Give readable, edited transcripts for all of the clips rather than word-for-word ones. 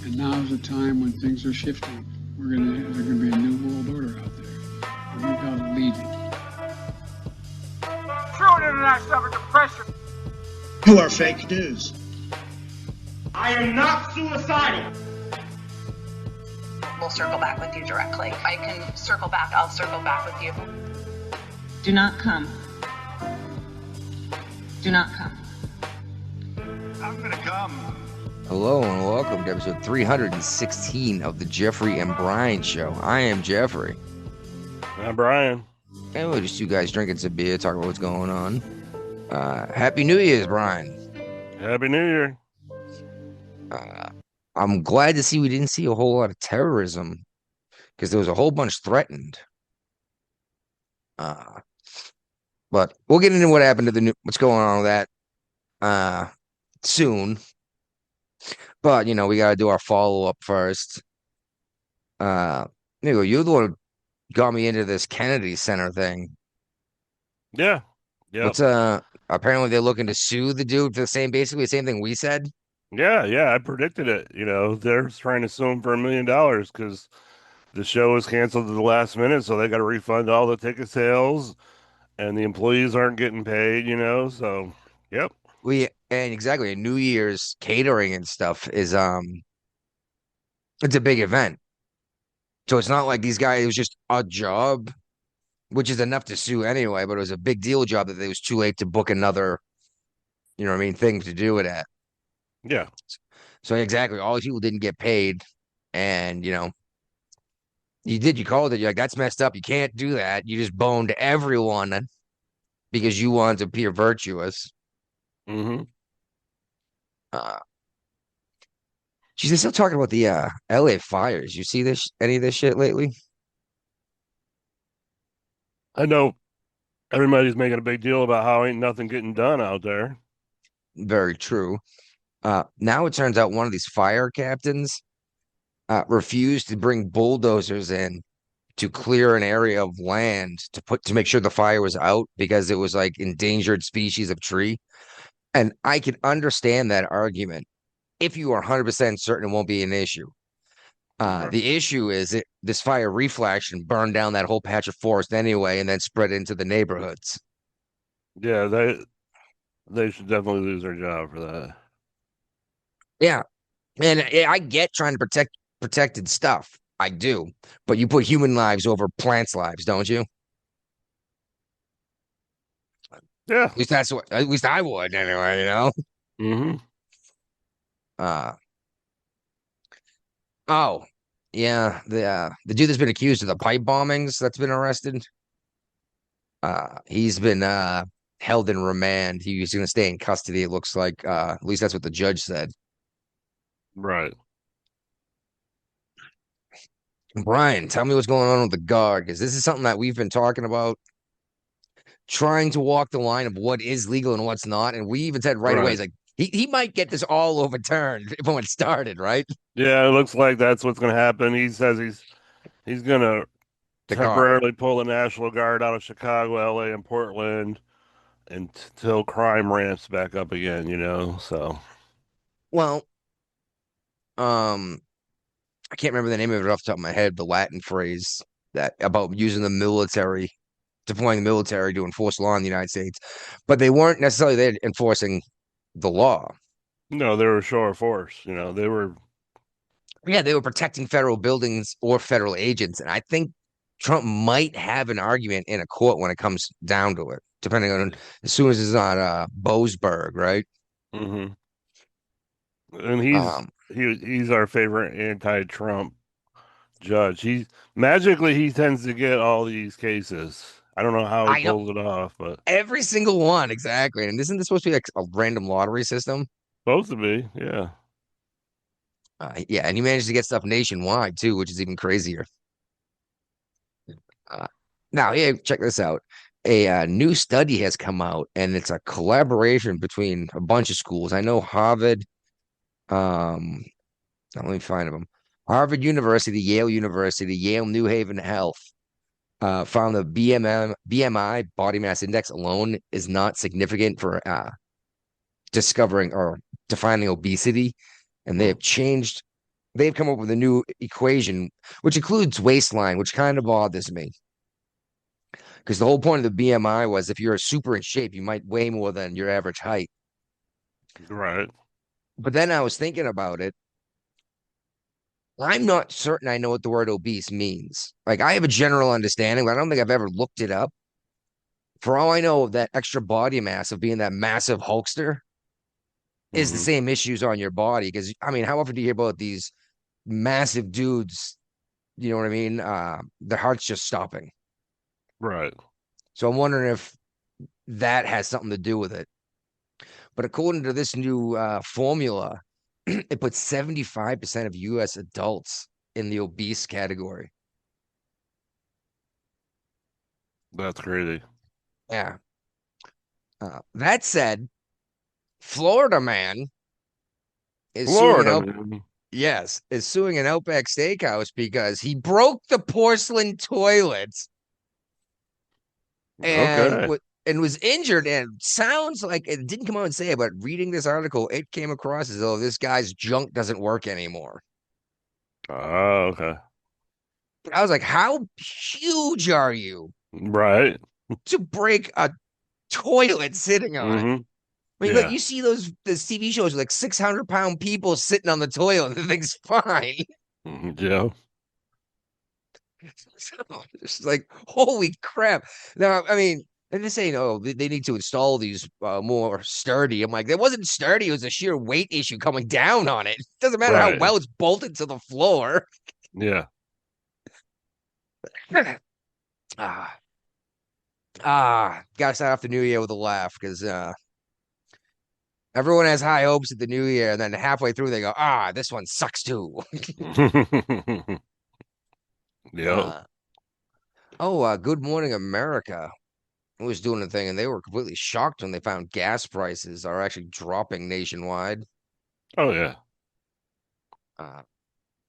And now is the time when things are shifting. There's gonna be a new world order out there. And we've got to lead it. True international depression. You are fake news. I am not suicidal. We'll circle back with you directly. I can circle back. I'll circle back with you. Do not come. Do not come. I'm gonna come. Hello and welcome to episode 316 of the Jeffrey and Brian Show. I am Jeffrey. I'm Brian. And we're just two guys drinking some beer, talking about what's going on. Happy New Year's, Brian. Happy New Year. I'm glad to see we didn't see a whole lot of terrorism because there was a whole bunch threatened. But we'll get into what happened to what's going on with that soon. But, you know, we got to do our follow-up first. You're the one who got me into this Kennedy Center thing. Yeah. What's apparently they're looking to sue the dude for basically the same thing we said. Yeah, I predicted it. You know, they're trying to sue him for $1 million because the show was canceled at the last minute, so they got to refund all the ticket sales, and the employees aren't getting paid, you know, so, yep. Exactly, New Year's catering and stuff is it's a big event. So it's not like these guys, it was just a job, which is enough to sue anyway, but it was a big deal job that it was too late to book another, you know what I mean, thing to do it at. Yeah. So exactly, all these people didn't get paid, and you know, you called it, you're like, that's messed up. You can't do that. You just boned everyone because you wanted to appear virtuous. Mm-hmm. Geez, they're still talking about the LA fires. You see any of this shit lately? I know everybody's making a big deal about how ain't nothing getting done out there. Very true. Now it turns out one of these fire captains refused to bring bulldozers in to clear an area of land to make sure the fire was out because it was like endangered species of tree. And I can understand that argument if you are 100% certain it won't be an issue. Right. The issue is this fire reflection burned down that whole patch of forest anyway and then spread into the neighborhoods. Yeah, they should definitely lose their job for that. Yeah. And I get trying to protect protected stuff. I do. But you put human lives over plants' lives, don't you? Yeah. At least I would anyway, you know? Mm-hmm. Oh, yeah, the dude that's been accused of the pipe bombings that's been arrested. He's been held in remand. He's going to stay in custody. It looks like at least that's what the judge said. Right. Brian, tell me what's going on with the guard because this is something that we've been talking about, trying to walk the line of what is legal and what's not. And we even said right away, Right. he's like, he might get this all overturned when it started, right? Yeah, it looks like that's what's going to happen. He says he's going to The guard. temporarily pull the National Guard out of Chicago, LA, and Portland until crime ramps back up again, you know. So, Well, I can't remember the name of it off the top of my head, the Latin phrase that about using the military, deploying the military to enforce law in the United States, but they weren't necessarily there enforcing the law. no, they were a show of force, you know. They were Yeah, they were protecting federal buildings or federal agents, and I think Trump might have an argument in a court when it comes down to it, depending on as soon as it's on Boasberg, right? mm-hmm. And Um, he's our favorite anti-Trump judge. He tends to get all these cases. I don't know how he I know pulls it off, but every single one exactly. And isn't this supposed to be like a random lottery system? supposed to be, yeah. Yeah, and he managed to get stuff nationwide too, which is even crazier. Uh, Now, yeah, check this out. A new study has come out, and it's a collaboration between a bunch of schools. I know Harvard. Now let me find them. Harvard University, Yale University, Yale New Haven Health found the BMI body mass index alone is not significant for discovering or defining obesity, and they have changed they've come up with a new equation, which includes waistline, which kind of bothers me. Because the whole point of the BMI was if you're super in shape, you might weigh more than your average height. Right. But then I was thinking about it. I'm not certain I know what the word obese means. Like I have a general understanding, but I don't think I've ever looked it up. For all I know, that extra body mass of being that massive Hulkster is the Hmm. same issues on your body. Because I mean, how often do you hear about these massive dudes? You know what I mean? Their heart's just stopping. Right. So I'm wondering if that has something to do with it. But according to this new formula, it puts 75% of US adults in the obese category. That's crazy. Yeah. That said, Florida man is suing an Florida, out man. yes, is suing an Outback Steakhouse because he broke the porcelain toilet and Okay. was injured, and sounds like it didn't come out and say it, but reading this article, it came across as though this guy's junk doesn't work anymore. Oh, okay. I was like, how huge are you Right. to break a toilet sitting on it? Hmm. I mean, look, Yeah. you see those TV shows with like 600-pound people sitting on the toilet, and the thing's fine. Yeah. So it's like, holy crap. Now, I mean, they're just saying, oh, they need to install these more sturdy. I'm like, that wasn't sturdy. It was a sheer weight issue coming down on it. It doesn't matter how Right. well it's bolted to the floor. Yeah. ah, gotta start off the new year with a laugh because everyone has high hopes at the new year, and then halfway through they go, this one sucks too. Yep. uh, Good Morning America was doing a thing, and they were completely shocked when they found gas prices are actually dropping nationwide. Oh yeah. Uh,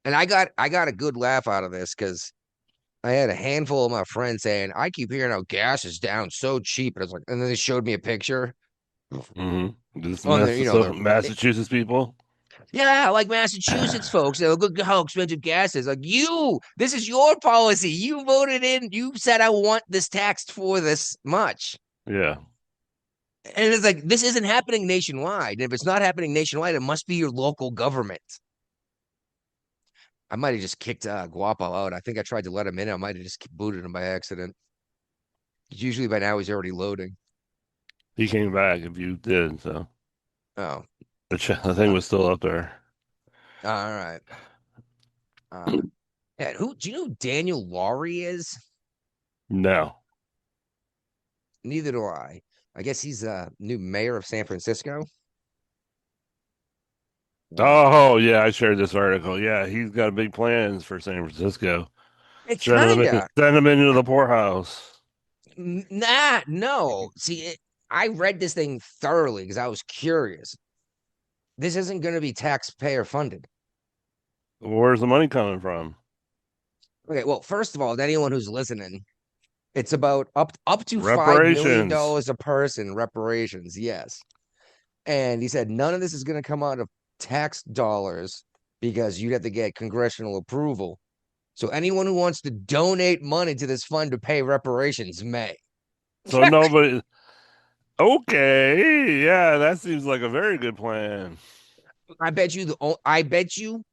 and I got a good laugh out of this because I had a handful of my friends saying, I keep hearing how gas is down so cheap. And I was like, and then they showed me a picture Hmm. This on their, Massachusetts people. yeah, like Massachusetts folks. They'll look at how expensive gas is. Like this is your policy. You voted in, you said I want this taxed for this much. Yeah. And it's like, this isn't happening nationwide. And if it's not happening nationwide, it must be your local government. I might have just kicked Guapo out. I think I tried to let him in. I might have just booted him by accident. Usually by now he's already loading. He came back if you did, so Oh, the thing uh, was still up there. all right. Uh, yeah, who do you know who Daniel Laurie is? No. Neither do I. I guess he's new mayor of San Francisco. Oh yeah, I shared this article. Yeah, he's got big plans for San Francisco. It's kind of Send them into the poorhouse. nah, no. See, I read this thing thoroughly because I was curious. This isn't going to be taxpayer funded. Where's the money coming from? Okay, well, first of all, to anyone who's listening, it's about up to $5 million Reparations. a person reparations. Yes, and he said none of this is going to come out of tax dollars because you'd have to get congressional approval. So anyone who wants to donate money to this fund to pay reparations may. So nobody. Okay, yeah, that seems like a very good plan. I bet you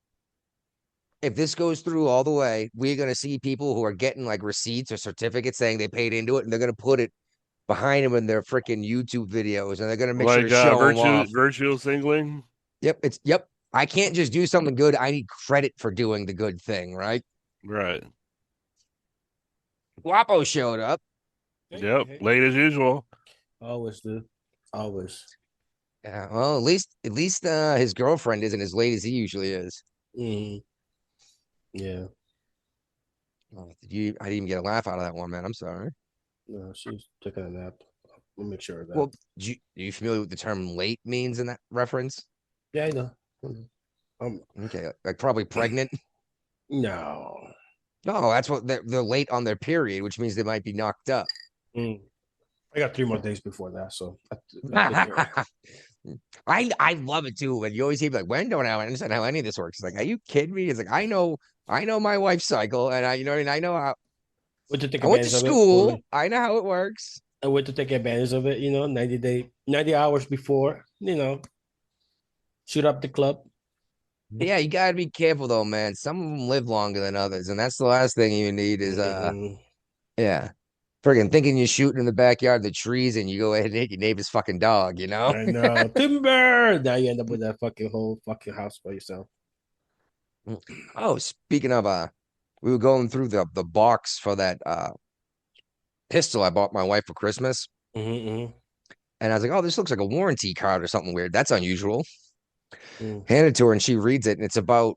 if this goes through all the way, we're going to see people who are getting like receipts or certificates saying they paid into it, and they're going to put it behind them in their freaking YouTube videos, and they're going to make sure to Like show them off. virtual singling. Yep. I can't just do something good. I need credit for doing the good thing, right? Right. Guapo showed up. Yep. Late as usual. Always do. Always. Yeah, well, at least his girlfriend isn't as late as he usually is. Mm. Yeah. Oh, I didn't even get a laugh out of that one, man. I'm sorry. No, she's taking a nap. We'll make sure of that. Well, are you familiar with the term late means in that reference? Yeah, I know. Okay, like probably pregnant. No. No, that's what they're late on their period, which means they might be knocked up. I got 3 more days before that, so I love it too. And you always hear like, when don't I understand how any of this works? It's like, are you kidding me? It's like, I know my wife's cycle, and you know what I mean? I know how Way to take I went to advantage of it. school. Totally. I know how it works. A way to take advantage of it, 90 hours before, shoot up the club. Yeah, you gotta be careful though, man. Some of them live longer than others, and that's the last thing you need is Mhm. yeah. Friggin' thinking you're shooting in the backyard of the trees and you go ahead and hit your neighbor's fucking dog, you know? I know. Timber. Now you end up with that fucking whole fucking house by yourself. Oh, speaking of we were going through the box for that pistol I bought my wife for Christmas. Mm-hmm. And I was like, oh, this looks like a warranty card or something weird. That's unusual. Mm. Hand it to her and she reads it, and it's about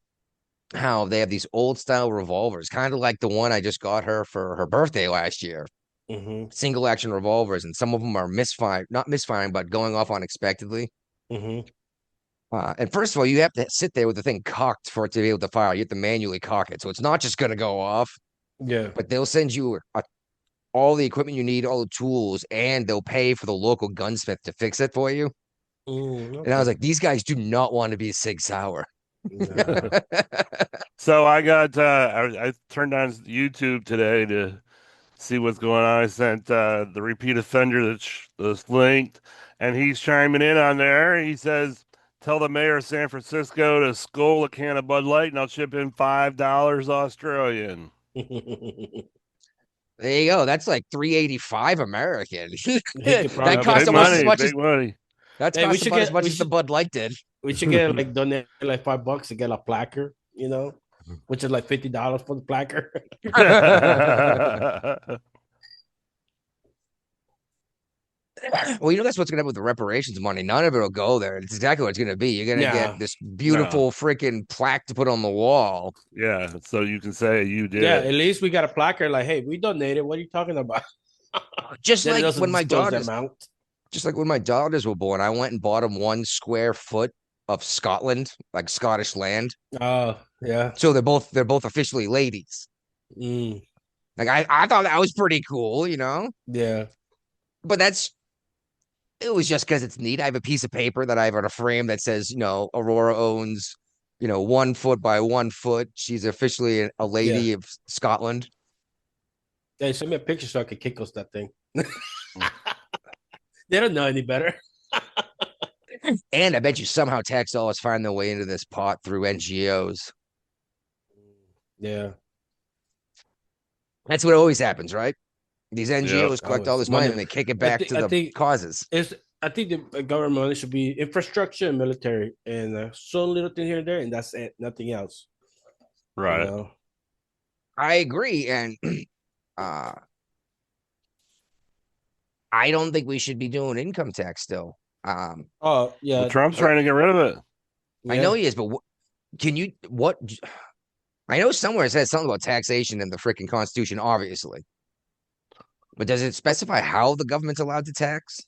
how they have these old style revolvers, kind of like the one I just got her for her birthday last year. Mm-hmm. Single action revolvers, and some of them are not misfiring, but going off unexpectedly. Mm-hmm. And first of all, you have to sit there with the thing cocked for it to be able to fire. You have to manually cock it, so it's not just going to go off. Yeah. But they'll send you all the equipment you need, all the tools, and they'll pay for the local gunsmith to fix it for you. And I was Okay. like, these guys do not want to be Sig Sauer. Nah. So I got I turned on YouTube today to see what's going on. I sent the repeat offender that's linked, and he's chiming in on there. He says, "Tell the mayor of San Francisco to scold a can of Bud Light, and I'll chip in $5 Australian." There you go. That's like 385 American. He could That probably cost Big almost as money, much big as money. that's Hey, we cost should about as get- much we as the should- Bud Light did. We should get like donate like $5 to get a placard, which is like $50 for the placard. Well, that's what's gonna happen with the reparations money. None of it will go there. It's exactly what it's gonna be. You're gonna Nah. get this beautiful freaking plaque to put on the wall. Yeah, so you can say you did. Yeah, at least we got a placard like, hey, we donated. What are you talking about? Just Then it like doesn't when my disclose the daughters, amount. just like when my daughters were born, I went and bought them 1 square foot of Scotland, like Scottish land. Oh, yeah. So they're both officially ladies. Mm, Like I thought that was pretty cool, yeah. But it was just because it's neat. I have a piece of paper that I have on a frame that says, Aurora owns, 1 foot by 1 foot. She's officially a lady of Scotland. Hey, send me a picture so I can kick us that thing. They don't know any better. And I bet you somehow tax dollars find their way into this pot through NGOs. Yeah. That's what always happens, right? These NGOs collect all always. this money Money. and they kick it back to I the think- causes. I think the government should be infrastructure and military, and some little thing here and there, and that's it. Nothing else. Right. I agree, and I don't think we should be doing income tax still. Oh yeah. Well, Trump's trying to get rid of it. I know he is, but what? I know somewhere it says something about taxation in the freaking Constitution, obviously. But does it specify how the government's allowed to tax?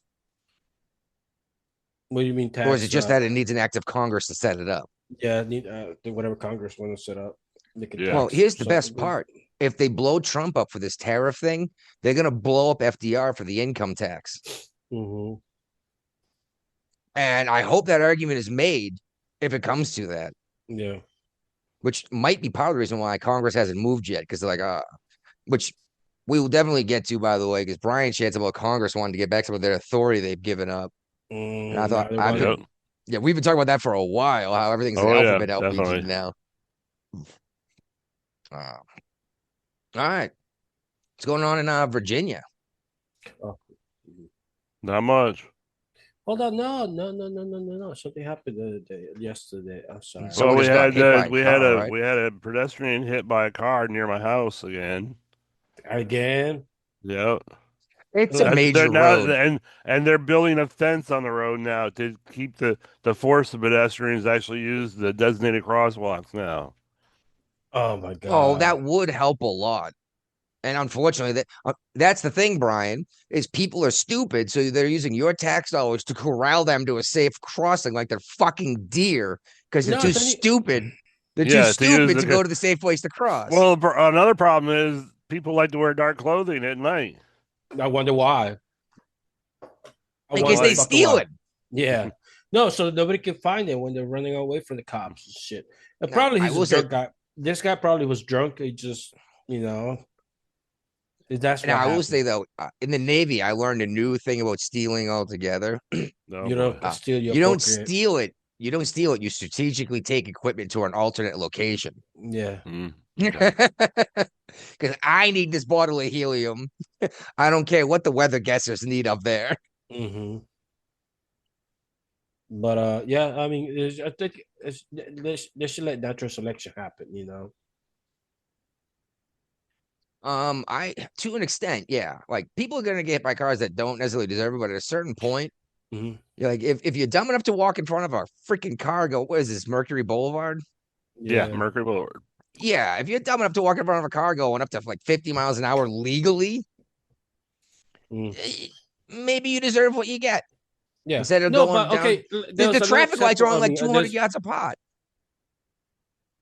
What do you mean tax? Or is it just that it needs an act of Congress to set it up? Yeah, need whatever Congress want to set up. They can Yeah. Well, tax here's the best something. part. If they blow Trump up for this tariff thing, they're going to blow up FDR for the income tax. Mhm. And I hope that argument is made if it comes to that, Yeah. which might be part of the reason why Congress hasn't moved yet. Because they're like, which we will definitely get to, by the way, because Brian shared about Congress wanting to get back some of their authority they've given up. And I thought, yeah, we've been talking about that for a while, how everything's an alphabet outreach now. All right. What's going on in Virginia? Not much. Hold on, no. Something happened yesterday. I'm sorry. So- Well, Someone just got hit by a we had car, a right? we had a pedestrian hit by a car near my house again. Again. Yep. It's a They're major road. And they're building a fence on the road now to keep the force of pedestrians actually use the designated crosswalks now. Oh my god. Oh, that would help a lot. And unfortunately, that's the thing, Brian, is people are stupid, so they're using your tax dollars to corral them to a safe crossing like they're fucking deer because they're No, too then you- stupid. They're Yeah, too to stupid use to the- go to the safe place to cross. Well, another problem is people like to wear dark clothing at night. I wonder why. because they steal it. Yeah. No, so nobody can find them when they're running away from the cops and shit. And Now, probably I he's will a say, drunk guy. This guy probably was drunk. He just, you know, that's what now I will happened. say though, in the Navy, I learned a new thing about stealing altogether. Oh You boy. don't steal your You don't appropriate. steal it. You don't steal it. You strategically take equipment to an alternate location. Yeah. Mm, Because okay. I need this bottle of helium. I don't care what the weather guessers need up there. Mm-hmm. But yeah, I mean, I think they should let natural selection happen. You know. I to an extent, yeah. Like people are gonna get hit by cars that don't necessarily deserve it, but at a certain point, Mm-hmm. you're like, if you're dumb enough to walk in front of a freaking car, go, what is this, Mercury Boulevard? Yeah, Yeah. Mercury Boulevard. Yeah, if you're dumb enough to walk in front of a car going up to like 50 miles an hour legally, Mm. maybe you deserve what you get Yeah. instead of No, going but down. okay. The There's another traffic lights are example. on I like mean, 200 yards apart.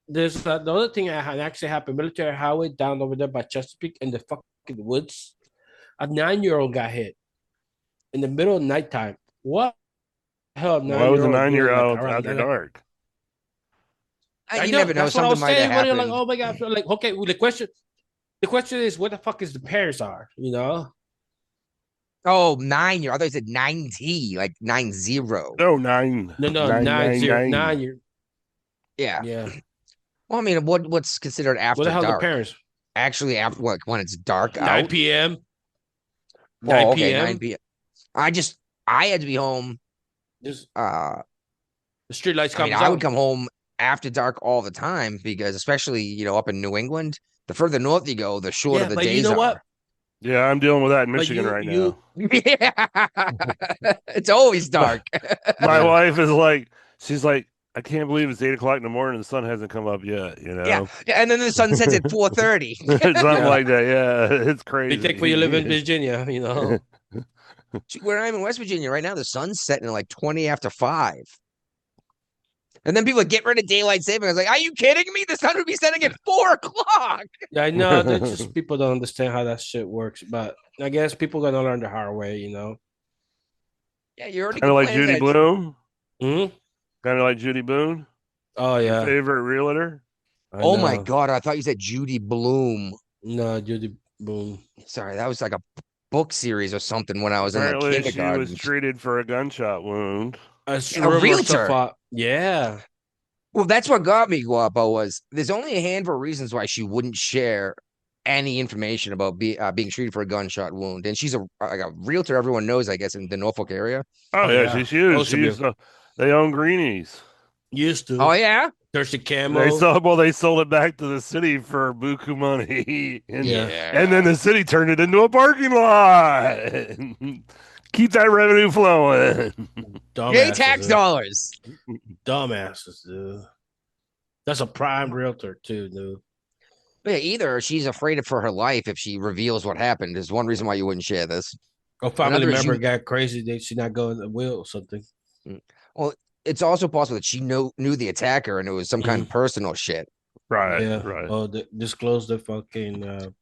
there's another thing that had actually happened. Military highway down over there by Chesapeake in the fucking woods. A 9-year-old got hit in the middle of nighttime. What the hell? Why was a 9-year-old doing like 9-year-old around? after dark? I You know never know. that's what I Something was might have saying. When you're like, happened. oh my god, like okay, well, the question is, what the fuck is the parents are? You know? Oh, 9 year. I thought you said 90, like 90. No, nine, No, nine, nine nine, zero nine. 9 year. Yeah. Yeah. Well, I mean, what's considered What the after hell? The dark? parents? Actually, after what, when it's dark 9 out? p.m. 9 Oh, okay, p.m. 9 p.m. I had to be home. Just Uh, the street lights I mean, comes I would on. come home after dark all the time because, especially, up in New England, the further north you go, the shorter Yeah, the but you days know what? are. Yeah, I'm dealing with that in But Michigan right now. Yeah, it's always dark. My Yeah. wife is like, she's like, I can't believe it's 8 o'clock in the morning and the sun hasn't come up yet. Yeah, and then the sun sets at 4:30. Something Yeah. like that. Yeah, it's Be crazy. thankful you live in Virginia, you know. Where I'm in West Virginia right now, the sun's setting at like 20 after 5. And then people are get rid of daylight saving. I was like, are you kidding me? The sun would be setting at 4 o'clock. Yeah, I know. That's just people don't understand how that shit works. But I guess people gonna learn the hard way, you know. Yeah, you're already Kind of like complaining Judy that Bloom. Hmm. Kind of like Judy Boone, Oh your yeah. favorite realtor. I oh my know. God, I thought you said Judy Bloom. No, Judy Boom. Sorry, that was like a book series or something when I was in like Apparently, she was kindergarten. treated for a gunshot wound. A A realtor. Yeah. Well, that's what got me, Guapo, was there's only a handful of reasons why she wouldn't share any information about being treated for a gunshot wound. And she's like a realtor everyone knows, I guess, in the Norfolk area. Oh, Oh yeah, yeah. she's huge. Oh, She used to, they own Greenies. Used to. Oh, yeah? Thirsty They Camo. they sold it back to the city for buku money, and Yeah. then the city turned it into a parking lot. Keep that revenue flowing. Yay, Dumbasses. tax Dude. dollars. Dumbasses, dude. That's a prime realtor too, dude. Yeah, either she's afraid for her life if she reveals what happened. There's one reason why you wouldn't share this. A family Another is member you. got crazy. They should not go in the will or something. Well, it's also possible that she knew the attacker and it was some kind of personal shit. Right, Yeah. right. Oh, disclose the fucking.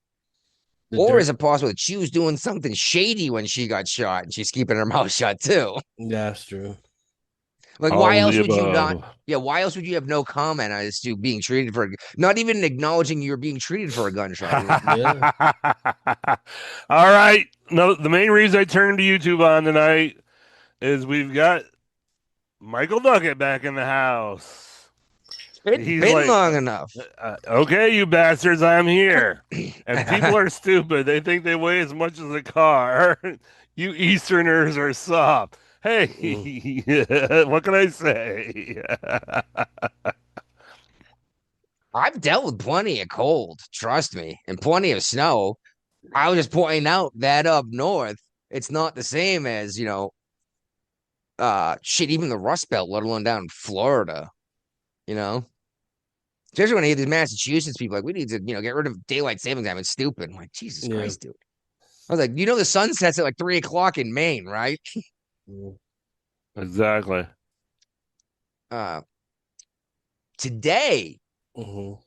Or is it possible that she was doing something shady when she got shot and she's keeping her mouth shut too? That's true. Like, All why of else the would you not? above. Yeah, why else would you have no comment as to being treated for, not even acknowledging you're being treated for a gunshot wound? Yeah. All right. No, the main reason I turned to YouTube on tonight is we've got Michael Duckett back in the house. It's He's been like, long enough. Okay, you bastards, I'm here. And people are stupid. They think they weigh as much as a car. You Easterners are soft. Hey, what can I say? I've dealt with plenty of cold, trust me, and plenty of snow. I was just pointing out that up north, it's not the same as, shit, even the Rust Belt, let alone down in Florida, you know? Especially when I hear these Massachusetts people like, we need to, get rid of daylight saving time. It's stupid. I'm like, Jesus Yeah. Christ, dude. I was like, the sun sets at like 3 o'clock in Maine, right? Exactly. Today Mm-hmm.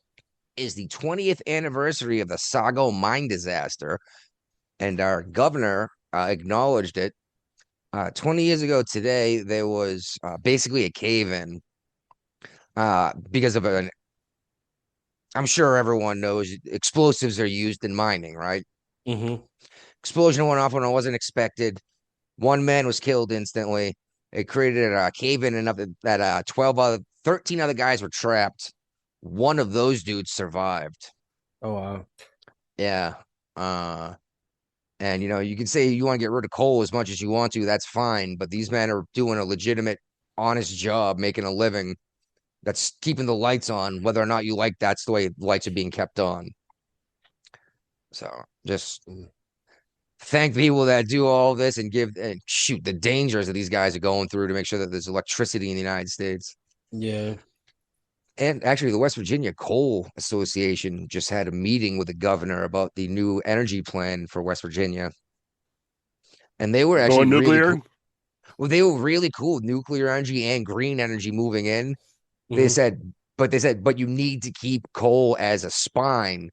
is the 20th anniversary of the Sago mine disaster, and our governor acknowledged it 20 years ago today, there was basically a cave-in because of an. I'm sure everyone knows explosives are used in mining, right? Mm-hmm. Explosion went off when it wasn't expected. One man was killed instantly. It created a cave-in enough that 13 other guys were trapped. One of those dudes survived. Oh wow. Yeah. And you can say you want to get rid of coal as much as you want to. That's fine. But these men are doing a legitimate, honest job, making a living. That's keeping the lights on, whether or not you like that's the way lights are being kept on. So just thank people that do all this and shoot the dangers that these guys are going through to make sure that there's electricity in the United States. Yeah. And actually, the West Virginia Coal Association just had a meeting with the governor about the new energy plan for West Virginia. And they were actually Going really nuclear? cool. Well, they were really cool. Nuclear energy and green energy moving in. They Mhm. said, but you need to keep coal as a spine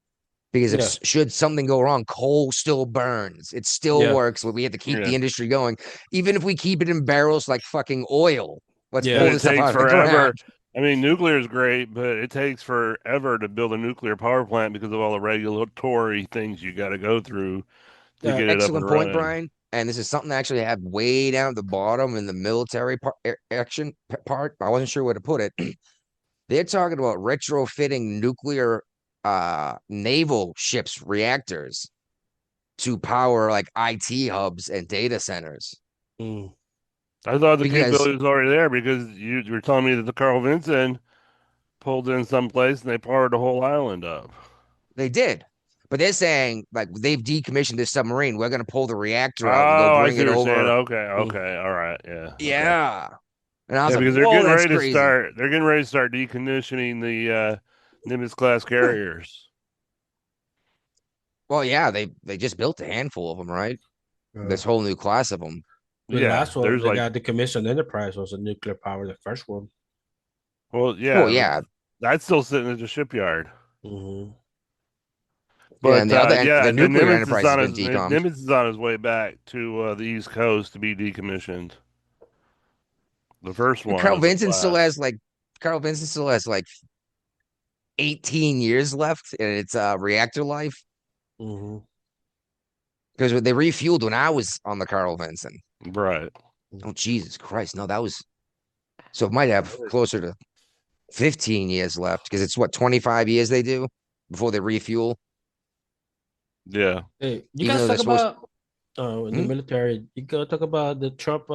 because Yeah. should something go wrong, coal still burns. It still Yeah. works. But we have to keep Yeah. the industry going, even if we keep it in barrels like fucking oil. Let's Yeah. pull And it this stuff takes out of the forever. ground. I mean, nuclear is great, but it takes forever to build a nuclear power plant because of all the regulatory things you got to go through to get it up and Excellent point, running. Brian. And this is something I actually have way down at the bottom in the military part. I wasn't sure where to put it. They're talking about retrofitting nuclear naval ships reactors to power like IT hubs and data centers. Mm. I thought the Because capability was already there because you were telling me that the Carl Vinson pulled in someplace and they powered the whole island up. they did. But they're saying like they've decommissioned this submarine. We're gonna pull the reactor out and go Oh, I bring see it what you're saying. over. Okay, Mm. okay, all right, yeah, okay. Yeah. And I was Yeah, like, because they're whoa, getting that's ready to crazy. start. They're getting ready to start decommissioning the Nimitz class carriers. Well, yeah, they just built a handful of them, right? This whole new class of them. The Yeah, last one there's they like, got the commission enterprise was a nuclear power. The first one. well, Well, yeah, yeah, that's still sitting at the shipyard. Mm-hmm. yeah, and But the yeah, the nuclear enterprise has been decommed. Nimitz is on his way back to the East Coast to be decommissioned. The first And one was a blast. Carl Vinson still has like 18 years left in its reactor life Mm-hmm. because they refueled when I was on the Carl Vinson. Right. Oh, Jesus Christ. No, that was so it might have closer to 15 years left because it's what 25 years they do before they refuel. Yeah. Hey, you Even guys though they're talk supposed about in the Hmm? military. You gotta talk about the Trump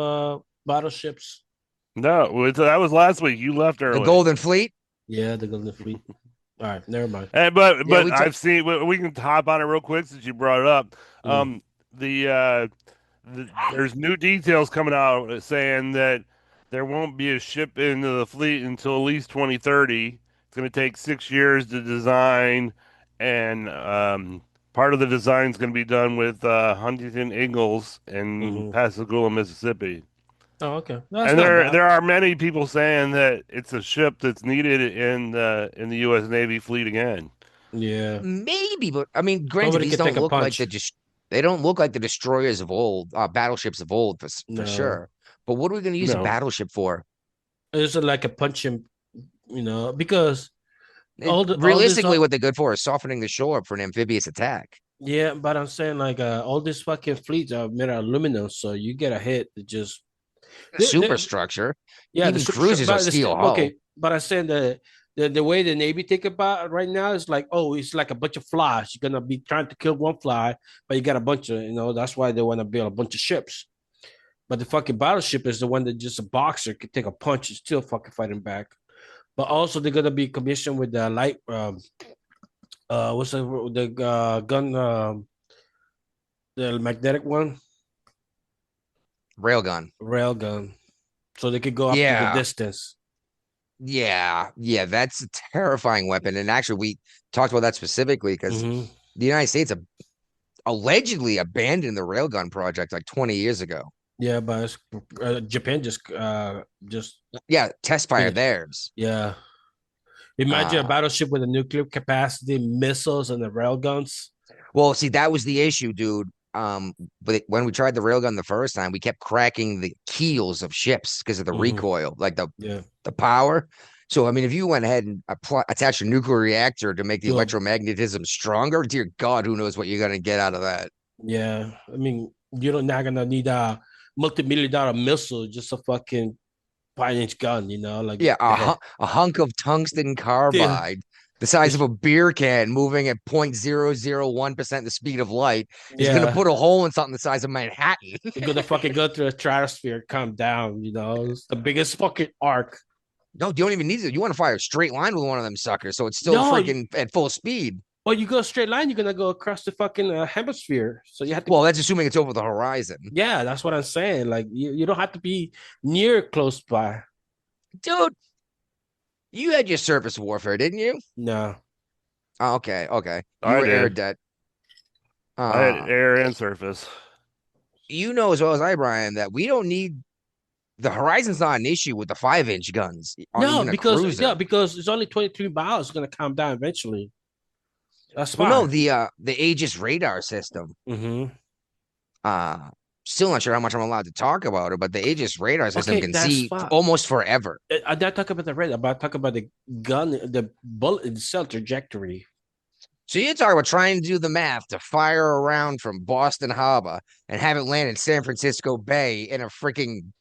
battleships. No, that was last week. You left The early. Golden Fleet. Yeah, the Golden Fleet. All right, never mind. Yeah, But I've seen we can hop on it real quick since you brought it up. Mm. The there's new details coming out saying that there won't be a ship into the fleet until at least 2030. It's going to take 6 years to design, and part of the design is going to be done with Huntington Ingalls in Mm-hmm. Pascagoula, Mississippi. Oh, okay. No, that's And not bad. there are many people saying that it's a ship that's needed in the U.S. Navy fleet again. Yeah. Maybe, but I mean, granted, Somebody these could take don't a look like punch. they don't look like the destroyers of old, battleships of old for No. sure. But what are we going to use a No, battleship for? It's like a punching, because all this Realistically, what they're good for is softening the shore up for an amphibious attack. yeah, but I'm saying like all these fucking fleets are made of aluminum, so you get a hit that just The they- they- superstructure, yeah, the even superstructure, cruisers are but steel hull. okay, but I'm saying the way the Navy think about it right now is like, oh, it's like a bunch of flies. You're gonna be trying to kill one fly, but you got a bunch of, that's why they want to build a bunch of ships. But the fucking battleship is the one that just a boxer could take a punch and still fucking fighting back. But also they're gonna be commissioned with the light what's the gun the magnetic one, Railgun. rail gun, so they could go up to the Yeah, distance. yeah. That's a terrifying weapon. And actually, we talked about that specifically because Mm-hmm. the United States allegedly abandoned the railgun project like 20 years ago. Yeah, but Japan just Yeah, test fire did it. theirs. Yeah. Imagine a Uh, battleship with a nuclear capacity, missiles, and the rail guns. well, see, that was the issue, dude. but when we tried the railgun the first time, we kept cracking the keels of ships because of the recoil, like the power. So, I mean, if you went ahead and attached a nuclear reactor to make the electromagnetism stronger, dear God, who knows what you're going to get out of that? Yeah, I mean, you're not gonna need a multi-million-dollar missile, just a fucking 5-inch gun, you know? Like, Yeah, a hunk of tungsten carbide the size of a beer can moving at 0.001% the speed of light is going to put a hole in something the size of Manhattan. You're gonna fucking go through a stratosphere, come down, you know? It's the biggest fucking arc. No, you don't even need to. You want to fire a straight line with one of them suckers, so it's still freaking at full speed. Well, you go a straight line, you're gonna go across the fucking hemisphere. So you have to. Well, that's assuming it's over the horizon. Yeah, that's what I'm saying. Like you don't have to be near close by. Dude, you had your surface warfare, didn't you? No. Oh, okay. You I were did. air debt. I had air and surface. You know as well as I, Brian, that we don't need the horizon's not an issue with the 5-inch guns. No, because it's only 23 miles. It's gonna calm down eventually. That's fine. Well, no, the Aegis radar system. Mm-hmm. Still not sure how much I'm allowed to talk about it, but the Aegis radar system can see almost forever. I'm not talking about the radar, but I'm talking about the gun, the bullet itself trajectory. So you're talking about trying to do the math to fire around from Boston Harbor and have it land in San Francisco Bay in a freaking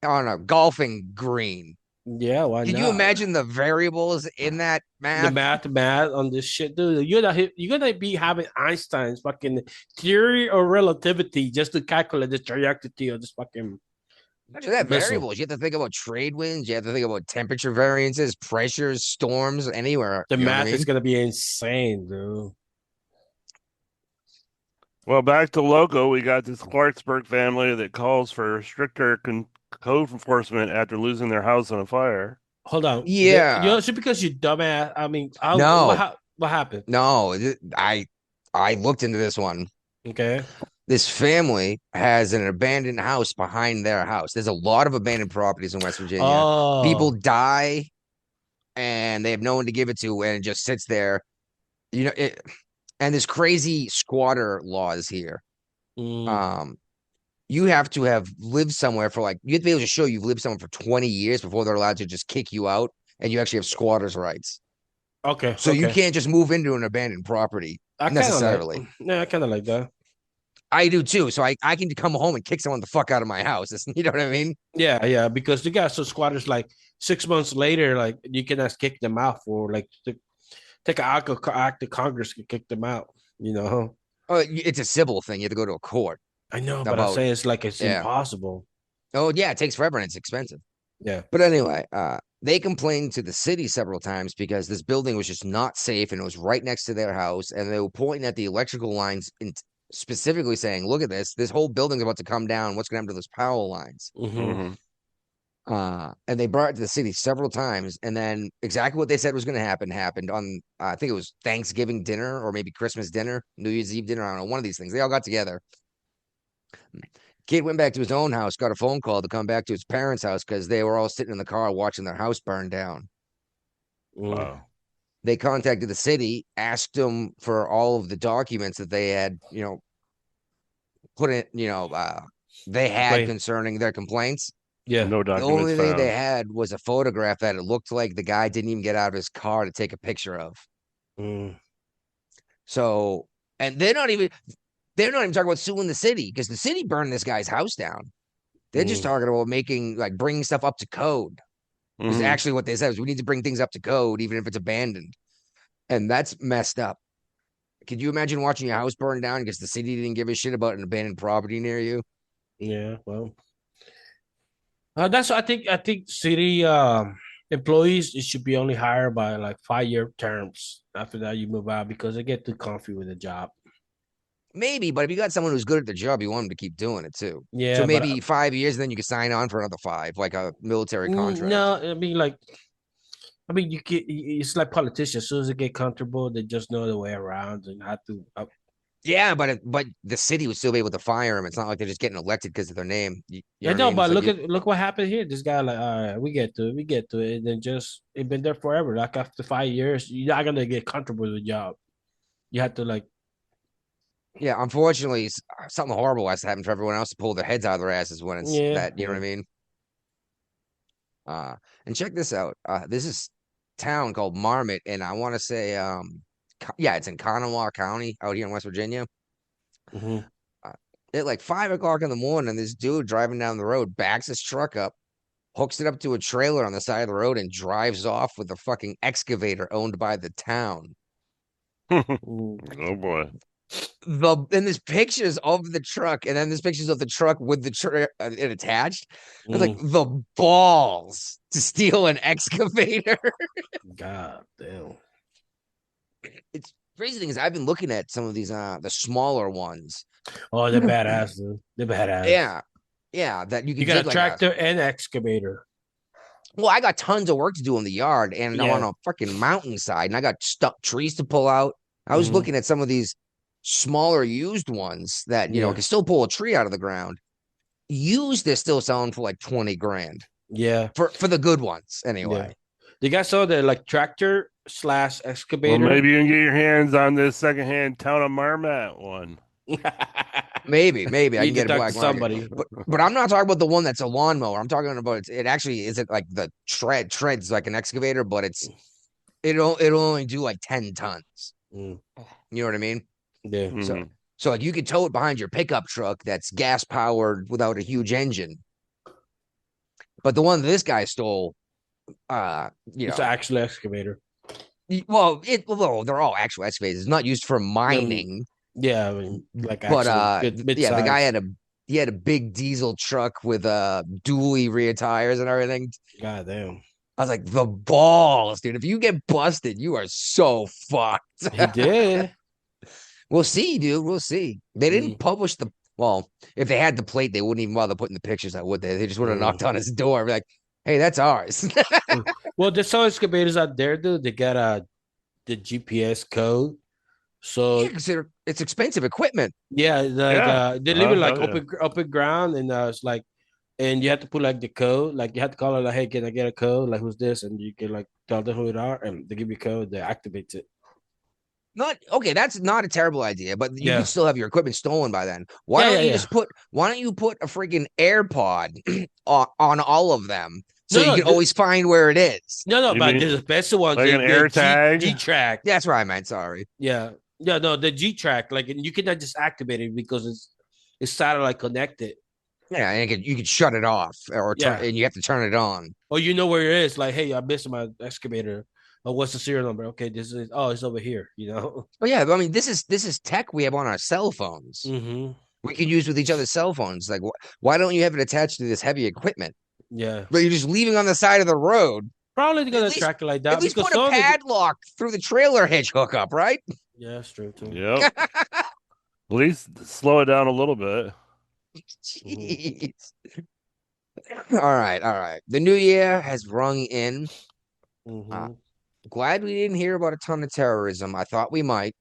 on a golfing green. Yeah, why Can not? you imagine the variables in that math? The math on this shit, dude. You're gonna be having Einstein's fucking theory of relativity just to calculate the trajectory of this fucking. Not just that, variables. You have to think about trade winds. You have to think about temperature variances, pressures, storms, anywhere. The math is gonna be insane, dude. Well, back to Loco, we got this Clarksburg family that calls for stricter code enforcement after losing their house on a fire. Hold on. Yeah. Just because you dumbass. I mean, no. What happened? No, I looked into this one. Okay. This family has an abandoned house behind their house. There's a lot of abandoned properties in West Virginia. Oh. People die and they have no one to give it to, and it just sits there. You know, and there's crazy squatter laws here. You have to have lived somewhere for you have to be able to show you've lived somewhere for 20 years before they're allowed to just kick you out, and you actually have squatters' rights. Okay. So you can't just move into an abandoned property necessarily. I kind of like that. I do too. So I can come home and kick someone the fuck out of my house. You know what I mean? Yeah. Because you got some squatters 6 months later, you can just kick them out for take an act of Congress to kick them out. You know? Oh, it's a civil thing. You have to go to a court. I know, but I'm saying it's impossible. Oh yeah, it takes forever and it's expensive. Yeah. But anyway, they complained to the city several times because this building was just not safe and it was right next to their house, and they were pointing at the electrical lines and specifically saying, "Look at this! This whole building's about to come down. What's going to happen to those power lines?" Mm-hmm. And they brought it to the city several times, and then exactly what they said was going to happen happened on I think it was Thanksgiving dinner or maybe Christmas dinner, New Year's Eve dinner. I don't know, one of these things. They all got together. Kid went back to his own house, got a phone call to come back to his parents' house because they were all sitting in the car watching their house burn down. Wow. They contacted the city, asked them for all of the documents that they had, put in, they had concerning their complaints. Yeah. No documents. The only thing they had was a photograph that it looked like the guy didn't even get out of his car to take a picture of. So, and they're not even talking about suing the city because the city burned this guy's house down. They're just talking about bringing stuff up to code. Is actually what they said is we need to bring things up to code, even if it's abandoned. And that's messed up. Could you imagine watching your house burn down because the city didn't give a shit about an abandoned property near you? Yeah, well, I think city employees, it should be only hired by 5-year terms. After that, you move out because they get too comfy with the job. Maybe, but if you got someone who's good at the job, you want them to keep doing it too. Yeah. So maybe 5 years, and then you can sign on for another 5, like a military contract. No, I mean, it's like politicians. As soon as they get comfortable, they just know the way around and how to. Yeah, but the city would still be able to fire him. It's not like they're just getting elected because of their name. But look what happened here. This guy, all right, we get to it, and then it's been there forever. After 5 years, you're not gonna get comfortable with the job. You have to Yeah, unfortunately, something horrible has to happen for everyone else to pull their heads out of their asses when it's Yeah, that, you know what I mean? And check this out. This is town called Marmot, and I want to say, yeah, it's in Kanawha County out here in West Virginia. Mm-hmm. Uh, at like 5 o'clock in the morning, this dude driving down the road backs his truck up, hooks it up to a trailer on the side of the road, and drives off with a fucking excavator owned by the town. Oh boy. And there's pictures of the truck, and then there's pictures of the truck with the it attached. It's like the balls to steal an excavator. God damn. It's crazy thing is I've been looking at some of these the smaller ones. Oh, they're badass, dude. They're badass. Yeah, that you can You got dig a tractor and excavator. well, I got tons of work to do in the yard, and I'm on a fucking mountainside, and I got stuck trees to pull out. I was looking at some of these smaller used ones that can still pull a tree out of the ground. Used, they're still selling for like 20 grand. Yeah, for the good ones anyway. Yeah. You guys saw the like tractor / excavator. Well, maybe you can get your hands on this secondhand town of Marmot one. Maybe I can get a talk black to somebody. market. But I'm not talking about the one that's a lawnmower. I'm talking about it actually isn't like the treads like an excavator, but it'll only do like 10 tons. You know what I mean? Yeah. Mm-hmm. So like you could tow it behind your pickup truck that's gas powered without a huge engine. But the one this guy stole, it's actually excavator. Well, they're all actual excavators. It's not used for mining. Yeah, I mean, like but the guy had a big diesel truck with dually rear tires and everything. God damn. I was like, the balls, dude. If you get busted, you are so fucked. He did. We'll see, dude. We'll see. They didn't publish if they had the plate, they wouldn't even bother putting the pictures out, would they? They just would have knocked on his door, be like, hey, that's ours. Well, there's some excavators out there, dude. They got the GPS code. So it's expensive equipment. Yeah, like they leave it like open ground, and it's like, and you have to put like the code, like you have to call it like, hey, can I get a code? Like, who's this? And you can like tell them who it are, and they give you a code that activates it. That's not a terrible idea, but you can still have your equipment stolen by then. Why don't you put a freaking AirPod on all of them so you can always find where it is? No, but there's a special one, like an AirTag. G-Track. That's what I meant. Sorry. Yeah, no, the G-Track, like you cannot just activate it because it's satellite connected. Yeah, and you could shut it off and you have to turn it on. Or you know where it is. Like, hey, I missed my excavator. Oh, what's the serial number? Okay, it's over here. Oh yeah, I mean, this is tech we have on our cell phones. Mm-hmm. We can use with each other's cell phones. Like, why don't you have it attached to this heavy equipment? Yeah, but you're just leaving on the side of the road. Probably gonna track it like that. At least put a padlock through the trailer hitch hookup, right? Yeah, that's true too. Yep. At least slow it down a little bit. Jeez. All right. The new year has rung in. Glad we didn't hear about a ton of terrorism. I thought we might.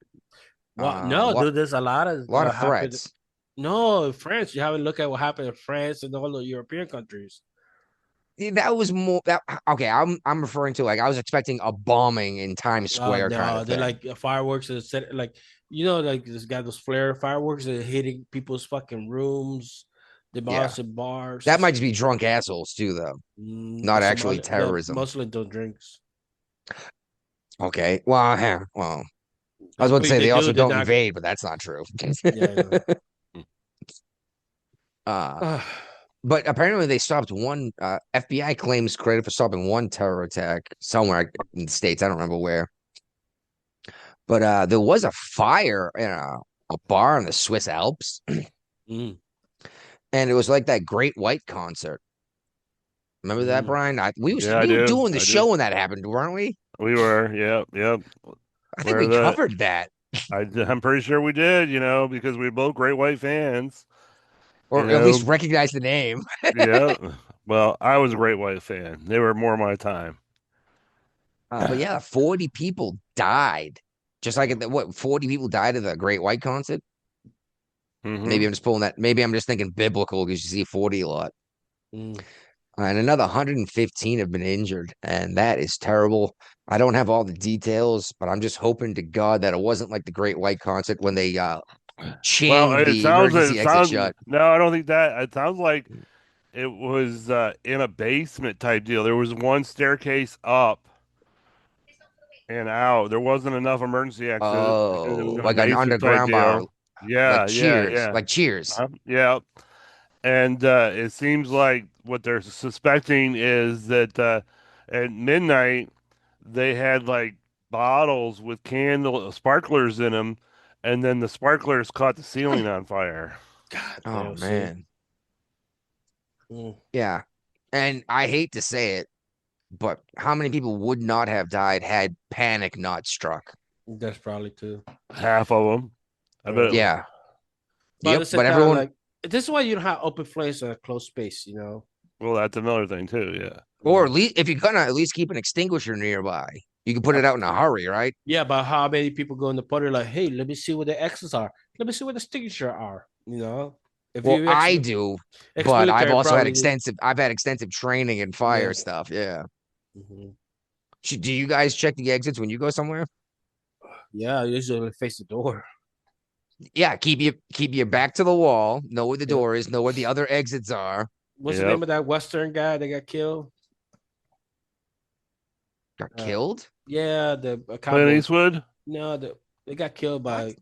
No, dude, there's a lot of threats. No, France. You haven't looked at what happened in France and all the European countries. That was more okay. I'm referring to like I was expecting a bombing in Times Square. No, they're like fireworks like like this guy those flare fireworks that are hitting people's fucking rooms, demolishing bars. That might just be drunk assholes too, though. Not actually terrorism. Mostly don't drinks. Okay. Well, I was about to say they also don't invade, but that's not true. But apparently they stopped one. FBI claims credit for stopping one terror attack somewhere in the States. I don't remember where. But there was a fire in a bar in the Swiss Alps. And it was like that Great White concert. Remember that, Brian? We were doing the show when that happened, weren't we? We were, yep. I think we covered that. I'm pretty sure we did, because we're both Great White fans. Or at least recognize the name. Yeah. Well, I was a Great White fan. They were more my time. But 40 people died. Just like 40 people died at the Great White concert? Maybe I'm just pulling that. Maybe I'm just thinking biblical because you see 40 a lot. And another 115 have been injured, and that is terrible. I don't have all the details, but I'm just hoping to God that it wasn't like the Great White concert when they chain it the emergency exit sounds shut. no, I don't think that. It sounds like it was in a basement type deal. There was one staircase up and out. There wasn't enough emergency exit because it was Oh, in a like an basement type underground bar, deal. Yeah, yeah, yeah. like Cheers. Yeah. And it seems like what they're suspecting is that at midnight they had like bottles with candle sparklers in them, and then the sparklers caught the ceiling on fire. God Oh damn, see. man, yeah. And I hate to say it, but how many people would not have died had panic not struck? That's probably too. Half of them. I bet. Yeah. But at Yep. the same But time, everyone, like this is why you don't have open flames in a closed space, you know. Well, that's another thing too. Yeah. or at least if you're gonna at least keep an extinguisher nearby, you can put it out in a hurry, right? Yeah, but how many people go in the party like, hey, let me see what the X's are. Let me see what the signature are. You know, if Well, you I do, but I've ex-military, also had probably do. I've had extensive training in fire Yeah. stuff. Yeah. Mhm. Do you guys check the exits when you go somewhere? Yeah, I usually face the door. Yeah, keep your back to the wall, know where the Yep. door is, know where the other exits are. What's the Yep. name of that Western guy that got killed? Got killed? Yeah, the Clint cowboy. Eastwood. No, they got killed by.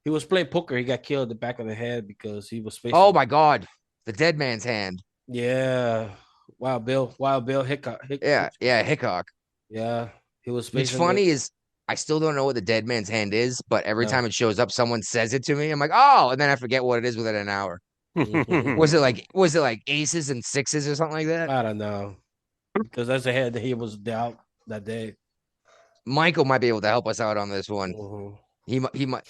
He was playing poker. He got killed in the back of the head because he was facing. Oh my God, the dead man's hand. Yeah, Wild Bill Hickok. Yeah, Hickok. Yeah, he was What's facing. funny is I still don't know what the dead man's hand is, but every No. time it shows up, someone says it to me. I'm like, oh, and then I forget what it is within an hour. Was it like aces and sixes or something like that? I don't know because that's the head that he was out that day. Michael might be able to help us out on this one. Mhm. He might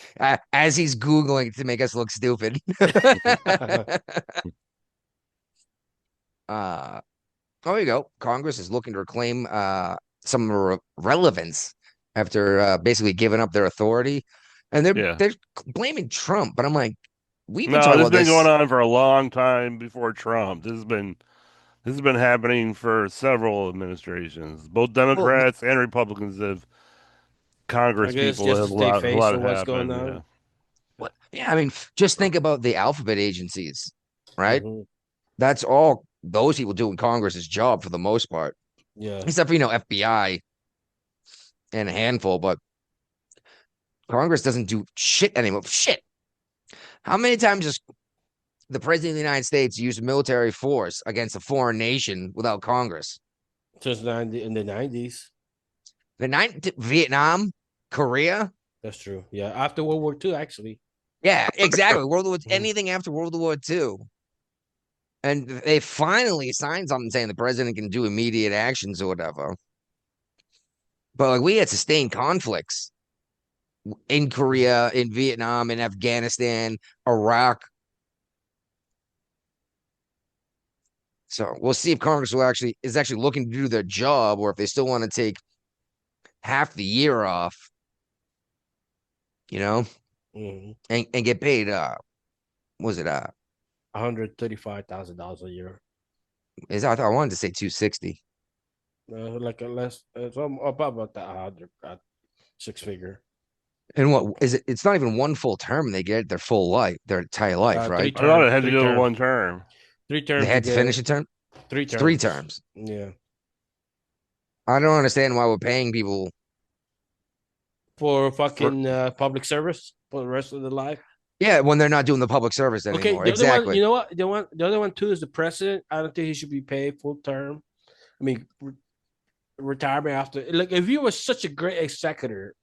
as he's googling to make us look stupid. Oh, you go. Congress is looking to reclaim some relevance after basically giving up their authority, and Yeah. they're blaming Trump. But I'm like, we've been No, talking this has about been this. going on for a long time before Trump. This has been happening for several administrations. Both Well, Democrats and Republicans have I Congress guess people just have to stay face allowed of it what's going happen. on. yeah, I mean, just think about the alphabet agencies, right? Mhm. That's all those people do in Congress's job for the most part, Yeah, except for FBI and a handful. But Congress doesn't do shit anymore. Shit. How many times has the president of the United States use military force against a foreign nation without Congress? since in the 90s. Vietnam, Korea. That's true. Yeah, after World War II, actually. Yeah, exactly. Mhm. Anything after World War II. And they finally signed something saying the president can do immediate actions or whatever. But like we had sustained conflicts in Korea, in Vietnam, in Afghanistan, Iraq. So we'll see if Congress is actually looking to do their job, or if they still want to take half the year off, Mhm. and get paid was it $135,000 a year. I wanted to say 260. Like a less, it's about that 100, six figure. And what is it? It's not even one full term they get their full life, their entire life, right? I thought it had to Three do with terms. one term. 3 terms. They had to finish a term. 3 terms. 3 terms. Yeah. I don't understand why we're paying people For fucking public service for the rest of their life. Yeah, when they're not doing the public service Okay, anymore. the other one, Exactly. you know what? The other one too is the president. I don't think he should be paid full term. I mean, retirement after. Like, if you were such a great executor,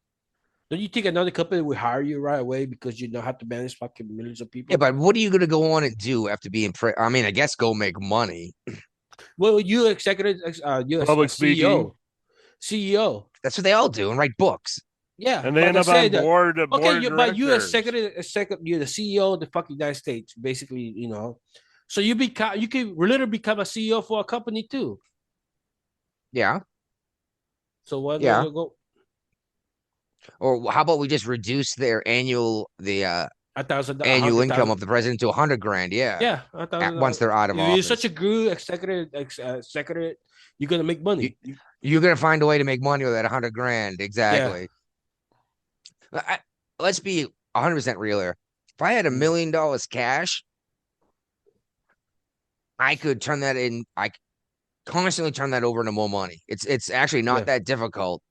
don't you think another company would hire you right away because you know how to manage fucking millions of people? Yeah, but what are you gonna go on and do after being I mean, I guess go make money. Well, you executive, you Public CEO, speaking. CEO. That's what they all do and write books. Yeah, And they but end I up say on that- board of but you directors. you're the CEO of the fucking United States, basically, So you can literally become a CEO for a company too. Yeah. So what? Yeah. Go Or how about we just reduce their annual annual income of the president to 100 grand? Yeah. Yeah, $100,000. Once they're out of If office. you're such a good executive, you're gonna make money. You're gonna find a way to make money with that 100 grand. Exactly. Let's be 100% real here. If I had $1 million cash, I could turn that in. I could constantly turn that over into more money. It's actually not that difficult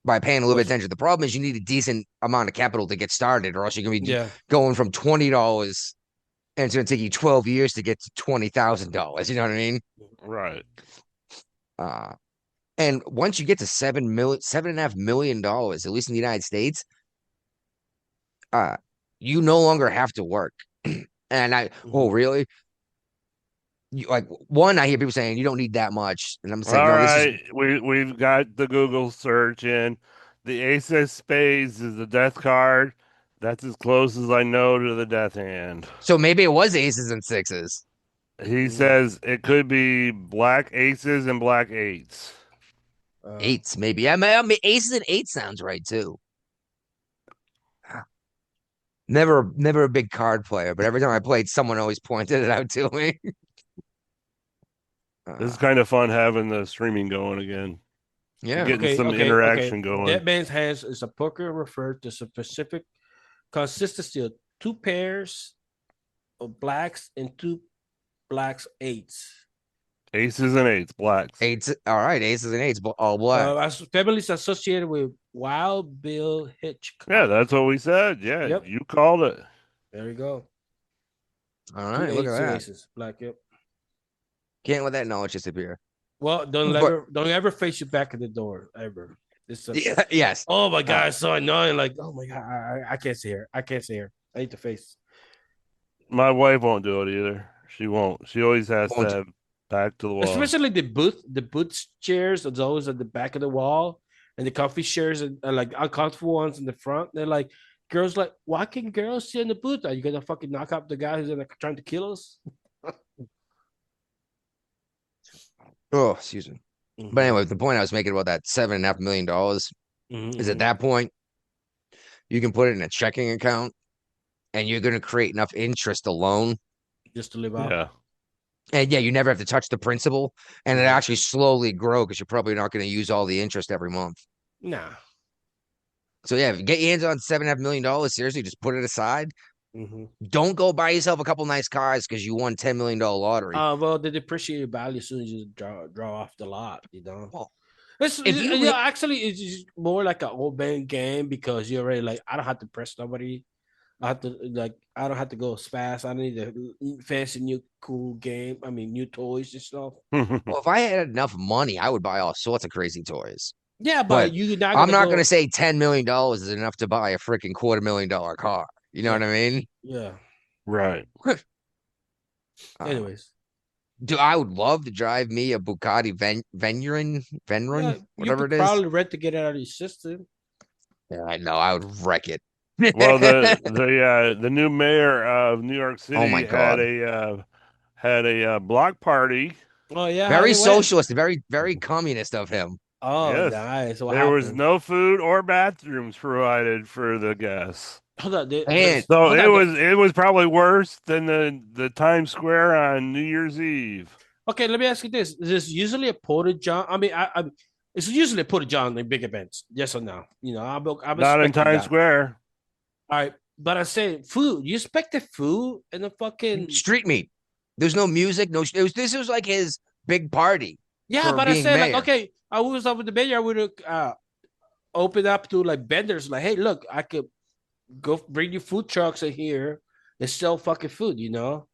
by paying a little bit of attention. The problem is you need a decent amount of capital to get started, or else you're gonna be going from $20 and it's gonna take you 12 years to get to $20,000. You know what I mean? Right. And once you get to $7.5 million, at least in the United States, you no longer have to work. And oh, really? Like one, I hear people saying you don't need that much, and I'm saying, All no, right, we've got the Google search in. The ace of spades is the death card. That's as close as I know to the death hand. so maybe it was aces and sixes. He says it could be black aces and black eights. Eights, maybe. I mean, aces and eights sounds right too. Never a big card player, but every time I played, someone always pointed it out to me. This is kind of fun having the streaming going again. Yeah, getting some interaction going. Dead man's hands is a poker referred to specific consistency of two pairs of blacks and two blacks eights. Aces and eights, blacks. Eights. All right, aces and eights, all black. Families associated with Wild Bill Hitchcock. Yeah, that's what we said. Yeah, Yep. You called it. There you go. All right, look at that. Aces, black. Yep. Can't let that knowledge disappear. Well, don't ever face your back at the door ever. Yes. Oh my god, it's so annoying. Like, oh my god, I can't see her. I can't see her. I need to face. My wife won't do it either. She won't. She always has to have back to the wall. Especially the booth chairs, those at the back of the wall, and the coffee chairs are like uncomfortable ones in the front. They're like, girls like, why can girls sit in the booth? Are you gonna fucking knock up the guy who's trying to kill us? Oh, excuse me. But anyway, the point I was making about that $7.5 million is at that point, you can put it in a checking account and you're going to create enough interest alone just to live out. Yeah. And yeah, you never have to touch the principal and it actually slowly grow because you're probably not going to use all the interest every month. Nah. So yeah, if you get your hands on $7.5 million, seriously, just put it aside. Don't go buy yourself a couple nice cars because you won $10 million lottery. Well, they depreciate value as soon as you draw off the lot, you know. Well, actually, it's just more like an old man game because you're already like, I don't have to press nobody. I don't have to go as fast. I don't need a fancy new cool game. I mean, new toys and stuff. Well, if I had enough money, I would buy all sorts of crazy toys. Yeah, but I'm not going to say $10 million is enough to buy a freaking $250,000 car. You know what I mean? Yeah. Right. Anyways. I would love to drive me a Bugatti Veyron, whatever it is. Probably rent to get it out of your system. Yeah, I know. I would wreck it. Well, the new mayor of New York City had a block party. Oh yeah, very socialist, very communist of him. Oh, yes. Nice. There was no food or bathrooms provided for the guests. Hold on, it was probably worse than the Times Square on New Year's Eve. Okay, let me ask you this: is this usually a portage on? I mean, it's usually a portage on in big events. Yes or no? You know, I'm not in Times Square. All right, but I say food. You expect the food and the fucking street meat. There's no music. This was like his big party. Yeah, but I said like, okay, I was up with the mayor. I would open up to like vendors. Like, hey, look, I could go bring you food trucks in here and sell fucking food. You know.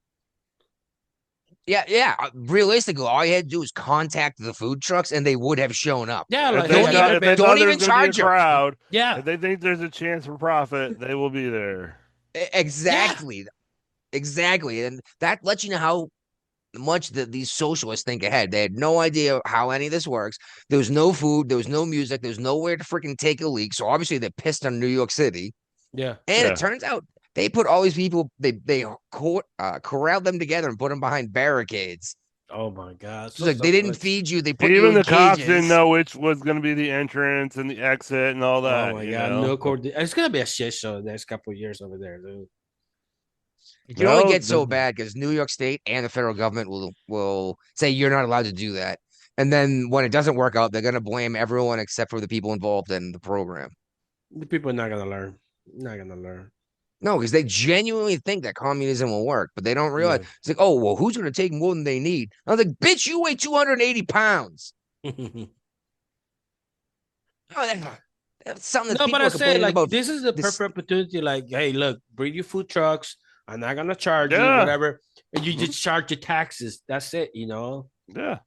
Yeah. Realistically, all you had to do was contact the food trucks, and they would have shown up. Yeah, like don't even charge them. Crowd. Yeah, if they think there's a chance for profit, they will be there. Exactly, and that lets you know how much these socialists think ahead. They had no idea how any of this works. There was no food, there was no music, there's nowhere to freaking take a leak. So obviously they're pissed on New York City. Yeah, and it turns out. They put all these people, they corralled them together and put them behind barricades. Oh my God! So like they didn't feed you. They put even you in the cops cages. didn't know which was going to be the entrance and the exit and all that. Oh my God! No coordination. It's going to be a shit show the next couple of years over there, dude. It can only get so bad because New York State and the federal government will say you're not allowed to do that, and then when it doesn't work out, they're going to blame everyone except for the people involved in the program. The people are not going to learn. Not going to learn. No, because they genuinely think that communism will work, but they don't realize. Yeah. It's like, oh, well, who's going to take more than they need? I was like, bitch, you weigh 280 pounds. Oh, that's something that No, but people I are say complaining like about. this is the This, perfect opportunity. Like, hey, look, bring your food trucks. I'm not gonna charge you, Yeah. whatever, and you Mhm. just charge your taxes. That's it, you know. Yeah.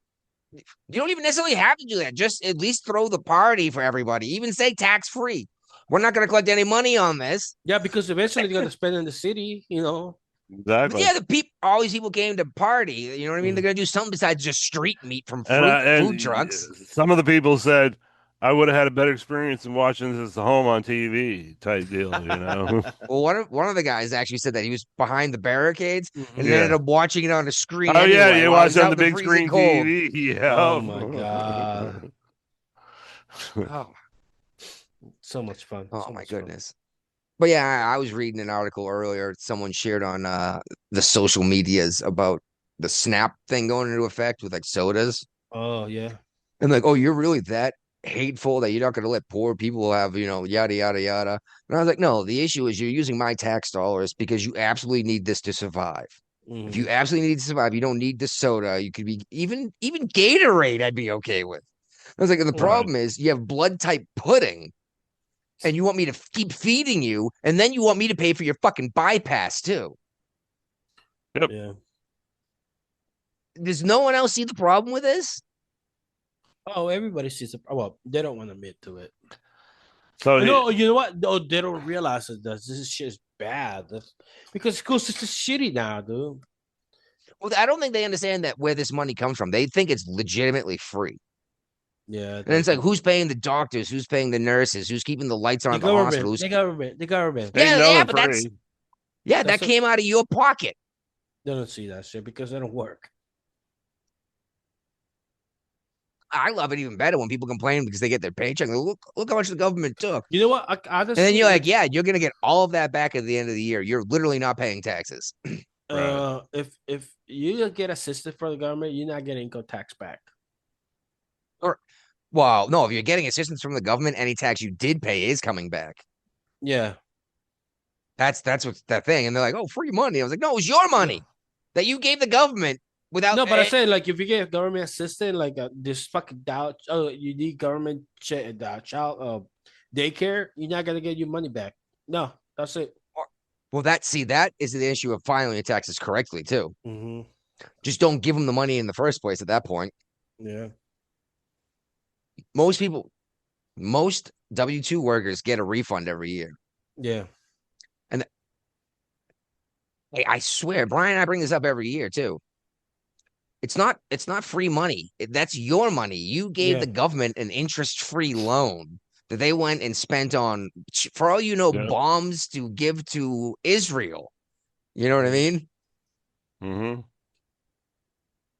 you don't even necessarily have to do that. Just at least throw the party for everybody. Even say tax free. We're not going to collect any money on this. Yeah, because eventually they're gonna spend in the city, you know. But Exactly. yeah, the people, all these people came to party. You know what I mean? Mm. They're going to do something besides just street meat from And food trucks. some of the people said I would have had a better experience than watching this at home on TV type deal, you know. Well, one of the guys actually said that he was behind the barricades and Mhm. ended Yeah. up watching it on a screen Oh yeah, anyway you while watch he's on out the in the big freezing screen cold. TV. Oh Yeah. my god, Oh, so much fun. oh So my much fun. goodness. But yeah, I was reading an article earlier someone shared on the social medias about the SNAP thing going into effect with like sodas. Oh yeah. And like, oh, you're really that hateful that you're not going to let poor people have, yada, yada, yada. And I was like, no, the issue is you're using my tax dollars because you absolutely need this to survive. If Mhm. you absolutely need to survive, you don't need the soda. You could be even Gatorade, I'd be okay with. I was like, and the Right. problem is you have blood type pudding and you want me to keep feeding you, and then you want me to pay for your fucking bypass too. Yep. Yeah. Does no one else see the problem with this? Oh, everybody sees it. Well, they don't want to admit to it. So No, you know what? No, they don't realize that this shit is bad. Because schools is just shitty now, dude. Well, I don't think they understand that where this money comes from. They think it's legitimately free. Yeah, And it's like, who's paying the doctors? Who's paying the nurses? Who's keeping the lights on the at the government, hospitals? the government. ain't Yeah, yeah, nothing but free. that That's came out of your pocket. They don't see that shit because they don't work. I love it even better when people complain because they get their paycheck. Look how much the government took. You know what? And then Honestly, you're like, yeah, you're gonna get all of that back at the end of the year. You're literally not paying taxes. Right. if you get assistance from the government, you're not getting income tax back. Or, well, no, if you're getting assistance from the government, any tax you did pay is coming back. Yeah. That's what's that thing. And they're like, oh, free money. I was like, no, it was your money that you gave the government without. No, but I say like if you get government assistance, like this fucking you need government child daycare, you're not gonna get your money back. No, that's it. Well, that is the issue of filing your taxes correctly too. Mm-hmm. Just don't give them the money in the first place at that point. Yeah. Most people, most W-2 workers get a refund every year. Yeah. And I swear, Brian and I bring this up every year too. It's not free money. That's your money. You gave the government an interest-free loan that they went and spent on, for all you know, Yep. bombs to give to Israel. You know what I mean? Mm-hmm.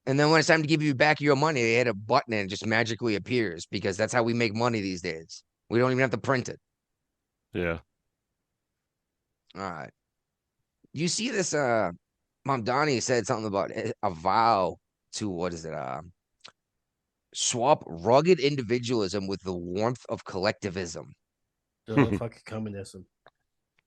And then when it's time to give you back your money, they hit a button and it just magically appears because that's how we make money these days. We don't even have to print it. Yeah. All right. You see this? Mom Donnie said something about a vow to what is it? Swap rugged individualism with the warmth of collectivism. The fucking communism.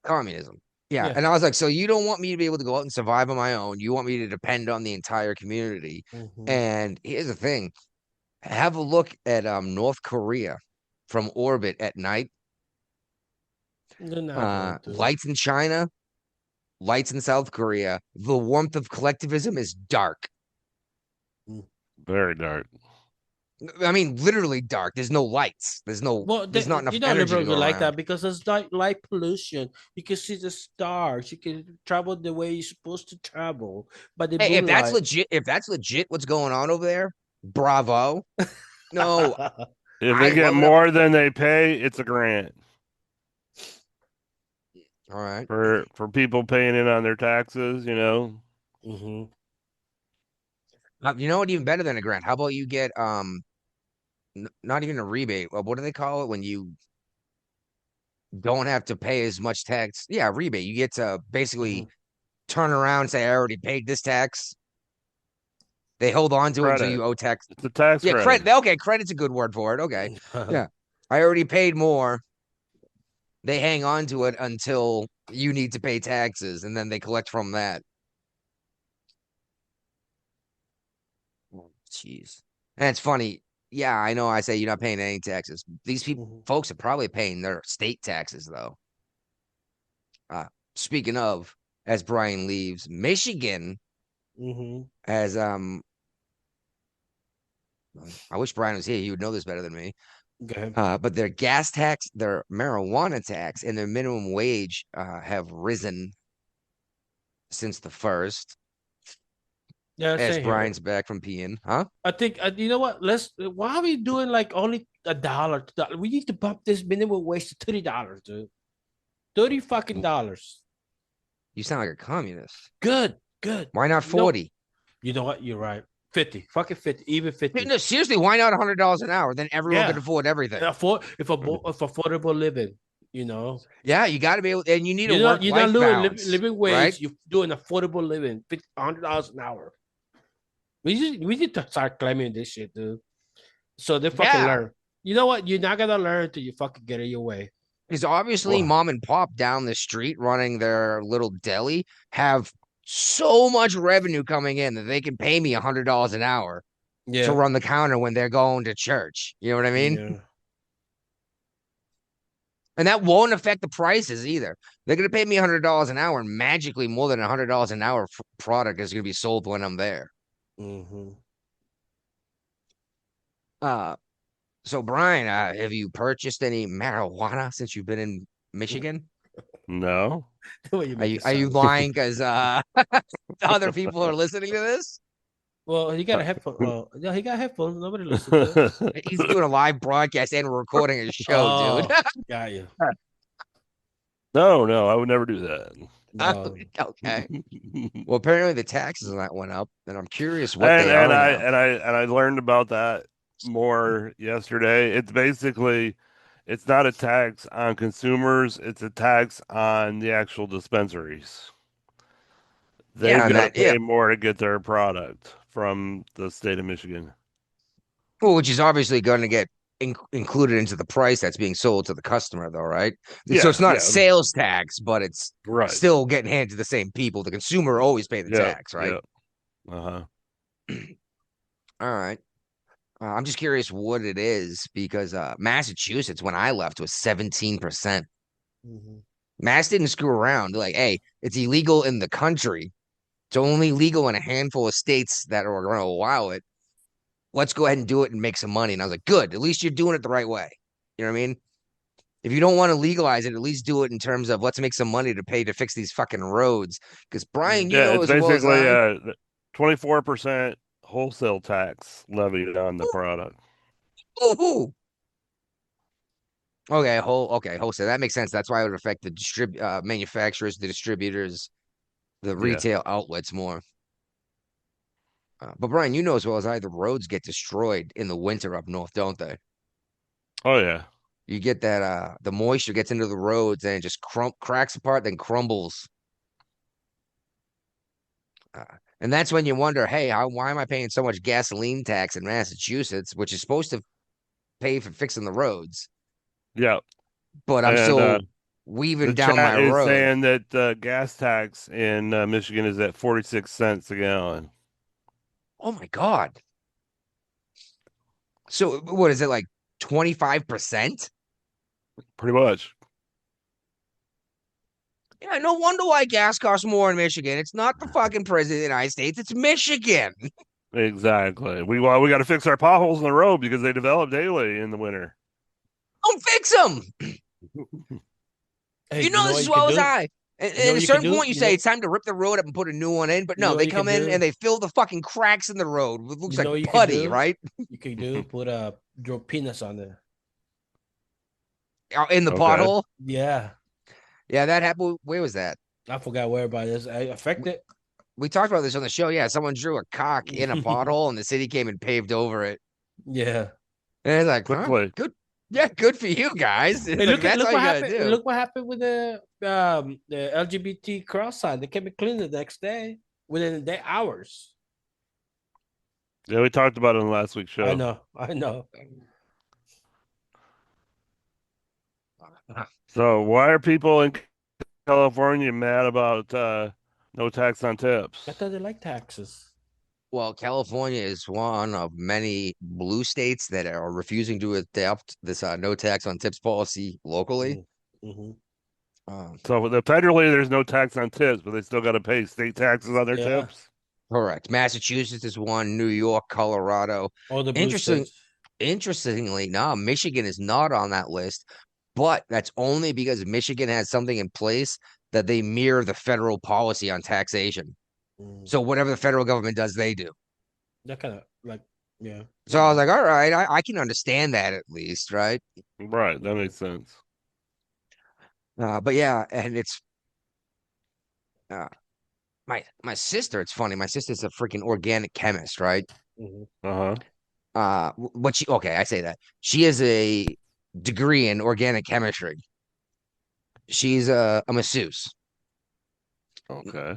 Communism. Yeah. Yeah. And I was like, so you don't want me to be able to go out and survive on my own. You want me to depend on the entire community. Mhm. And here's the thing. Have a look at North Korea from orbit at night. They're not going to. Lights in China, lights in South Korea. The warmth of collectivism is dark. Very dark. I mean, literally dark. There's no lights. There's not enough you know, energy to liberals go like around. that because there's light pollution. You can see the stars. You can travel the way you're supposed to travel. But the Hey, moonlight. if that's legit, what's going on over there? Bravo. No, If I they get love it. more than they pay, it's a grant All right. for people paying in on their taxes. You know. Mm-hmm. You know what? Even better than a grant. How about you get not even a rebate. What do they call it when you don't have to pay as much tax? Yeah, rebate. You get to basically turn around and say, I already paid this tax. They hold on to it until Credit. you owe tax. It's a tax Yeah, credit. Okay, credit's a good word for it. Okay. Yeah. I already paid more. They hang on to it until you need to pay taxes, and then they collect from that. Oh, jeez. And it's funny. Yeah, I know I say you're not paying any taxes. These people, folks are probably paying their state taxes, though. Speaking of, as Brian leaves, Michigan has I wish Brian was here. He would know this better than me. Go ahead. But their gas tax, their marijuana tax, and their minimum wage have risen since the first. Yeah, As same here. Brian's back from peeing, huh? I think you know what? Why are we doing like only $1? We need to bump this minimum wage to $30, dude. $30 fucking dollars. You sound like a communist. Good. Why not 40? You know what? You're right. 50. Fucking 50. Even 50. No, seriously, why not $100 an hour? Then everyone can afford everything. If affordable living, you know. Yeah, you got to be able, and you need a You're work-life not balance. living wage. Right? You're doing affordable living. $100 an hour. We need to start claiming this shit, dude. So they fucking learn. You know what? You're not gonna learn till you fucking get it your way. Because obviously, mom and pop down the street running their little deli have so much revenue coming in that they can pay me $100 an hour to run the counter when they're going to church. You know what I mean? Yeah. And that won't affect the prices either. They're going to pay me $100 an hour, and magically more than $100 an hour product is going to be sold when I'm there. So Brian, have you purchased any marijuana since you've been in Michigan? No. Are you lying because other people are listening to this? Well, he got a headphone. Well, yeah, he got headphones. Nobody listens to him. He's doing a live broadcast and we're recording a show, dude. Got you. No, I would never do that. No. Okay. Well, apparently the taxes on that went up, and I'm curious what and they are. I learned about that more yesterday. It's basically, it's not a tax on consumers, it's a tax on the actual dispensaries. They've got to pay more to get their product from the state of Michigan. Well, which is obviously going to get included into the price that's being sold to the customer, though, right? Yeah, so it's not a sales tax, but it's right. Still getting handed to the same people. The consumer always pay the tax, right? All right. I'm just curious what it is because Massachusetts, when I left, was 17%. Mass didn't screw around. Like, hey, it's illegal in the country. It's only legal in a handful of states that are going to allow it. Let's go ahead and do it and make some money. And I was like, good. At least you're doing it the right way. You know what I mean? If you don't want to legalize it, at least do it in terms of let's make some money to pay to fix these fucking roads. Because Brian, you know, it's as basically well as 24% wholesale tax levied on the product. Ooh. Okay, wholesale. That makes sense. That's why it would affect the manufacturers, the distributors, the retail outlets more. But Brian, you know as well as I, the roads get destroyed in the winter up north, don't they? Oh yeah. You get that the moisture gets into the roads and it just cracks apart, then crumbles. And that's when you wonder, hey, why am I paying so much gasoline tax in Massachusetts, which is supposed to pay for fixing the roads? Yeah. But I'm still weaving down my road. Is saying that gas tax in Michigan is at 46 cents a gallon. Oh my God. So what is it, like 25%? Pretty much. Yeah, no wonder why gas costs more in Michigan. It's not the fucking president of the United States, it's Michigan. Exactly. We got to fix our potholes in the road because they develop daily in the winter. Don't fix them. Hey, you know this as well as I. And at a certain point, you say know, it's time to rip the road up and put a new one in. But no, they come in and they fill the fucking cracks in the road. It looks like putty, right? You can draw peanuts on there. In the pothole? Yeah. Yeah, that happened. Where was that? I forgot where, but it's affected. We talked about this on the show. Yeah, someone drew a cock in a pothole and the city came and paved over it. Yeah. And it's like, good. Yeah, good for you guys. Hey, look what happened with the LGBT cross sign. They came and cleaned it the next day within the hours. Yeah, we talked about it in last week's show. I know. So why are people in California mad about no tax on tips. I thought they like taxes. Well, California is one of many blue states that are refusing to adopt this no tax on tips policy locally. Mm-hmm. Um, So federally, there's no tax on tips, but they still got to pay state taxes on their Yeah. tips. correct. Massachusetts is one, New York, Colorado. All the blue Interesting. states. Interestingly, no, Michigan is not on that list, but that's only because Michigan has something in place that they mirror the federal policy on taxation. Mm. So whatever the federal government does, they do. That kind of like, yeah. So I was like, all right, I can understand that at least, right? Right, that makes sense. But yeah, and it's uh, my sister. It's funny. My sister's a freaking organic chemist, right? Mm-hmm. Uh-huh. What she okay? I say that she has a degree in organic chemistry. She's a masseuse, Okay.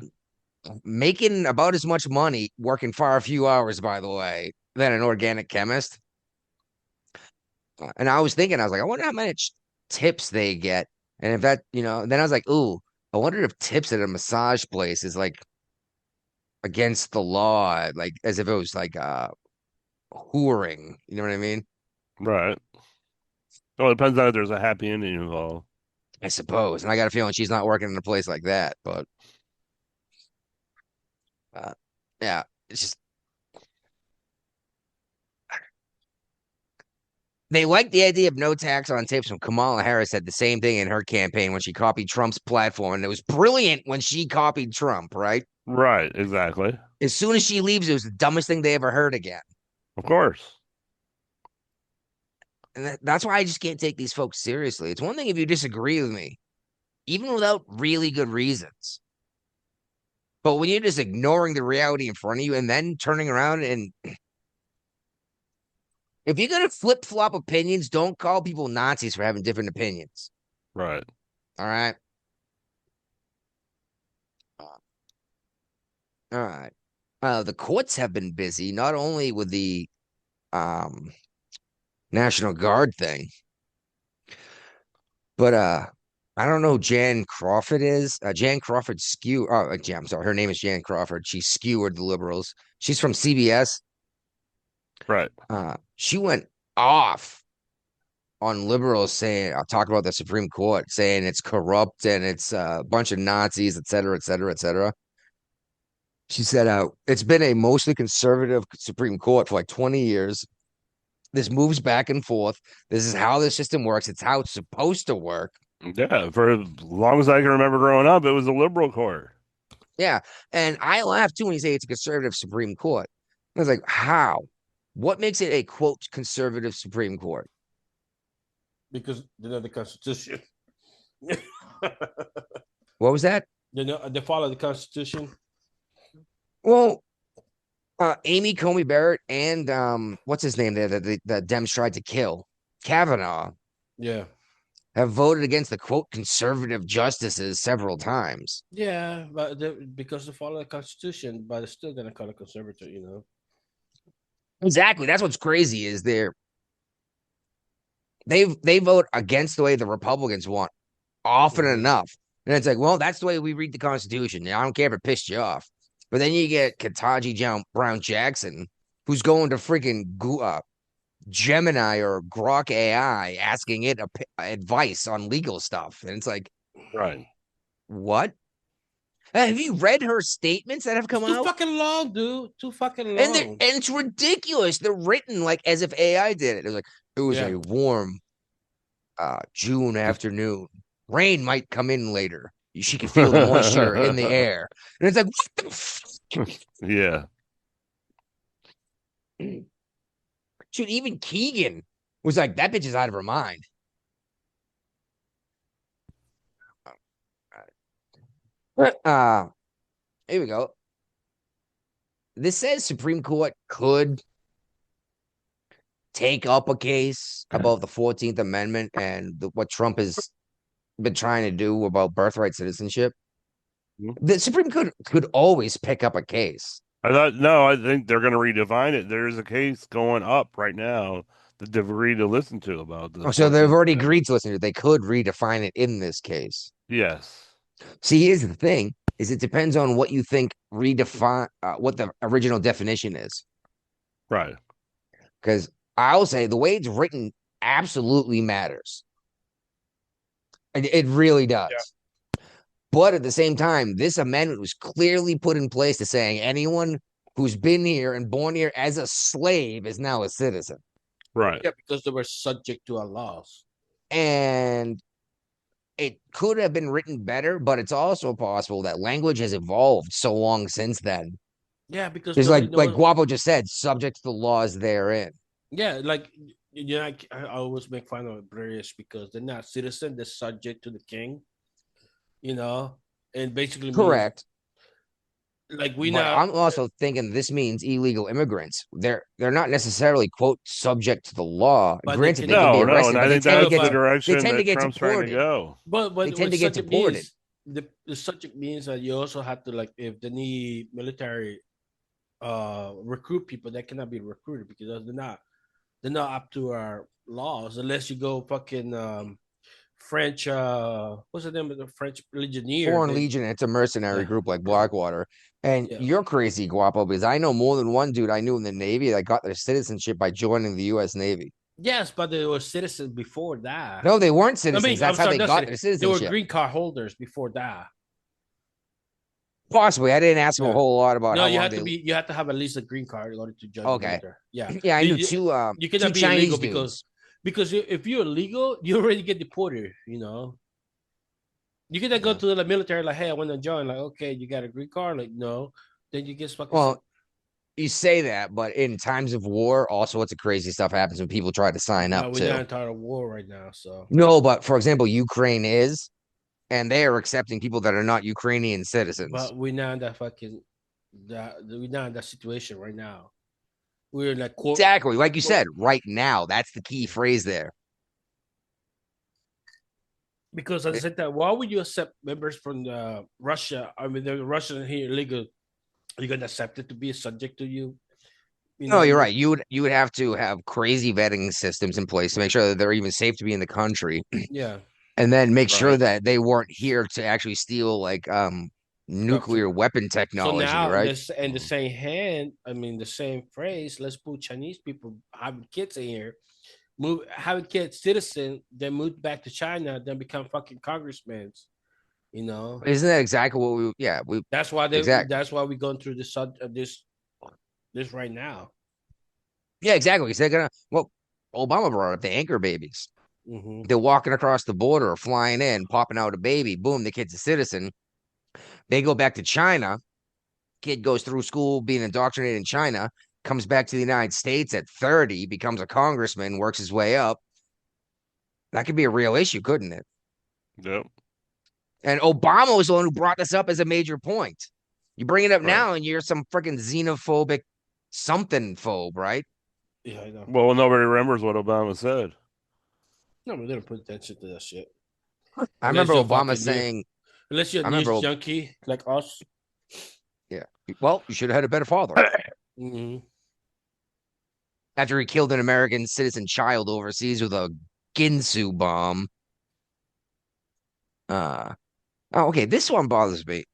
making about as much money working far few hours, by the way, than an organic chemist. And I was thinking, I was like, I wonder how much tips they get, and if that, then I was like, ooh, I wonder if tips at a massage place is like against the law, like as if it was like whoring. You know what I mean? Right. Well, it depends on if there's a happy ending involved. I suppose. And I got a feeling she's not working in a place like that. But uh, yeah, it's just they like the idea of no tax on tips. When Kamala Harris said the same thing in her campaign when she copied Trump's platform, and it was brilliant when she copied Trump. Right? Right, exactly. As soon as she leaves, it was the dumbest thing they ever heard again. Of course. And that's why I just can't take these folks seriously. It's one thing if you disagree with me, even without really good reasons. But when you're just ignoring the reality in front of you and then turning around and if you're gonna flip flop opinions, don't call people Nazis for having different opinions. Right. All right. All right. The courts have been busy, not only with the um National Guard thing, but I don't know who Jan Crawford is. Jan Crawford skew. Oh, yeah, I'm sorry. Her name is Jan Crawford. She skewered the liberals. She's from CBS. Right. She went off on liberals saying, I'll talk about the Supreme Court, saying it's corrupt and it's a bunch of Nazis, et cetera, et cetera, et cetera. She said, it's been a mostly conservative Supreme Court for like 20 years. This moves back and forth. This is how the system works. It's how it's supposed to work. Yeah, for as long as I can remember growing up, it was a liberal court. Yeah. And I laugh too when you say it's a conservative Supreme Court. I was like, how? What makes it a quote conservative Supreme Court? Because they know the Constitution. What was that? They follow the Constitution. Well, Amy Coney Barrett and what's his name there that the Dems tried to kill, Kavanaugh, Yeah. have voted against the quote conservative justices several times. Yeah, but because they follow the Constitution, but they're still gonna call it conservative, you know. Exactly. That's what's crazy is they vote against the way the Republicans want often enough. And it's like, well, that's the way we read the Constitution. I don't care if it pissed you off. But then you get Ketanji Brown Jackson, who's going to freaking Gemini or Grok AI asking it advice on legal stuff. And it's like, Right. what? Have you read her statements that have come Too out? fucking long, dude. Too fucking long. And it's ridiculous. They're written like as if AI did it. It was like, it was a warm June afternoon. Rain might come in later. She could feel the moisture in the air. And it's like, what the fuck? Yeah. Dude, even Keegan was like, that bitch is out of her mind. Here we go. This says Supreme Court could take up a case about the 14th Amendment and what Trump has been trying to do about birthright citizenship. The Supreme Court could always pick up a case. I think they're going to redefine it. There's a case going up right now that they've agreed to listen to about this. Oh, so they've already agreed to listen to it. They could redefine it in this case. Yes. See, here's the thing: is it depends on what you think redefine what the original definition is. Right. Because I'll say the way it's written absolutely matters. It really does. Yeah. But at the same time, this amendment was clearly put in place to saying anyone who's been here and born here as a slave is now a citizen. Right. Yeah, because they were subject to our laws. And it could have been written better, but it's also possible that language has evolved so long since then. Yeah, because It's nobody like knows. Guapo just said, subject to the laws therein. Yeah, like I always make fun of British because they're not citizen; they're subject to the king. And basically means Correct. like we But now. I'm also thinking this means illegal immigrants. They're not necessarily quote subject to the law. But they Granted, can they can be No, no, arrested, and I but they think tend to that's get the but- they direction tend to that get Trump's trying to deported. go. But They tend to get subject deported. means the subject means that you also have to, like, if they need military recruit people that cannot be recruited because they're not up to our laws unless you go fucking French what's the name of the French legionnaire? Foreign Legion, it's a mercenary Yeah. group like Blackwater. And Yeah. you're crazy, Guapo, because I know more than one dude I knew in the Navy that got their citizenship by joining the U.S. Navy. Yes, but they were citizens before that. No, they weren't I citizens. mean, That's I'm how sorry, they not got citizens. their They were citizenship. green card holders before that. Possibly. I didn't ask him a Yeah. whole lot about No, how you long have they to be. You have to have at least a green card in order to join the Okay. military. Yeah, Yeah, I knew You- You two cannot be Chinese illegal dudes. because if you're illegal, you already get deported. You cannot go Yeah. to the military like, hey, I want to join. Like, okay, you got a green card. Like, no, then you get fucking. Well, you say that, but in times of war, all sorts of crazy stuff happens when people try to sign up we're too. not in time of war right now, so No, but for example, Ukraine is, and they are accepting people that are not Ukrainian citizens. but we're not in that fucking we're not in that situation right now. We're in that quote Exactly. Like you said, right now, that's the key phrase there. because I said that why would you accept members from Russia? I mean, the Russian here illegal. You're gonna accept it to be subject to you. No, you're right. You would have to have crazy vetting systems in place to make sure that they're even safe to be in the country, Yeah. and then make sure Right. that they weren't here to actually steal like nuclear weapon So technology, now, right? in the same hand, I mean, the same phrase. Let's put Chinese people having kids in here, having kids citizen, then move back to China, then become fucking congressmen. Isn't that exactly what we? Yeah, we That's why exactly. That's why we're going through this right now. Yeah, exactly. Because they're gonna. Well, Obama brought up the anchor babies. Mm-hmm. They're walking across the border, or flying in, popping out a baby. Boom, the kid's a citizen. They go back to China. Kid goes through school, being indoctrinated in China. Comes back to the United States at 30, becomes a congressman, works his way up. That could be a real issue, couldn't it? Yep. And Obama was the one who brought this up as a major point. You bring it up Right. now, and you're some freaking xenophobic something phobe, right? Yeah, I know. Well, nobody remembers what Obama said. No, we didn't put attention to that shit. I Unless remember you're Obama fucking saying, Unless you're a I news remember- junkie like us. yeah, well, you should have had a better father. Mm-hmm. After he killed an American citizen child overseas with a Ginsu bomb. Okay, this one bothers me.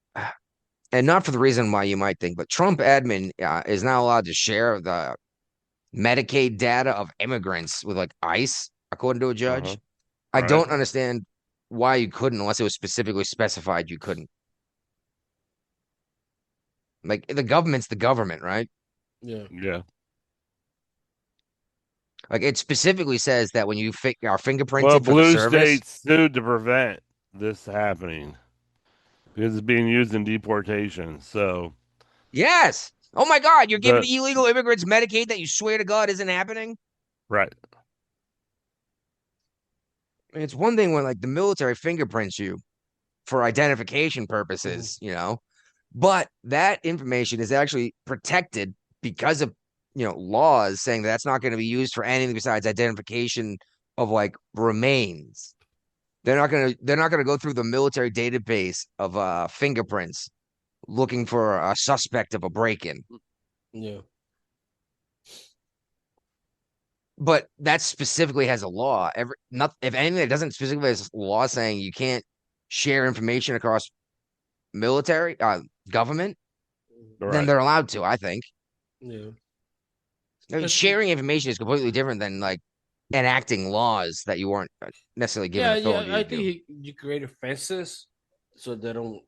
And not for the reason why you might think, but Trump admin is not allowed to share the Medicaid data of immigrants with like ICE, according to a judge. Uh-huh. I Right. don't understand why you couldn't unless it was specifically specified you couldn't. Like the government's the government, right? Yeah. Yeah. Like it specifically says that when you are fingerprinted Well, for the blue service. states sued to prevent this happening because it's being used in deportation. So Yes. Oh my God, you're giving The- illegal immigrants Medicaid that you swear to God isn't happening? right. It's one thing when like the military fingerprints you for identification purposes, but that information is actually protected because of, laws saying that's not going to be used for anything besides identification of like remains. They're not going to go through the military database of fingerprints looking for a suspect of a break-in. Yeah. But that specifically has a law. If anything, it doesn't specifically has a law saying you can't share information across military, government, then Right. they're allowed to, I think. Yeah. I mean, 'Cause- sharing information is completely different than like enacting laws that you weren't necessarily given authority I to think do. you create fences so they don't,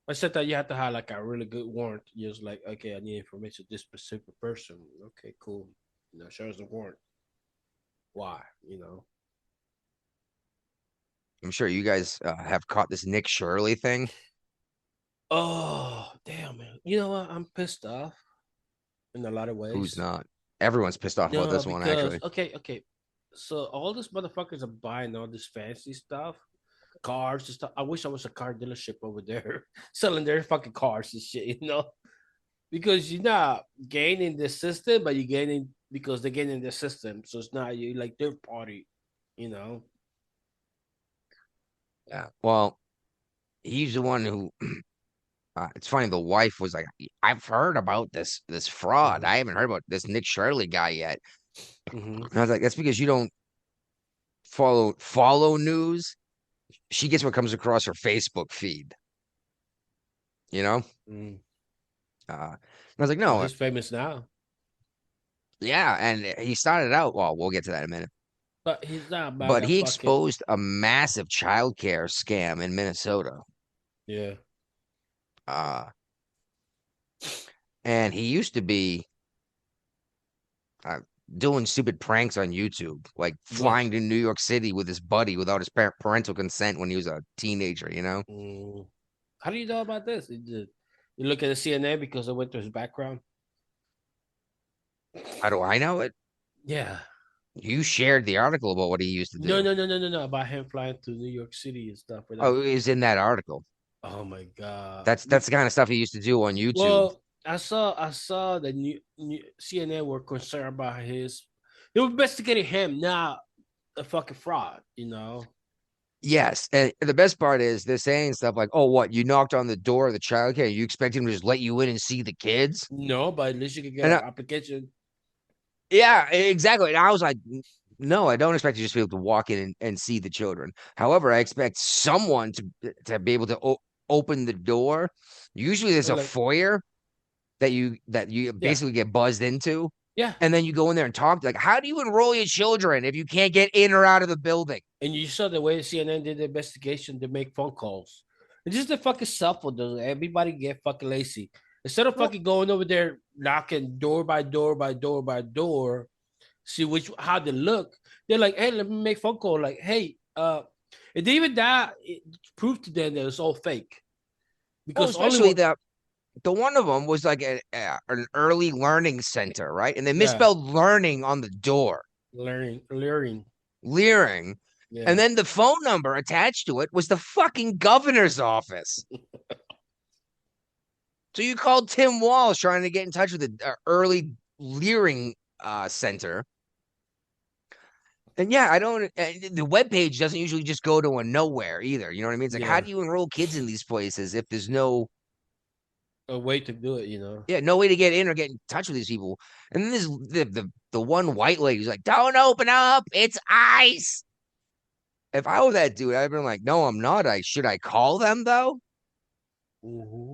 I said that you have to have like a really good warrant. Just like, okay, I need information of this specific person. Okay, cool. Show us the warrant. Why? I'm sure you guys have caught this Nick Shirley thing. Oh, damn, man. You know what? I'm pissed off in a lot of Who's ways. not? Everyone's pissed off about No, this one, because actually. okay. So all these motherfuckers are buying all this fancy stuff, cars and stuff. I wish I was a car dealership over there selling their fucking cars and shit. Because you're not gaining the system, but you're gaining because they're getting the system. So it's not you like third party. Yeah. Well, he's the one who. It's funny. The wife was like, "I've heard about this fraud. Mm-hmm. I haven't heard about this Nick Shirley guy yet." Mm-hmm. And I was like, "That's because you don't follow news. She gets what comes across her Facebook feed. You know." Mm. And I was like, Well, "No, he's famous now, yeah." And he started out. Well, we'll get to that in a minute. but he's not about But that he fucking exposed a massive childcare scam in Minnesota. yeah. Uh, and he used to be uh, doing stupid pranks on YouTube, like What? flying to New York City with his buddy without his parental consent when he was a teenager, you know? Mm. How do you know about this? You look at the CNN because I went to his background. How do I know it? Yeah. You shared the article about what he used to No, do. no, no, no, no, no. About him flying to New York City and stuff. Oh, it was in that article. Oh my god. That's the kind of stuff he used to do on YouTube. Well, I saw the new CNN were concerned about his. They were investigating him, not a fucking fraud. Yes, and the best part is they're saying stuff like, "Oh, what? You knocked on the door of the childcare? You expect him to just let you in and see the kids?" No, but at least you can get And an application. yeah, exactly. And I was like, no, I don't expect you just to be able to walk in and see the children. However, I expect someone to be able to open the door. Usually, there's a Like, foyer that you yeah, basically get buzzed into, yeah. and then you go in there and talk. Like, how do you enroll your children if you can't get in or out of the building? And you saw the way CNN did the investigation to make phone calls. It's just the fucking cell phone, though. Everybody get fucking lazy. Instead of Well, fucking going over there knocking door by door by door by door, see how they look. They're like, hey, let me make phone call. Like, hey, and even that it proved to them that it's all fake. well, Because only especially one, the one of them was like an early learning center, right? And they yeah, misspelled learning on the door, learning, leering. And yeah. then the phone number attached to it was the fucking governor's office. So you called Tim Walsh trying to get in touch with the early leering center. And yeah, I don't. The web page doesn't usually just go to a nowhere either. You know what I mean? It's like, how Yeah, do you enroll kids in these places if there's no, a way to do it. yeah, no way to get in or get in touch with these people? And then there's the one white lady who's like, "Don't open up, it's ice." If I were that dude, I'd been like, "No, I'm not. Should I call them though? Mm-hmm.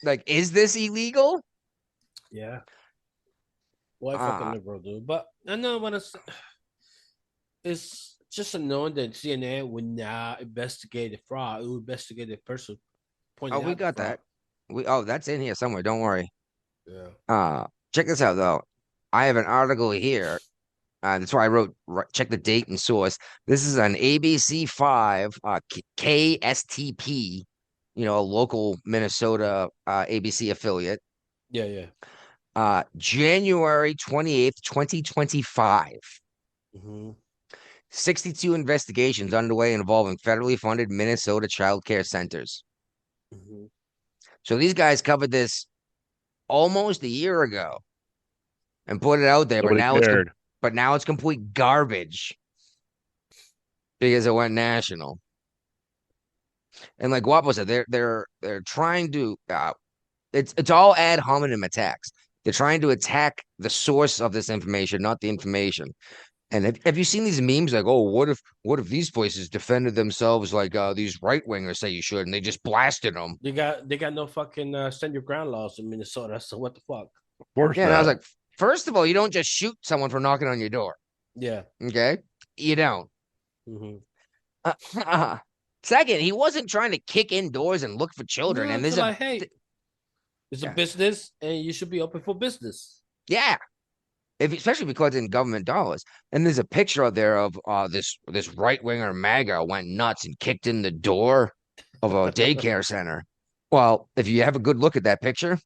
Like, is this illegal?" Yeah. Why fucking Uh, liberal, dude? But I know what it's just annoying that CNN would not investigate the fraud. It would investigate the person oh, pointing we out the got fraud. that. That's in here somewhere. Don't worry. Yeah. Check this out though. I have an article here. That's why I wrote check the date and source. This is an ABC 5 KSTP, a local Minnesota ABC affiliate. Yeah, yeah. January 28th, 2025. Mm-hmm. 62 investigations underway involving federally funded Minnesota child care centers. Mm-hmm. So these guys covered this almost a year ago and put it out there, Nobody cared. but now it's complete garbage because it went national. And like Guapo said, they're trying to it's all ad hominem attacks. They're trying to attack the source of this information, not the information. And have you seen these memes like, oh, what if these places defended themselves like these right wingers say you should, and they just blasted them? They got no fucking stand your ground laws in Minnesota. So what the fuck? Of course Yeah, and I was not. like, first of all, you don't just shoot someone for knocking on your door. Yeah. Okay, you don't. Mm-hmm. Second, he wasn't trying to kick indoors and look for children. No, And it's there's a like, hey, it's a yeah. business, and you should be open for business. Yeah, especially because in government dollars. And there's a picture out there of this right winger MAGA went nuts and kicked in the door of a daycare center. Well, if you have a good look at that picture,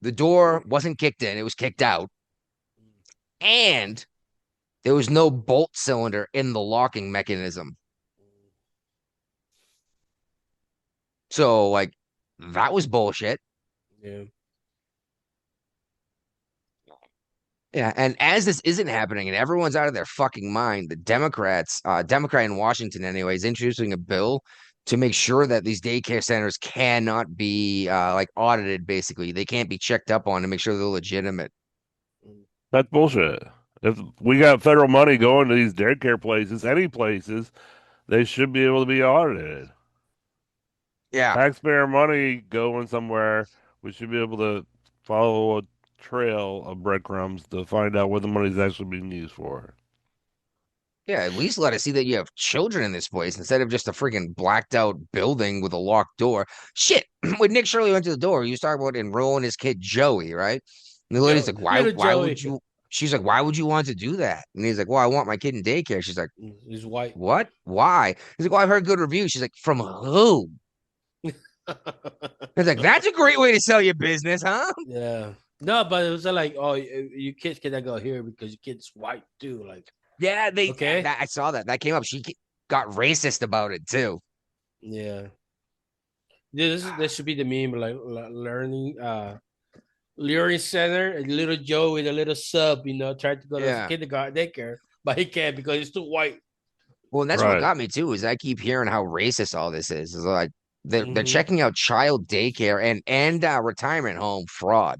the door wasn't kicked in; it was kicked out, and there was no bolt cylinder in the locking mechanism. So, like, that was bullshit. Yeah. Yeah, and as this isn't happening and everyone's out of their fucking mind, the Democrats, Democrat in Washington anyway, is introducing a bill to make sure that these daycare centers cannot be like audited, basically. They can't be checked up on to make sure they're legitimate. That's bullshit. If we got federal money going to these daycare places, any places, they should be able to be audited. Yeah. Taxpayer money going somewhere, we should be able to follow a trail of breadcrumbs to find out what the money's actually being used for. Yeah, at least let us see that you have children in this place instead of just a freaking blacked out building with a locked door. Shit. When Nick Shirley went to the door, he was talking about enrolling his kid Joey, right? And the lady's like, Little why Joey. would you? She's like, why would you want to do that? And he's like, well, I want my kid in daycare. She's like, He's white. what? Why? He's like, well, I've heard good reviews. She's like, from who? He's like, that's a great way to sell your business, huh? Yeah. No, but it was like, oh, your kids cannot go here because your kid's white too. Like, Yeah, okay. I saw that. That came up. She got racist about it too. Yeah. This should be the meme, like learning center, a little Joe with a little sub, trying to go to kindergarten daycare, but he can't because he's too white. Well, and that's what Right. got me too, is I keep hearing how racist all this is. It's like they're Mhm. checking out child daycare and retirement home fraud.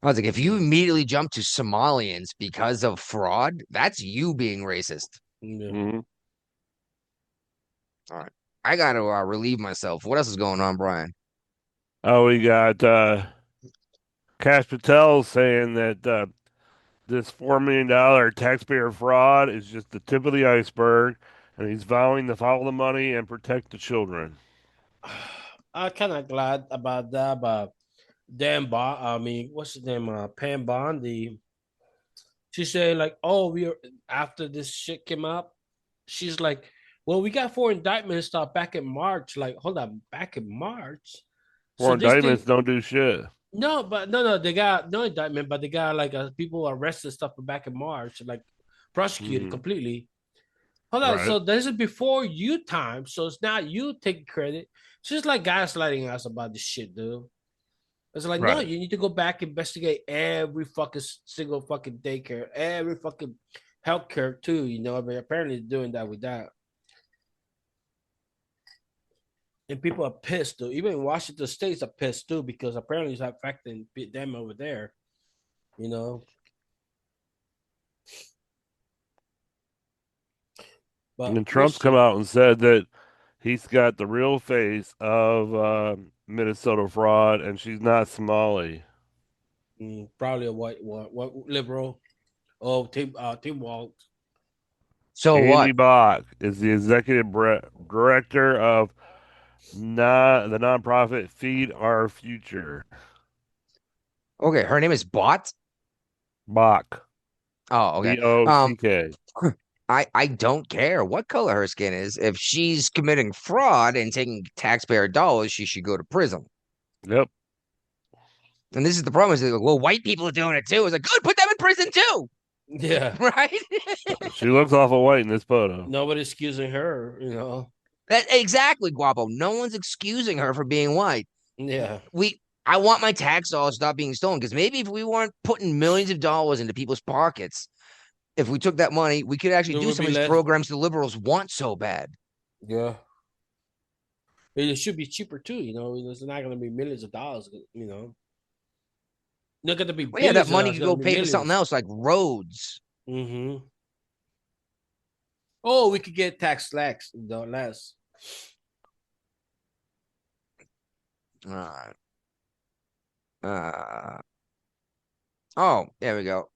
I was like, if you immediately jump to Somalians because of fraud, that's you being racist. Yeah. Mhm. All right. I got to relieve myself. What else is going on, Brian? Oh, we got Cash Patel saying that this $4 million taxpayer fraud is just the tip of the iceberg, and he's vowing to follow the money and protect the children. I'm kind of glad about that, but Dan Bond, I mean, what's his name? Pam Bondi. She said like, "Oh, we are after this shit came up." She's like, "Well, we got 4 indictments back in March." Like, hold on, back in March. Four So this indictments thing, don't do shit. no, but no, they got no indictment, but they got like people arrested stuff back in March, like prosecuted Mhm. completely. Hold on, Right. so this is before you time, so it's not you taking credit. She's like gaslighting us about this shit, dude. It's like, no, Right. you need to go back and investigate every fucking single fucking daycare, every fucking healthcare too. I mean, apparently doing that with that. And people are pissed too. Even in Washington States are pissed too because apparently it's affecting them over there. But And we'll Trump's come see. out and said that he's got the real face of Minnesota fraud, and she's not Somali. Probably a white liberal. Oh, Tim Walt. So Andy what? Bach is the executive director of the nonprofit Feed Our Future. Okay, her name is Bot. Bach. Oh, okay. Bock. I don't care what color her skin is. If she's committing fraud and taking taxpayer dollars, she should go to prison. Yep. And this is the problem: is like, well, white people are doing it too. It's like, good, put them in prison too, Yeah. right? She looks awful white in this photo. Nobody's excusing her. That exactly, Guapo. No one's excusing her for being white. Yeah. I want my tax dollars to stop being stolen because maybe if we weren't putting millions of dollars into people's pockets, if we took that money, we could actually There do would some be of these less. programs the liberals want so bad. Yeah. It should be cheaper too, It's not going to be millions of dollars, Not going to be Well, yeah, billions that of money dollars. could It's going go to be pay for something millions. else like roads. Mm-hmm. Oh, we could get tax less. Less. All right. Oh, there we go.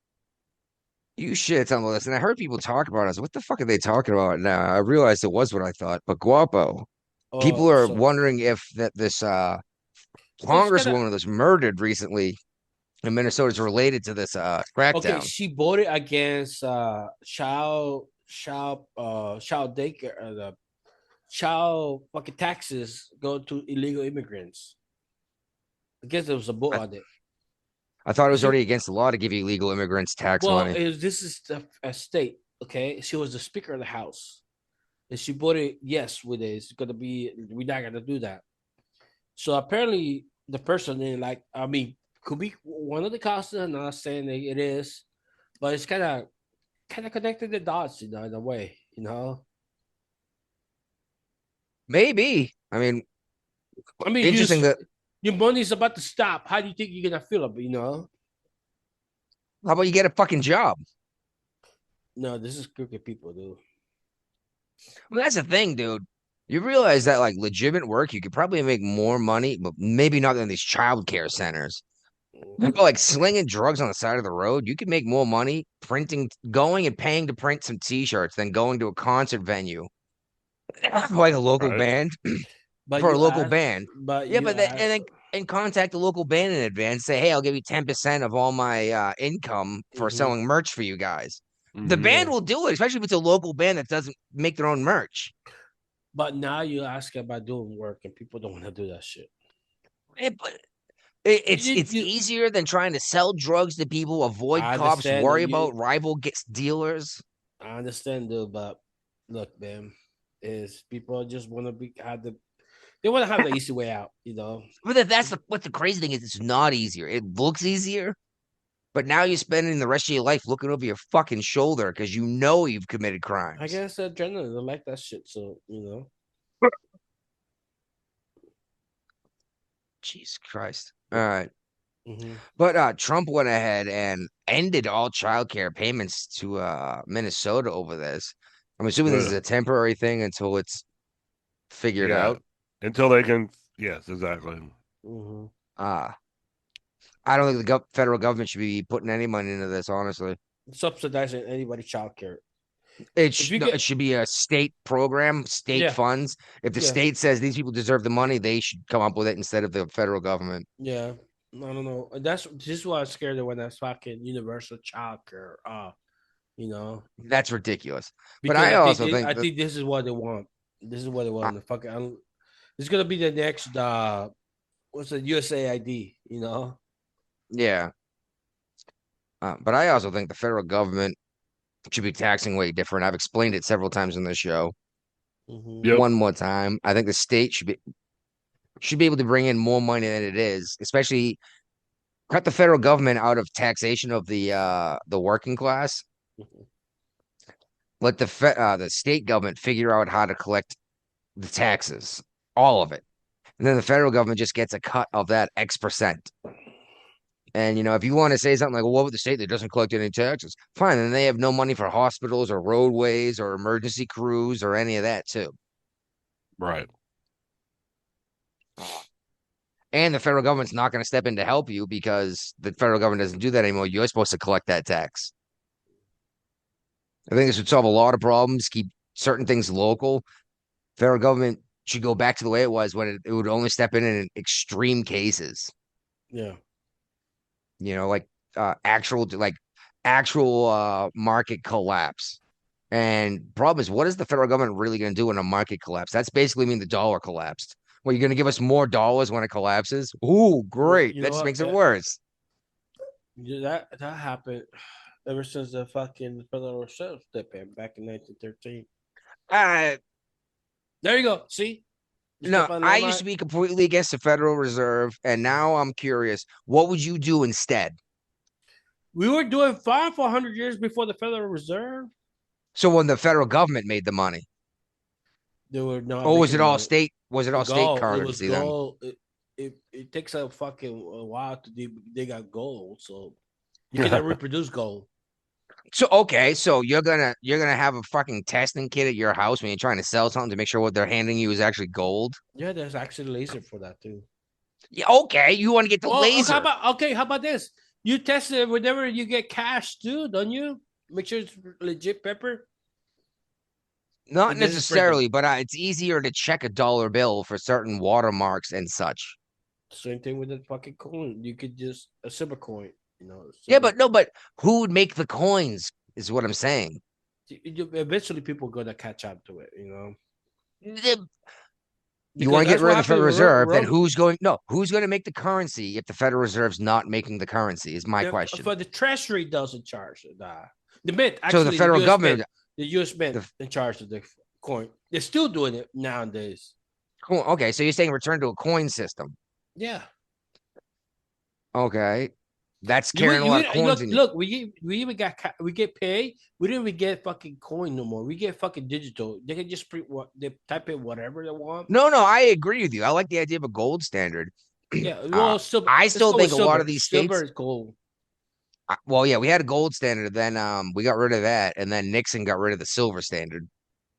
You shit on the list, and I heard people talk about us. What the fuck are they talking about now? I realized it was what I thought. But Guapo, people are So wondering if this it's kind of congresswoman that was murdered recently in Minnesota is related to this okay. crackdown. She voted against child daycare, the child fucking taxes go to illegal immigrants. I guess there was a vote I, on it. I thought it was She, already against the law to give illegal immigrants tax well, money. this is a state. Okay, she was the speaker of the house, and she voted yes with it. It's gonna be we're not gonna do that. So apparently the person didn't like. I mean, could be one of the causes. I'm not saying that it is, but it's kind of connected the dots, in a way, Maybe. I mean, I mean, interesting that. your money's about to stop. How do you think you're gonna feel about? How about you get a fucking job? No, this is crooked people, dude. Well, that's the thing, dude. You realize that like legitimate work, you could probably make more money, but maybe not than these child care centers. People like slinging drugs on the side of the road. You could make more money printing, going and paying to print some T-shirts than going to a concert venue, like a local Right. band But for a you local ask, band. but Yeah, you but then ask. and then and contact the local band in advance. Say, hey, I'll give you 10% of all my income for Mhm. selling merch for you guys. The Mhm. band Yeah. will do it, especially if it's a local band that doesn't make their own merch. But now you ask about doing work, and people don't want to do that shit. But You, it's you, easier than trying to sell drugs to people, avoid I cops, understand that worry you. about rival gets dealers. I understand, dude. But look, man, is people just want to they want to have the easy way out. But that's what the crazy thing is. It's not easier. It looks easier, but now you're spending the rest of your life looking over your fucking shoulder because you know you've committed I crimes. guess adrenaline, they like that shit. So. Jesus Christ. All right. Mm-hmm. But Trump went ahead and ended all child care payments to Minnesota over this. I'm assuming this is Yeah. a temporary thing until it's figured Yeah. out. Until they can. Yes, exactly. Mm-hmm. Uh I don't think the federal government should be putting any money into this, honestly. Subsidizing anybody's childcare. If you No, it get, should be a state program, state yeah, funds. If the yeah, state says these people deserve the money, they should come up with it instead of the federal government. yeah. I don't know. This is why I'm scared of when I was fucking universal childcare. You know, That's ridiculous. But because I also think I that, think this is what they want. This is what they want. The fucking, it's gonna be the next what's the USAID? yeah. But I also think the federal government should be taxing way different. I've explained it several times in the show. Mm-hmm. Yep. One more time. I think the state should be able to bring in more money than it is, especially cut the federal government out of taxation of the working class. Let the state government figure out how to collect the taxes, all of it. And then the federal government just gets a cut of that X%. And if you want to say something like, well, what about the state that doesn't collect any taxes? Fine, then they have no money for hospitals or roadways or emergency crews or any of that too. Right. And the federal government's not going to step in to help you because the federal government doesn't do that anymore. You're supposed to collect that tax. I think this would solve a lot of problems, keep certain things local. Federal government should go back to the way it was when it would only step in extreme cases. Yeah. Like actual market collapse. And problem is, what is the federal government really going to do in a market collapse? That's basically mean the dollar collapsed. Well, you're going to give us more dollars when it collapses? Ooh, great. You That know just what? makes it worse. That happened ever since the fucking Federal Reserve stepped in back in 1913. Uh, There you go. See, you no, step on I that used line. to be completely against the Federal Reserve, and now I'm curious. What would you do instead? We were doing fine for 100 years before the Federal Reserve. So when the federal government made the money, They were not or was making it all money. state? Was it all state Gold. It was currency then? gold. It takes a fucking while to dig out gold, so you cannot reproduce gold. So okay, so you're gonna have a fucking testing kit at your house when you're trying to sell something to make sure what they're handing you is actually gold. Yeah, there's actually laser for that too. Yeah, okay, you want to get the Well, okay, laser. how about this? You test it whenever you get cash too, don't you? Make sure it's legit pepper. Not And this is printed. necessarily, but it's easier to check a dollar bill for certain watermarks and such. Same thing with the fucking coin. You could just a silver coin, you know. Yeah, Silver. but no, but who would make the coins is what I'm saying. Eventually people gonna catch up to it, you know. The- You Because want to get that's rid what of the happened Federal with Reserve, then who's going to make the currency if the Federal Reserve's not making the currency is my question. For the Treasury doesn't charge it. The Mint, So the actually, federal US government, Mint, the U.S. Mint in charge of the coin. They're still doing it nowadays. cool. Okay, so you're saying return to a coin system. Yeah. Okay. That's carrying a lot of coins in you. Look, we even we get paid. We didn't even get fucking coin no more. We get fucking digital. They can just print what they type in whatever they want. No, I agree with you. I like the idea of a gold standard. Yeah, well, silver. I Let's still go think with a lot silver. of these Silver states. is gold. Well, yeah, we had a gold standard, then we got rid of that, and then Nixon got rid of the silver standard.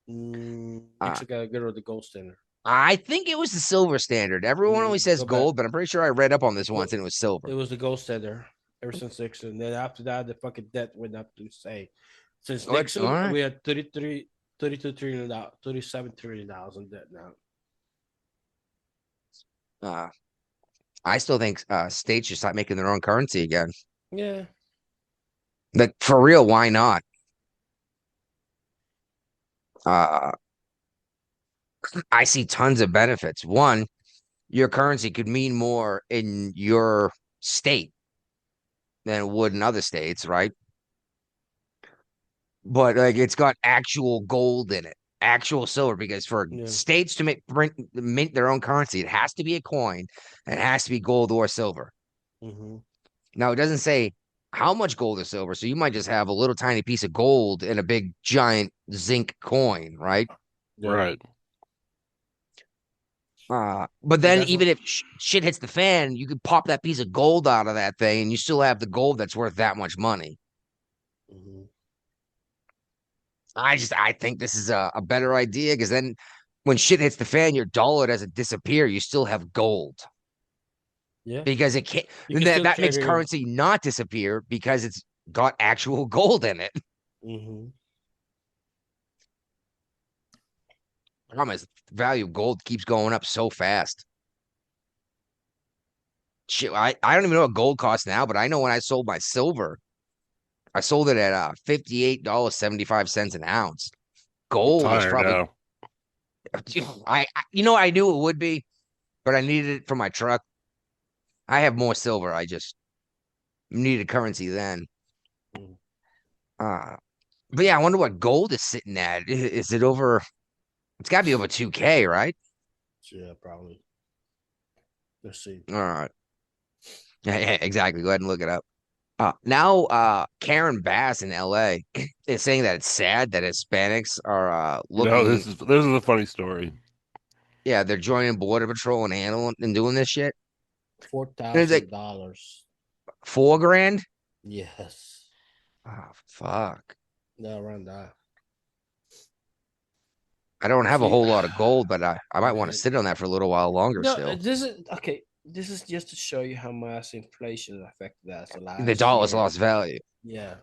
Actually, gotta get rid of the gold standard. I think it was the silver standard. Everyone always says Go back. gold, but I'm pretty sure I read up on this once and it was silver. It was the gold standard ever since Nixon. Then after that, the fucking debt went up to say, since Nixon, right. we had 32 trillion, $37 trillion in debt now. I still think states should start making their own currency again. Yeah. Like for real, why not? Uh, I see tons of benefits. One, your currency could mean more in your state than it would in other states, right? But like it's got actual gold in it, actual silver, because for states to mint their own currency, it has to be a coin and it has to be gold or silver. Mm-hmm. Now it doesn't say how much gold or silver, so you might just have a little tiny piece of gold in a big giant zinc coin, right? Yeah. Right. But then even if shit hits the fan, you could pop that piece of gold out of that thing and you still have the gold that's worth that much money. Mm-hmm. I think this is a better idea because then when shit hits the fan, your dollar doesn't disappear. You still have gold. Yeah. Because it can't, that makes currency not disappear because it's got actual gold in it. Mm-hmm. Problem is, the value of gold keeps going up so fast. Shit, I don't even know what gold costs now, but I know when I sold my silver, I sold it at $58.75 an ounce. Gold was probably now. I knew it would be, but I needed it for my truck. I have more silver. I just needed currency then. But yeah, I wonder what gold is sitting at. Is it over? It's got to be over 2K, right? Yeah, probably. Let's see. All right. Yeah, exactly. Go ahead and look it up. Now, Karen Bass in LA is saying that it's sad that Hispanics are looking. No, this is a funny story. Yeah, they're joining Border Patrol and handling and doing this shit. $4,000. $4,000? Yes. Oh, fuck. Yeah, around that. I don't have a whole lot of gold, but I might want to sit on that for a little while longer still. This is okay. This is just to show you how much inflation affected us. The dollar's lost value. Yeah.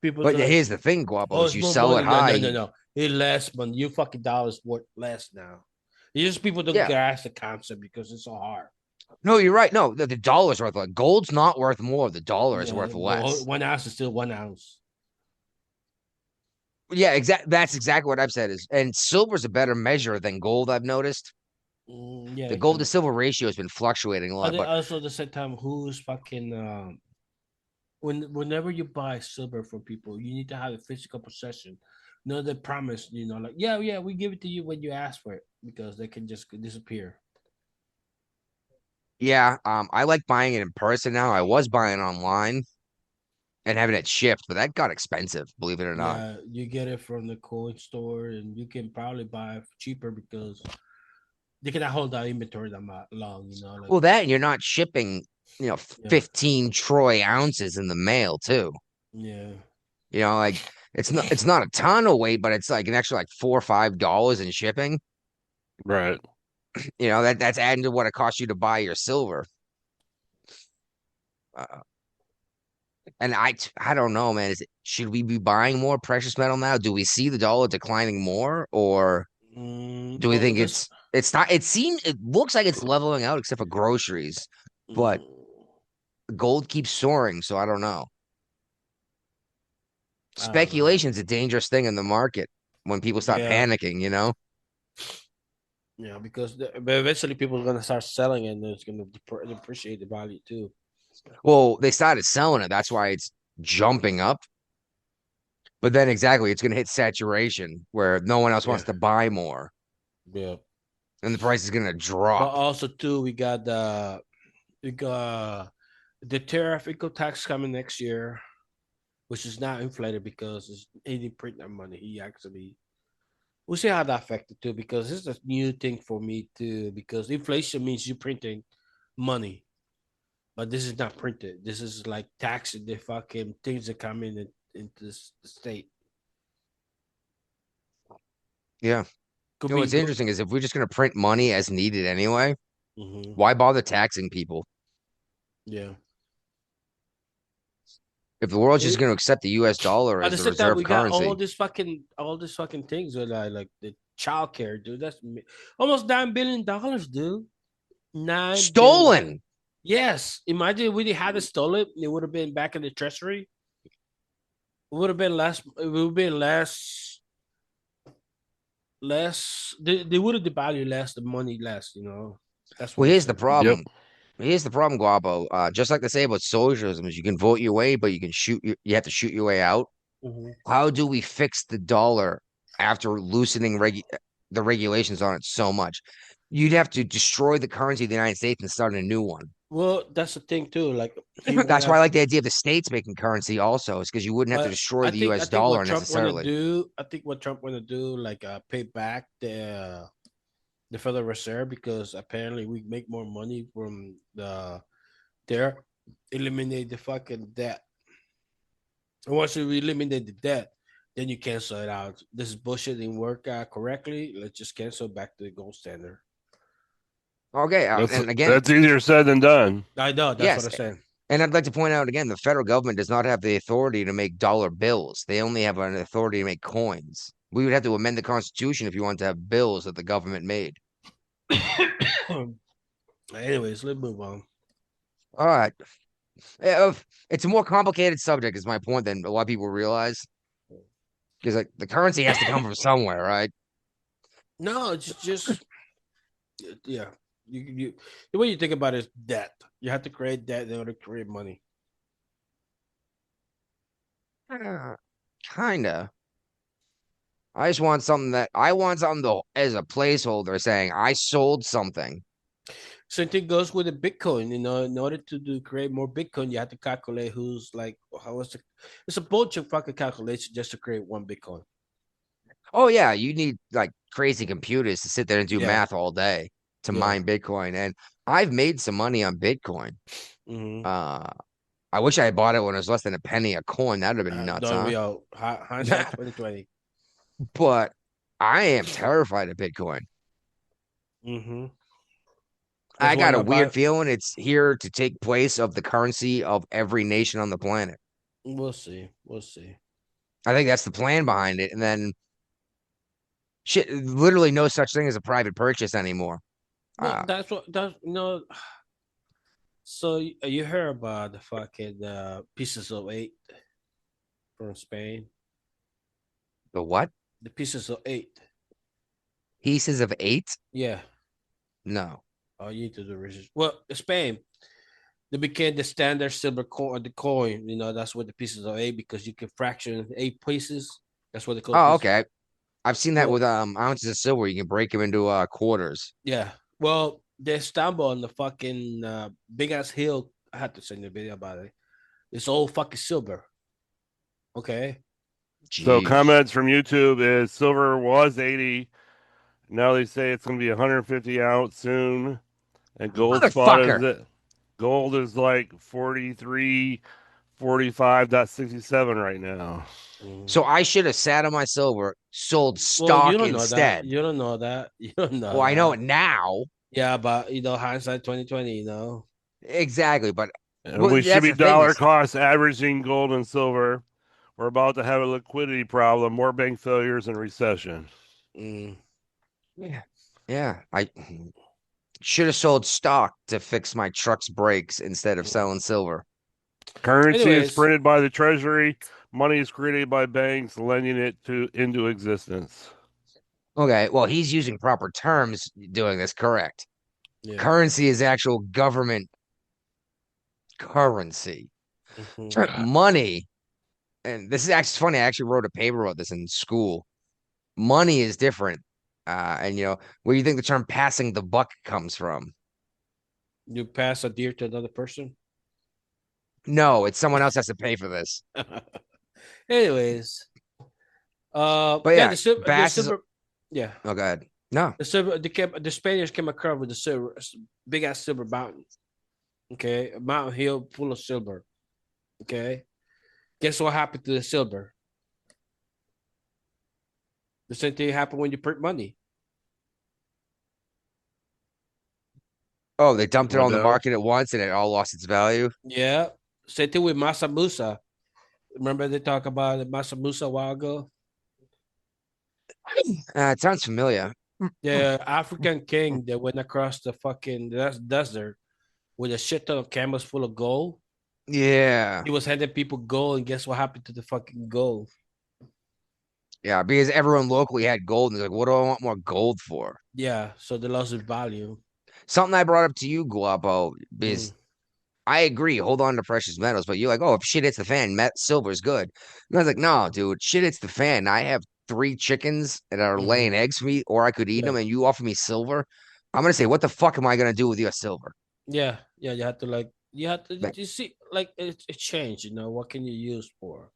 People. But here's the thing, Guapo, is you sell it high. No. It's less, but your fucking dollar's worth less now. It's just people don't grasp the concept because it's so hard. No, you're right. No, the dollar's worth less. Gold's not worth more. The dollar is worth less. 1 ounce is still 1 ounce. Yeah, that's exactly what I've said. And silver's a better measure than gold, I've noticed. Yeah, the gold to silver ratio has been fluctuating a lot. But also at the same time, who's fucking whenever you buy silver from people, you need to have a physical possession. No, they promise, like, yeah, we give it to you when you ask for it because they can just disappear. Yeah, I like buying it in person now. I was buying online and having it shipped, but that got expensive, believe it or not. Yeah, you get it from the coin store and you can probably buy it cheaper because they cannot hold that inventory that long, Like, well, that and you're not shipping, 15 troy ounces in the mail too. Yeah. You know, like it's not a ton of weight, but it's like an extra like $4 or $5 in shipping. Right. You know, that's adding to what it costs you to buy your silver. Uh, and I don't know, man. Should we be buying more precious metal now? Do we see the dollar declining more, or do we Well, think this. it's not? It looks like it's leveling out, except for groceries, but gold keeps soaring, so I don't know. I don't know. Speculation's a dangerous thing in the market when people start Yeah, panicking, you know? yeah, because but eventually people are gonna start selling it, and it's gonna depreciate the value too. Well, they started selling it. That's why it's jumping up. But then exactly, it's going to hit saturation where no one else Yeah, wants to buy more, yeah. and the price is going to But drop. also too, we got the tariff income tax coming next year, which is not inflated because he didn't print that money. He actually we'll see how that affected too, because this is a new thing for me too. Because inflation means you printing money, but this is not printed. This is like taxing the fucking things that come into the state. Yeah. Could You know be what's good. interesting is if we're just going to print money as needed anyway, Hmm. why bother taxing people? Yeah. If the world's just going to accept the US dollar At as the the same time, reserve we got currency, all these fucking things with like the child care, dude. That's almost $9 billion, dude. 9 billion. stolen. Yes. Imagine if we had it stolen, it would have been back in the treasury. It would have been less. It would have been less. Less. They would have devalued less. The money less. That's what Well, I'm here's the saying. Yep. problem. Here's the problem, Guapo. Just like they say about socialism, is you can vote your way, but you have to shoot your way out. Hmm. How do we fix the dollar after loosening the regulations on it so much? You'd have to destroy the currency of the United States and start a new one. Well, that's the thing too. Like he want That's why to. I like the idea of the states making currency also, is because you wouldn't have to But destroy I the think I US think dollar what Trump want to necessarily. do. I think what Trump want to do, like pay back the Federal Reserve, because apparently we make more money from there. Eliminate the fucking debt. And once you eliminate the debt, then you cancel it out. This bullshit didn't work out correctly. Let's just cancel back to the gold standard. Okay, and again, That's easier said than done. I know that's what yes, I'm saying. and I'd like to point out again, the federal government does not have the authority to make dollar bills. They only have an authority to make coins. We would have to amend the Constitution if you want to have bills that the government made. Anyways, let's move on. All right. It's a more complicated subject, is my point, than a lot of people realize. Because like the currency has to come from somewhere, right? No, it's just yeah. You the way you think about it is debt. You have to create debt in order to create money. Kinda. I want something as a placeholder saying I sold something. Same thing goes with the Bitcoin. In order to create more Bitcoin, you have to calculate who's like how is it. It's a bunch of fucking calculation just to create one Bitcoin. Oh yeah, you need like crazy computers to sit there and do Yeah, math all day to yeah. mine Bitcoin. And I've made some money on Bitcoin. Mm-hmm. Uh I wish I had bought it when it was less than a penny a coin. That'd have been nuts, Don't huh? we all? Hindsight 2020. But I am terrified of Bitcoin. Mm-hmm. That's I why got a my weird buy. feeling it's here to take place of the currency of every nation on the planet. We'll see. We'll see. I think that's the plan behind it. And then shit, literally no such thing as a private purchase anymore. Well, Uh, that's what that's So you heard about the fucking pieces of eight from Spain? the what? The pieces of eight. Pieces of eight? Yeah. No. Oh, you need to do research. Well, Spain, they became the standard silver coin. The coin, that's what the pieces of eight, because you can fraction eight pieces. That's what they call Oh, pieces. okay. I've seen that Well, with ounces of silver. You can break them into quarters. yeah. Well, they stumble on the fucking big ass hill. I had to send you a video about it. It's all fucking silver. Okay. So Jeez. comments from YouTube is silver was 80. Now they say it's going to be 150 out soon. And gold spot is Motherfucker. it. Gold is like 43 $45.67 right now. So I should have sat on my silver, sold Well, you stock don't know that. instead. You don't know that. You don't know. Well, I know it that. now. Yeah, but hindsight 2020. Exactly, but And we should that's be the thing dollar is, cost averaging gold and silver. We're about to have a liquidity problem, more bank failures, and recession. yeah, I should have sold stock to fix my truck's brakes instead of selling silver. Currency is Anyways, printed by the Treasury. Money is created by banks, lending it into existence. Okay, well, he's using proper terms doing this, correct? yeah. Currency is actual government currency. Mhm. Money, and this is actually funny. I actually wrote a paper about this in school. Money is different. And where do you think the term passing the buck comes from? You pass a deer to another person. No, it's someone else has to pay for this. Anyways, But yeah, yeah, the Bass is. silver, yeah, Oh, God. No. the Spaniards came across with the silver, big ass silver mountain. Okay, a mountain hill full of silver. Okay, guess what happened to the silver? The same thing happened when you print money. Oh, they dumped it on the Window. market at once and it all lost its value. Yeah, same thing with Masa Musa. Remember they talk about Masa Musa a while ago? It sounds familiar. The African king that went across the fucking desert with a shit ton of camels full of gold. Yeah. He was handing people gold, and guess what happened to the fucking gold? Yeah, because everyone locally had gold and they're like, what do I want more gold for? Yeah, so they lost its value. Something I brought up to you, Guapo, is Mm. I agree, hold on to precious metals, but you're like, oh, if shit hits the fan, silver's good. And I was like, no, dude, shit hits the fan. I have 3 chickens that are laying eggs for me, or I could eat Yeah. them, and you offer me silver. I'm gonna say, what the fuck am I gonna do with your silver? Yeah, yeah, you have to Like, you see like it changed, what can you use for?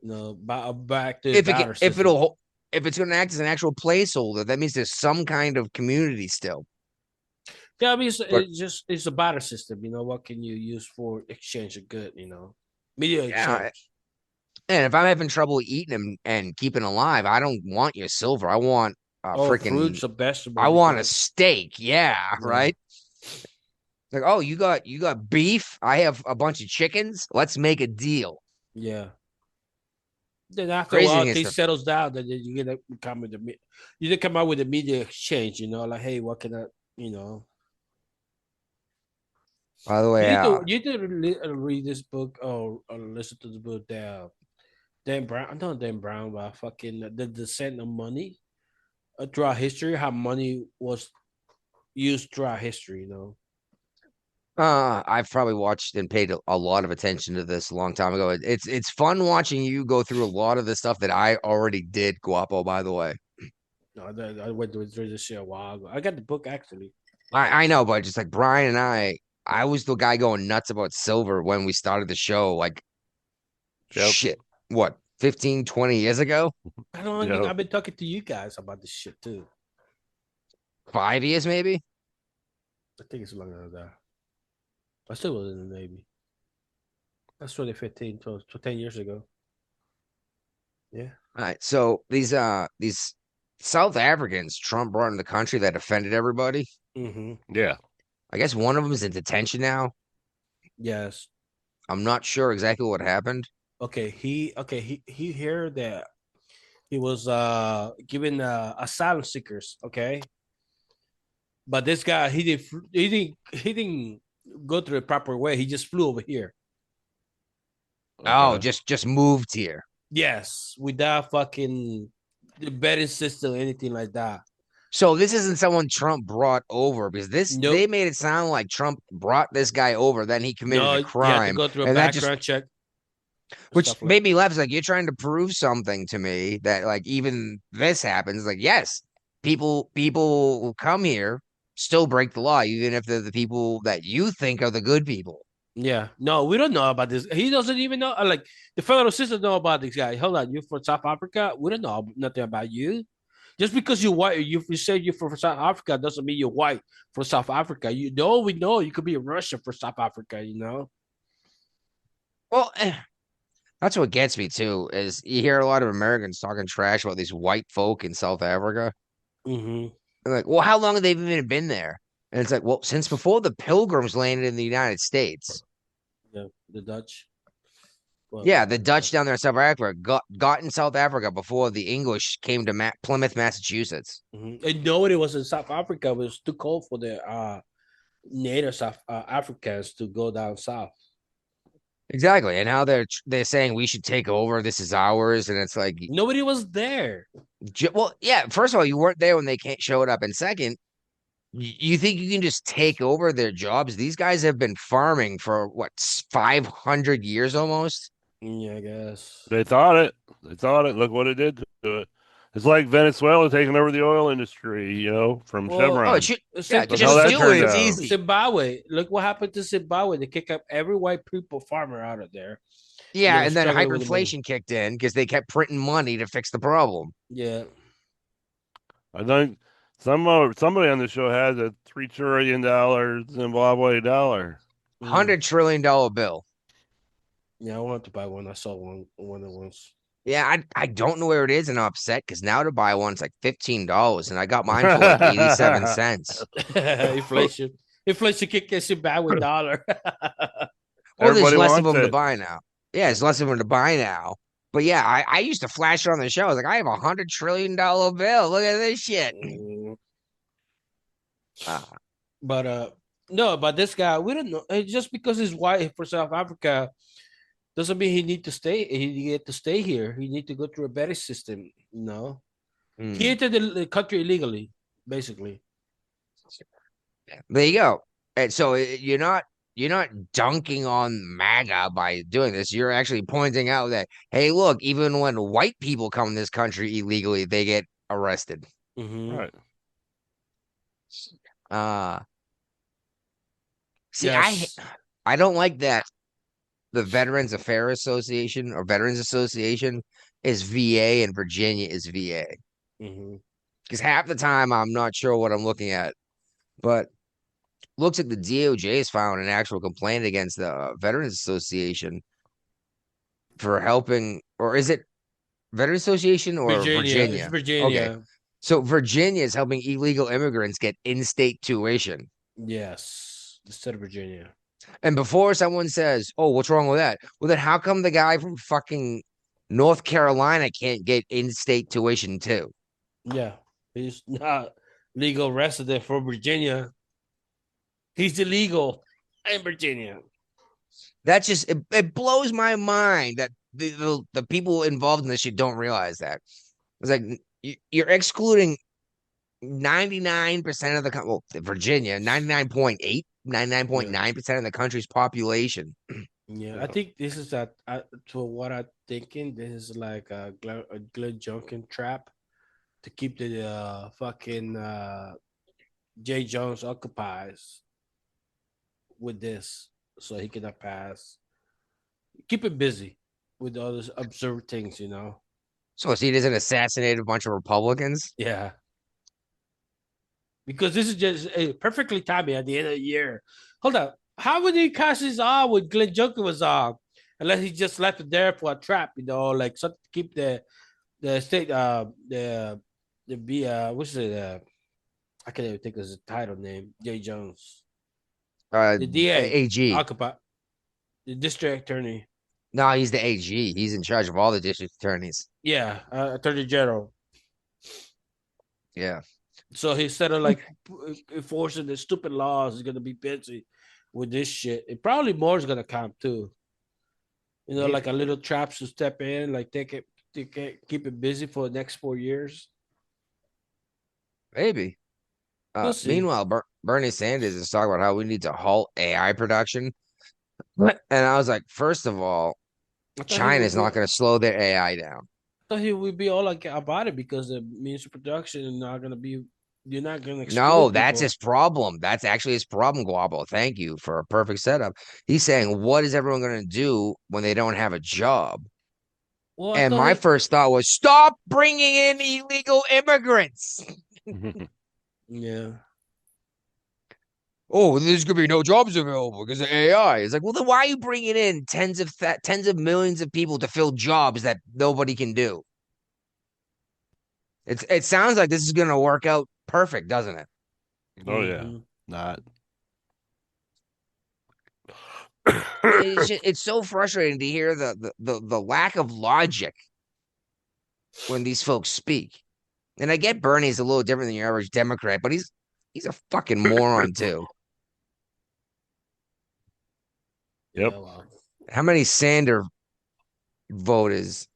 Back to the if it barter if system. if it's gonna act as an actual placeholder, that means there's some kind of community still. Yeah, I mean But it's a barter system, what can you use for exchange of good, media yeah, exchange. and if I'm having trouble eating them and keeping alive, I don't want your silver. I want Oh, freaking fruits or I vegetables you want a can steak. Yeah, yeah. right. Like, oh, you got beef. I have a bunch of chickens. Let's make a deal. Yeah. Then after a Crazy while, thing is things settles down. Then you get come with you did come out with the media exchange. Like, hey, what can I, by the way, you did read this book or listen to the book that Dan Brown, not Dan Brown, but fucking the descent of money throughout history, how money was used throughout history. I've probably watched and paid a lot of attention to this a long time ago. It's fun watching you go through a lot of the stuff that I already did, Guapo, by the way. No, I went through this shit a while ago. I got the book actually. I know, but just like Brian and I was the guy going nuts about silver when we started the show, like Yep. shit, what, 15, 20 years ago? I don't know. Yep. I've been talking to you guys about this shit too. 5 years, maybe? I think it's longer than that. I still was in the Navy. That's 2015, so 10 years ago. Yeah. All right. So these South Africans Trump brought in the country that offended everybody. Mm-hmm. Yeah. I guess one of them is in detention now. Yes. I'm not sure exactly what happened. He heard that he was giving asylum seekers, okay? But this guy he didn't go through the proper way. He just flew over here. Oh, Okay. just moved here. Yes, without fucking the betting system or anything like that. So this isn't someone Trump brought over because Nope. they made it sound like Trump brought this guy over, then he committed No, a you have to crime, go through a and that just background check. which Stuff like made me laugh. It's like you're trying to prove something to me that like even this happens. Like yes, people who come here still break the law, even if they're the people that you think are the good people. yeah. No, we don't know about this. He doesn't even know. Like the federal system know about this guy. Hold on, you from South Africa? We don't know nothing about you. Just because you're white, you say you're from South Africa doesn't mean you're white for South Africa. We know you could be a Russian for South Africa. Well, that's what gets me too, is you hear a lot of Americans talking trash about these white folk in South Africa. Mm-hmm. And like, well, how long have they even been there? And it's like, well, since before the Pilgrims landed in the United States. Yeah, the Dutch. Well, Yeah, the Dutch down there in South Africa got in South Africa before the English came to Plymouth, Massachusetts. and nobody was in South Africa. It was too cold for the native South Africans to go down south. Exactly. And how they're saying we should take over. This is ours. And it's like, Nobody was there. well, yeah. First of all, you weren't there when they showed up, and second, you think you can just take over their jobs? These guys have been farming for what 500 years almost. Yeah, I guess. They thought it. They thought it. Look what it did to it. It's like Venezuela taking over the oil industry, from Well, Oh, Chevron. it should. It's Yeah, like Look just how that do turned it. It's out. easy. Zimbabwe. Look what happened to Zimbabwe. They kick up every white people farmer out of there. Yeah, They and then struggling with the money. hyperinflation kicked in because they kept printing money to fix the problem. Yeah. I think somebody on the show has a $3 trillion Zimbabwe dollar. $100 trillion bill. Yeah, I wanted to buy one. I saw one of once. Yeah, I don't know where it is, and I'm upset because now to buy one it's like $15, and I got mine for like 87 cents. Inflation kicked Zimbabwe dollar. Well, there's Everybody less of wants them to it. buy now. Yeah, there's less of them to buy now. But yeah, I used to flash it on the show. I was like, I have $100 trillion bill. Look at this shit. Ah, But no, but this guy, we don't know. Just because he's white for South Africa doesn't mean he need to stay. He get to stay here. He need to go through a better system. No, he entered the country illegally, basically. There you go. And so you're not dunking on MAGA by doing this. You're actually pointing out that, hey, look, even when white people come in this country illegally, they get arrested. Mm-hmm. Right. See, Yes. I don't like that the Veterans Affairs Association or Veterans Association is VA and Virginia is VA. Mm-hmm. Because half the time I'm not sure what I'm looking at. But looks like the DOJ has filed an actual complaint against the Veterans Association for helping, or is it Veterans Association or Virginia. It's Virginia? Okay. Virginia. So Virginia is helping illegal immigrants get in-state tuition. Yes. Instead of Virginia. And before someone says, "Oh, what's wrong with that?" Well, then how come the guy from fucking North Carolina can't get in-state tuition too? Yeah. He's not legal resident for Virginia. He's illegal in Virginia. That just it blows my mind that the people involved in this shit don't realize that. It's like you're excluding 99% of the well, Virginia, 99.9% of the country's population. Yeah, I think this is to what I'm thinking. This is like a Glenn Junkin trap to keep the fucking Jay Jones occupies with this, so he cannot pass. Keep him busy with all those absurd things, So he doesn't assassinate a bunch of Republicans. Yeah, because this is just perfectly timed at the end of the year. Hold up, how would he cast his on when Glenn Junkin was on? Unless he just left it there for a trap, like something to keep the state the what's it I can't even think of his title name. Jay Jones. The DA AG. occupy the district attorney. No, he's the AG. He's in charge of all the district attorneys. Yeah, attorney general. Yeah. So instead of like enforcing the stupid laws, he's gonna be busy with this shit. And probably more is gonna come too. Maybe. Like a little traps to step in, like keep it busy for the next 4 years. Maybe. We'll see. Meanwhile, Bernie Sanders is talking about how we need to halt AI production. And I was like, first of all, China's not going to slow their AI down. I thought he would be all like about it because the means of production is not going to be. You're not going to. No, that's his problem. That's actually his problem, Guabo. Thank you for a perfect setup. He's saying, what is everyone going to do when they don't have a job? Well, and my first thought was, stop bringing in illegal immigrants. Yeah. oh, there's gonna be no jobs available because of AI. It's like, well, then why are you bringing in tens of millions of people to fill jobs that nobody can do? It sounds like this is gonna work out perfect, doesn't it? Oh yeah, Mhm. not. It's so frustrating to hear the lack of logic when these folks speak. And I get Bernie's a little different than your average Democrat, but he's a fucking moron too. Yep. Yeah, well, How many Sander voters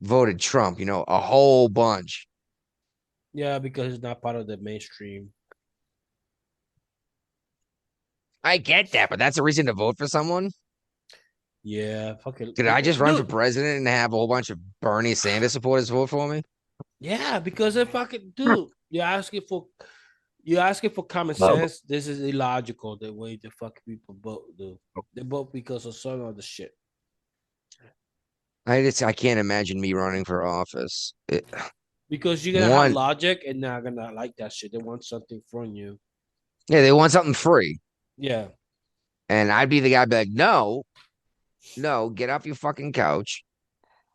voted Trump? You know, a whole bunch. yeah, because it's not part of the mainstream. I get that, but that's a reason to vote for someone. Yeah, fucking Did I just run for president and have a whole bunch of Bernie Sanders supporters vote for me? Yeah, because they fucking dude, you're asking for common sense. This is illogical the way the fuck people vote, dude. They vote because of some other shit. I can't imagine me running for office. Because you're gonna have One, logic and they're gonna like that shit. They want something from you. yeah, they want something free, Yeah. and I'd be the guy be like, no, no, get off your fucking couch,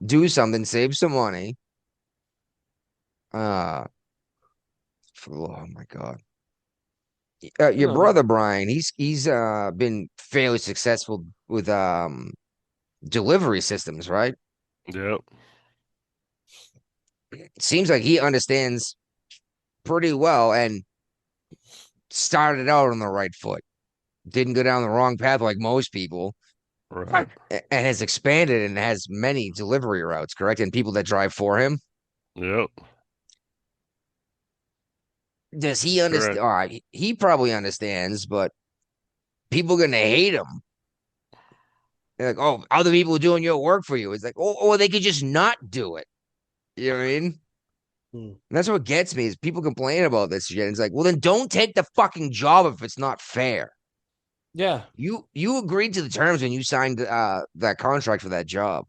do something, save some money. Uh, oh my God. Your No, brother Brian, he's been fairly successful with delivery systems, right? Yep. Seems like he understands pretty well and started out on the right foot. Didn't go down the wrong path like most people, Right. and has expanded and has many delivery routes, correct? And people that drive for him. Yep. Does he understand? Correct. All right, he probably understands, but people are gonna hate him. They're like, oh, other people are doing your work for you. It's like, oh, or they could just not do it. You know what I mean? Hmm. And that's what gets me is people complain about this shit. It's like, well, then don't take the fucking job if it's not fair. Yeah. You agreed to the terms when you signed that contract for that job.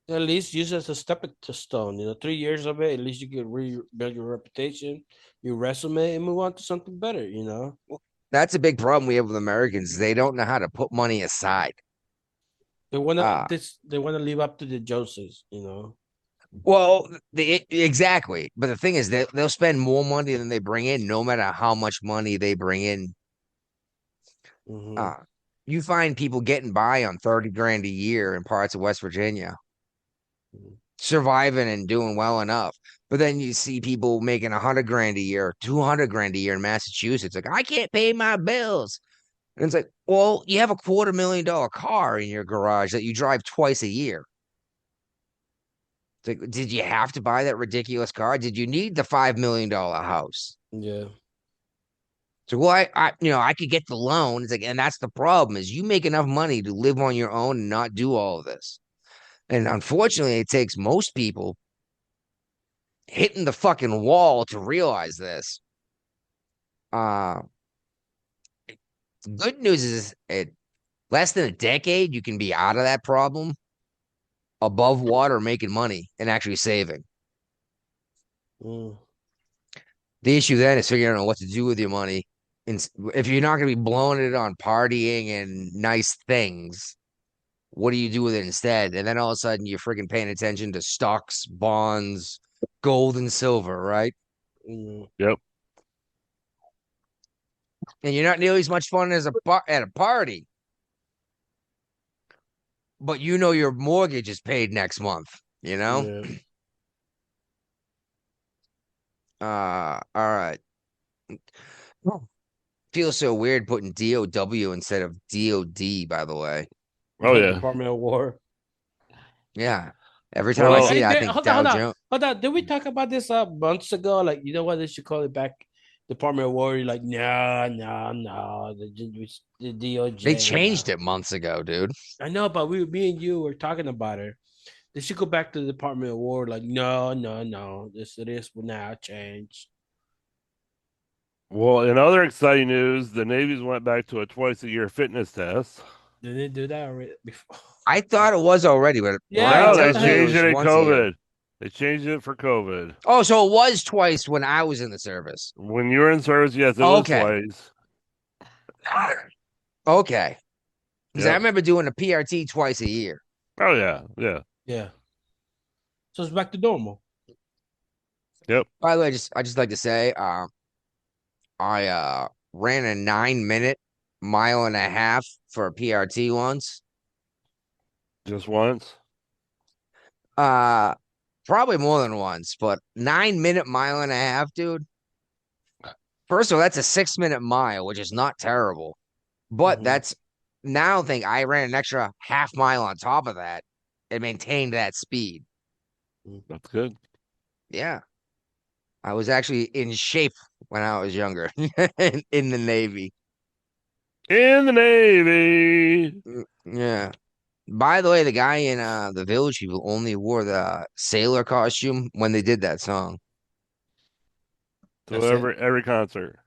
At least use it as a stepping stone. 3 years of it, at least you can rebuild your reputation, your resume, and move on to something better. That's a big problem we have with Americans. They don't know how to put money aside. They wanna Uh they wanna live up to the Joneses. well, exactly. But the thing is that they'll spend more money than they bring in, no matter how much money they bring in. Mm-hmm. Uh, you find people getting by on 30 grand a year in parts of West Virginia, surviving and doing well enough. But then you see people making 100 grand a year, 200 grand a year in Massachusetts. Like, I can't pay my bills. And it's like, well, you have a $250,000 car in your garage that you drive twice a year. It's like, did you have to buy that ridiculous car? Did you need the $5 million house? Yeah. So, well, I could get the loan. It's like, and that's the problem is you make enough money to live on your own and not do all of this. And unfortunately, it takes most people hitting the fucking wall to realize this. Uh, the good news is, less than a decade, you can be out of that problem, above water, making money and actually saving. Mm. The issue then is figuring out what to do with your money. And if you're not going to be blowing it on partying and nice things, what do you do with it instead? And then all of a sudden you're freaking paying attention to stocks, bonds, gold and silver, right? Mm. Yep. And you're not nearly as much fun as at a party. But you know your mortgage is paid next month, you know? Yeah. All right. Feels so weird putting DOW instead of DOD, by the way. Oh yeah. Department of War. Yeah. Every time I Well, see it, I Hey, think hold Dow on, Jones. hold on. Did we talk about this months ago? Like, you know what they should call it back? Department of War. You're like, no, no, no. The DOJ. They changed it months ago, dude. I know, but me and you were talking about it. They should go back to the Department of War. Like, no, no, no. This will now change. well, in other exciting news, the Navy's went back to a twice-a-year fitness test. Did they do that already before? I thought it was already, but Yeah, Brian No, they what tells the me it hell? changed was it in once a year. COVID. They changed it for COVID. Oh, so it was twice when I was in the service. When you were in service, yes, it was Okay. twice. Okay. Because I Yep. remember doing a PRT twice a year. Oh yeah, yeah, Yeah. So it's back to normal. yep. By the way, I just like to say, I ran a 9-minute mile and a half for a PRT once. Just once. Probably more than once, but 9-minute mile and a half, dude. First of all, that's a 6-minute mile, which is not terrible. But Mhm. that's now think I ran an extra half mile on top of that and maintained that speed. That's good. Yeah. I was actually in shape when I was younger in the Navy. In the Navy. Yeah. By the way, the guy in the Village People only wore the sailor costume when they did that song. So That's it. every concert.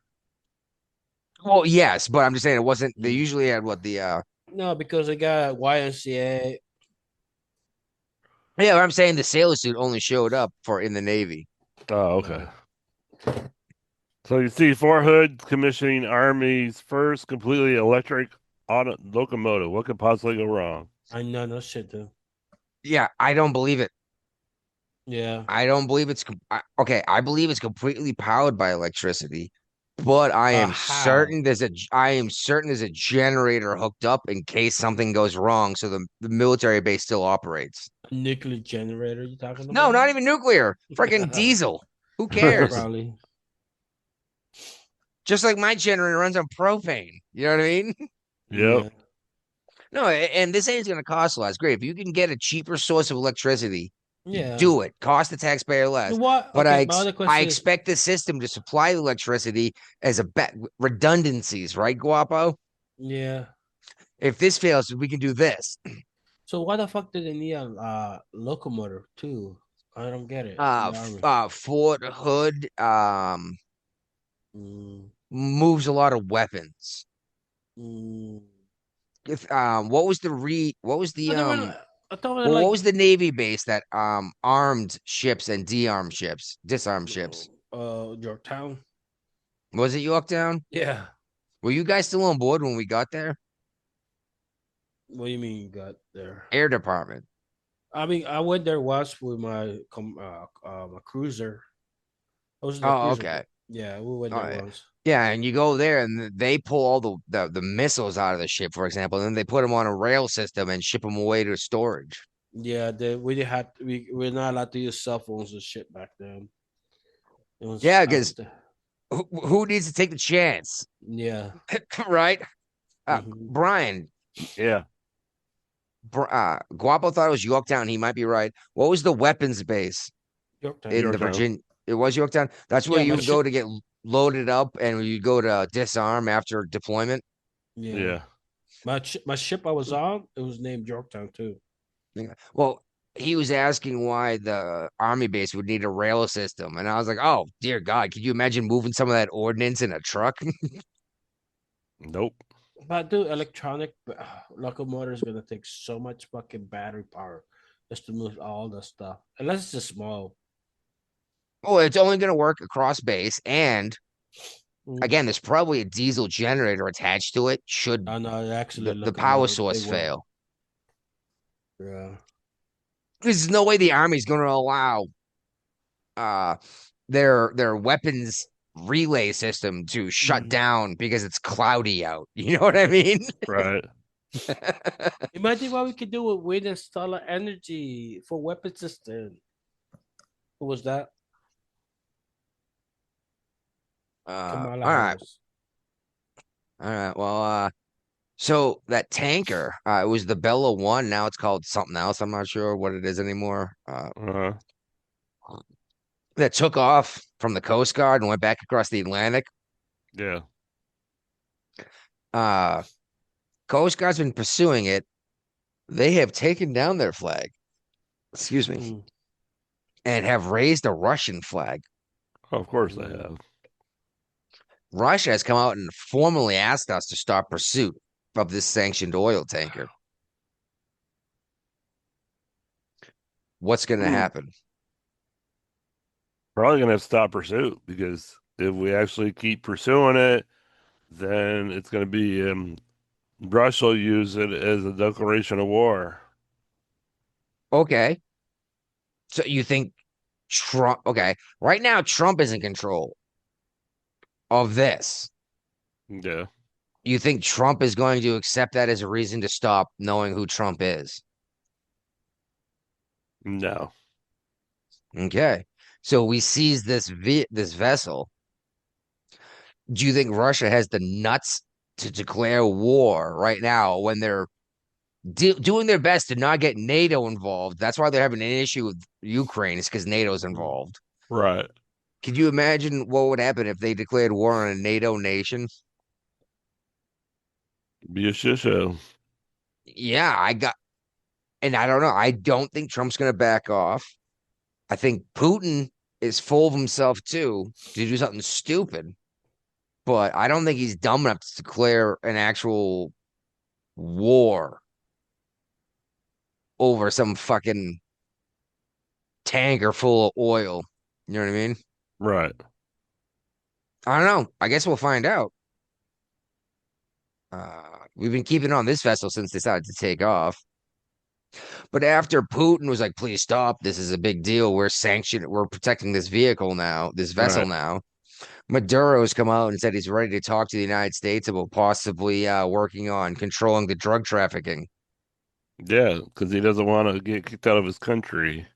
Well, yes, but I'm just saying it wasn't. They Mm. usually had what the No, because they got YNCA. yeah. I'm saying the sailor suit only showed up for in the Navy. Oh, okay. So you see Fort Hood commissioning Army's first completely electric auto locomotive. What could possibly go wrong? I know no shit, dude. Yeah, I don't believe it. Yeah. I don't believe okay. I believe it's completely powered by electricity, but How? I am certain there's a generator hooked up in case something goes wrong, so the military base still operates. A nuclear generator you talking No, about? not even nuclear. Freaking diesel. Who cares? Probably. Just like my generator runs on propane. You know what I mean? Yep. Yeah. No, and this ain't going to cost a lot. It's great if you can get a cheaper source of electricity. Yeah. Do it. Cost the taxpayer less. What? But Okay, my other I question is expect the system to supply electricity as a redundancies, right, Guapo? yeah. If this fails, we can do this. So why the fuck did they need a locomotive too? I don't get it. In the army. Fort Hood Mm, moves a lot of weapons. mm. What was what was I the never. I thought they well, what like was the Navy base that armed ships and disarmed ships? Yorktown. Was it Yorktown? Yeah. Were you guys still on board when we got there? What do you mean you got there? Air Department. I mean, I went there once with my cruiser. I was in the Oh, cruiser. okay. Yeah, we went Oh, there yeah. once. Yeah, and you go there and they pull all the missiles out of the ship, for example, and then they put them on a rail system and ship them away to storage. Yeah, we didn't have we're not allowed to use cell phones and shit back then. It was Yeah, because after. who needs to take the chance, Yeah. right? Hmm. Brian, Yeah. Guapo thought it was Yorktown. He might be right. What was the weapons base Yorktown. in the Yorktown. Virginia? It was Yorktown. That's where Yeah, you my would go ship. to get loaded up, and you go to disarm after deployment. Yeah, Yeah. my ship I was on, it was named Yorktown too. Yeah. Well, he was asking why the army base would need a rail system, and I was like, "Oh, dear God, could you imagine moving some of that ordnance in a truck?" Nope. But dude, electronic locomotive is gonna take so much fucking battery power just to move all the stuff. Unless it's just small. Well, it's only going to work across base, and Mm. again, there's probably a diesel generator attached to it. Should I know actually the power locomotive they source work. fail? Yeah. There's no way the army's going to allow uh their weapons relay system to shut Mhm. down because it's cloudy out. You know what I mean? Right. Imagine what we could do with wind and solar energy for weapon system. What was that? Kamala All right. Harris. All right. Well, so that tanker, it was the Bella One. Now it's called something else. I'm not sure what it is anymore. Uh-huh. That took off from the Coast Guard and went back across the Atlantic. Yeah. Uh, Coast Guard's been pursuing it. They have taken down their flag, excuse me, Mm. and have raised a Russian flag. Of course they Mm. have. Russia has come out and formally asked us to stop pursuit of this sanctioned oil tanker. What's going to happen? Probably gonna have to stop pursuit because if we actually keep pursuing it, then it's going to be Russia will use it as a declaration of war. Okay. So you think Trump, okay, right now Trump is in control of this. Yeah. You think Trump is going to accept that as a reason to stop knowing who Trump is? No. Okay. So we seize this vessel. Do you think Russia has the nuts to declare war right now when they're doing their best to not get NATO involved? That's why they're having an issue with Ukraine, is because NATO's involved. Right. Could you imagine what would happen if they declared war on a NATO nation? Be a shit show. Yeah, and I don't know. I don't think Trump's going to back off. I think Putin is full of himself too to do something stupid, but I don't think he's dumb enough to declare an actual war over some fucking tanker full of oil. You know what I mean? Right. I don't know. I guess we'll find out. We've been keeping on this vessel since they decided to take off. But after Putin was like, please stop, this is a big deal. We're protecting this vehicle now, this vessel Right. now. Maduro's come out and said he's ready to talk to the United States about possibly working on controlling the drug trafficking. Yeah, because he doesn't want to get kicked out of his country.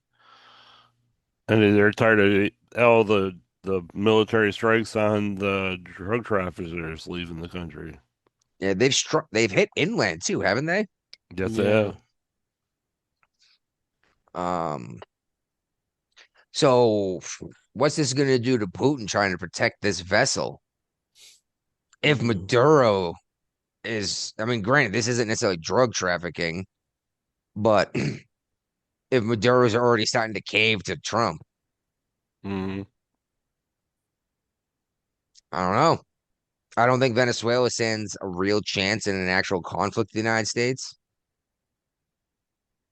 And they're tired of all the military strikes on the drug traffickers leaving the country. Yeah, they've hit inland too, haven't they? Yes, they Yeah. have. Um, so what's this gonna do to Putin trying to protect this vessel? If Maduro I mean, granted, this isn't necessarily drug trafficking, but if Maduro's already starting to cave to Trump, Hmm. I don't know. I don't think Venezuela stands a real chance in an actual conflict with the United States.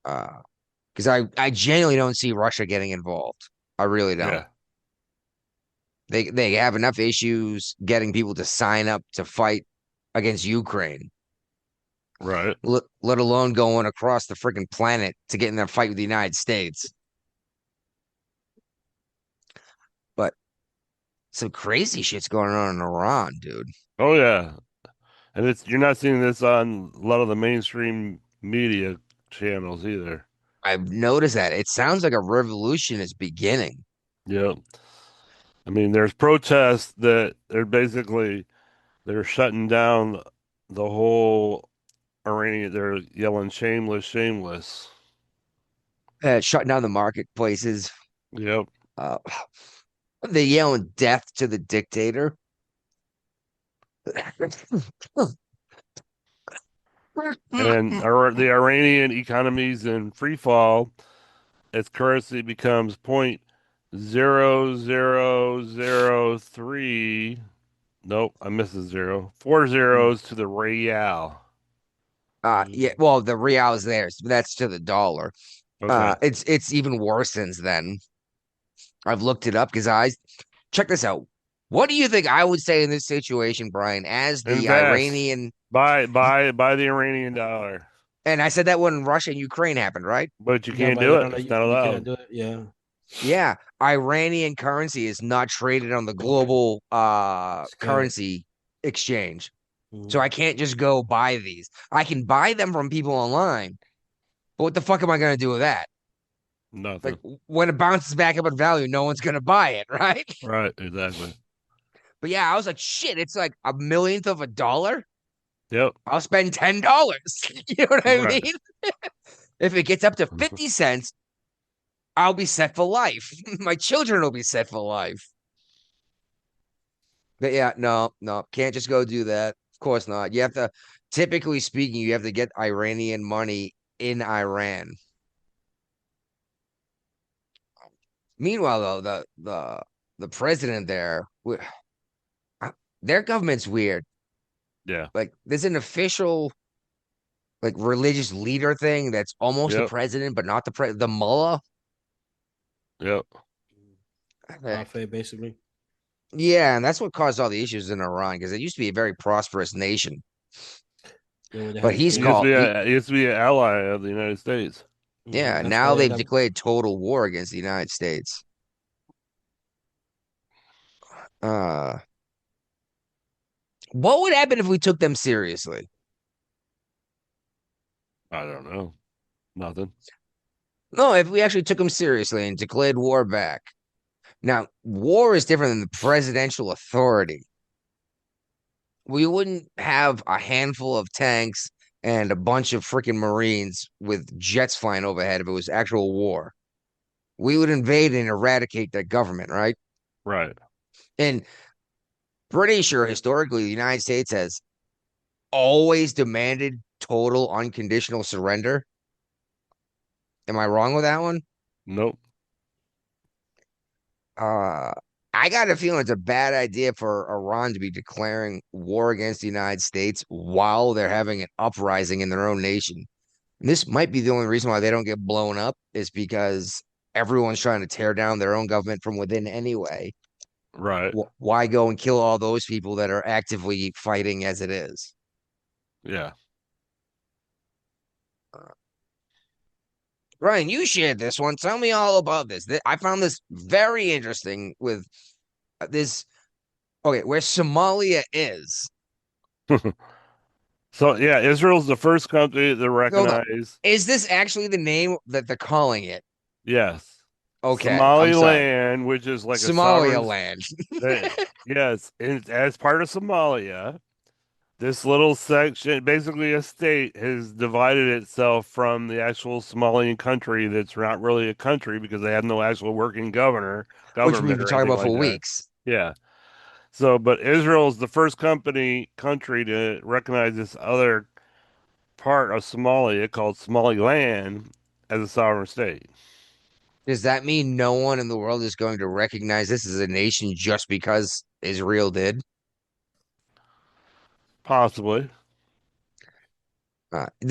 Because I genuinely don't see Russia getting involved. I really don't. Yeah. They have enough issues getting people to sign up to fight against Ukraine, Right. let alone going across the freaking planet to get in that fight with the United States. But some crazy shit's going on in Iran, dude. Oh yeah. And you're not seeing this on a lot of the mainstream media channels either. I've noticed that. It sounds like a revolution is beginning. Yeah. I mean, there's protests that they're shutting down the whole Iranian. They're yelling shameless, shameless. Shutting down the marketplaces. Yep. Uh, they yelling death to the dictator. And the Iranian economy's in free fall. Its currency becomes 0.0003. Nope, I missed a zero. Four zeros to the real. Yeah, well, the real is theirs, but that's to the dollar. Okay. It's even worse since then. I've looked it up because check this out. What do you think I would say in this situation, Brian, as the Invest. Iranian? Buy the Iranian dollar. And I said that when Russia and Ukraine happened, right? But you Yeah, can't but do they're it. gonna It's not you can't allowed. do it. Yeah. Yeah, Iranian currency is not traded on the global Scale. currency exchange. So Mhm. I can't just go buy these. I can buy them from people online, but what the fuck am I gonna do with that? Like Nothing. when it bounces back up in value, no one's gonna buy it, right? Right, exactly. But yeah, I was like, shit, it's like a millionth of a dollar. Yep. I'll spend $10. You know what I Right. mean? If it gets up to 50 cents, I'll be set for life. My children will be set for life. But yeah, no, can't just go do that. Of course not. You have to, typically speaking, you have to get Iranian money in Iran. Meanwhile, though, the president there, their government's weird. Yeah. Like, there's an official like religious leader thing that's almost the Yep. president, but not the mullah. Yep. I think. Buffet, basically. Yeah, and that's what caused all the issues in Iran because it used to be a very prosperous nation. When they But had he's He used to kids. called, be a, he used to be an ally of the United States. yeah, That's why now they they've had declared total war against the United States. Uh, what would happen if we took them seriously? I don't know. Nothing. No, if we actually took them seriously and declared war back. Now, war is different than the presidential authority. We wouldn't have a handful of tanks and a bunch of freaking Marines with jets flying overhead if it was actual war. We would invade and eradicate that government, right? Right. And pretty sure historically the United States has always demanded total unconditional surrender. Am I wrong with that one? Nope. Uh, I got a feeling it's a bad idea for Iran to be declaring war against the United States while they're having an uprising in their own nation. And this might be the only reason why they don't get blown up is because everyone's trying to tear down their own government from within anyway. Right. Why go and kill all those people that are actively fighting as it is? Yeah. Ryan, you shared this one. Tell me all about this. I found this very interesting with this. Okay, where Somalia is. So yeah, Israel's the first country to Hold on. recognize. Is this actually the name that they're calling it? Yes. Okay, I'm sorry. Somaliland, which is like a Somalia sovereign. land. Yes, and as part of Somalia, this little section, basically a state, has divided itself from the actual Somalian country that's not really a country because they have no actual working Which we've government been or talking anything about like for that. weeks. Yeah. So, but Israel is the first country to recognize this other part of Somalia called Somaliland as a sovereign state. Does that mean no one in the world is going to recognize this as a nation just because Israel did? Possibly.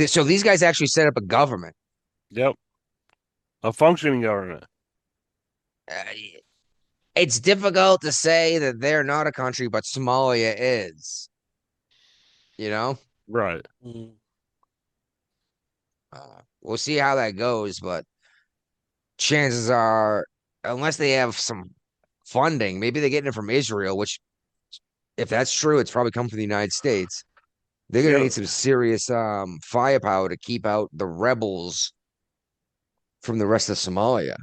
So these guys actually set up a government. Yep. A functioning government. Uh, it's difficult to say that they're not a country, but Somalia is. You know, Right. we'll see how that goes, but chances are, unless they have some funding, maybe they're getting it from Israel, which, if that's true, it's probably come from the United States. They're gonna need Yep. some serious firepower to keep out the rebels from the rest of Somalia.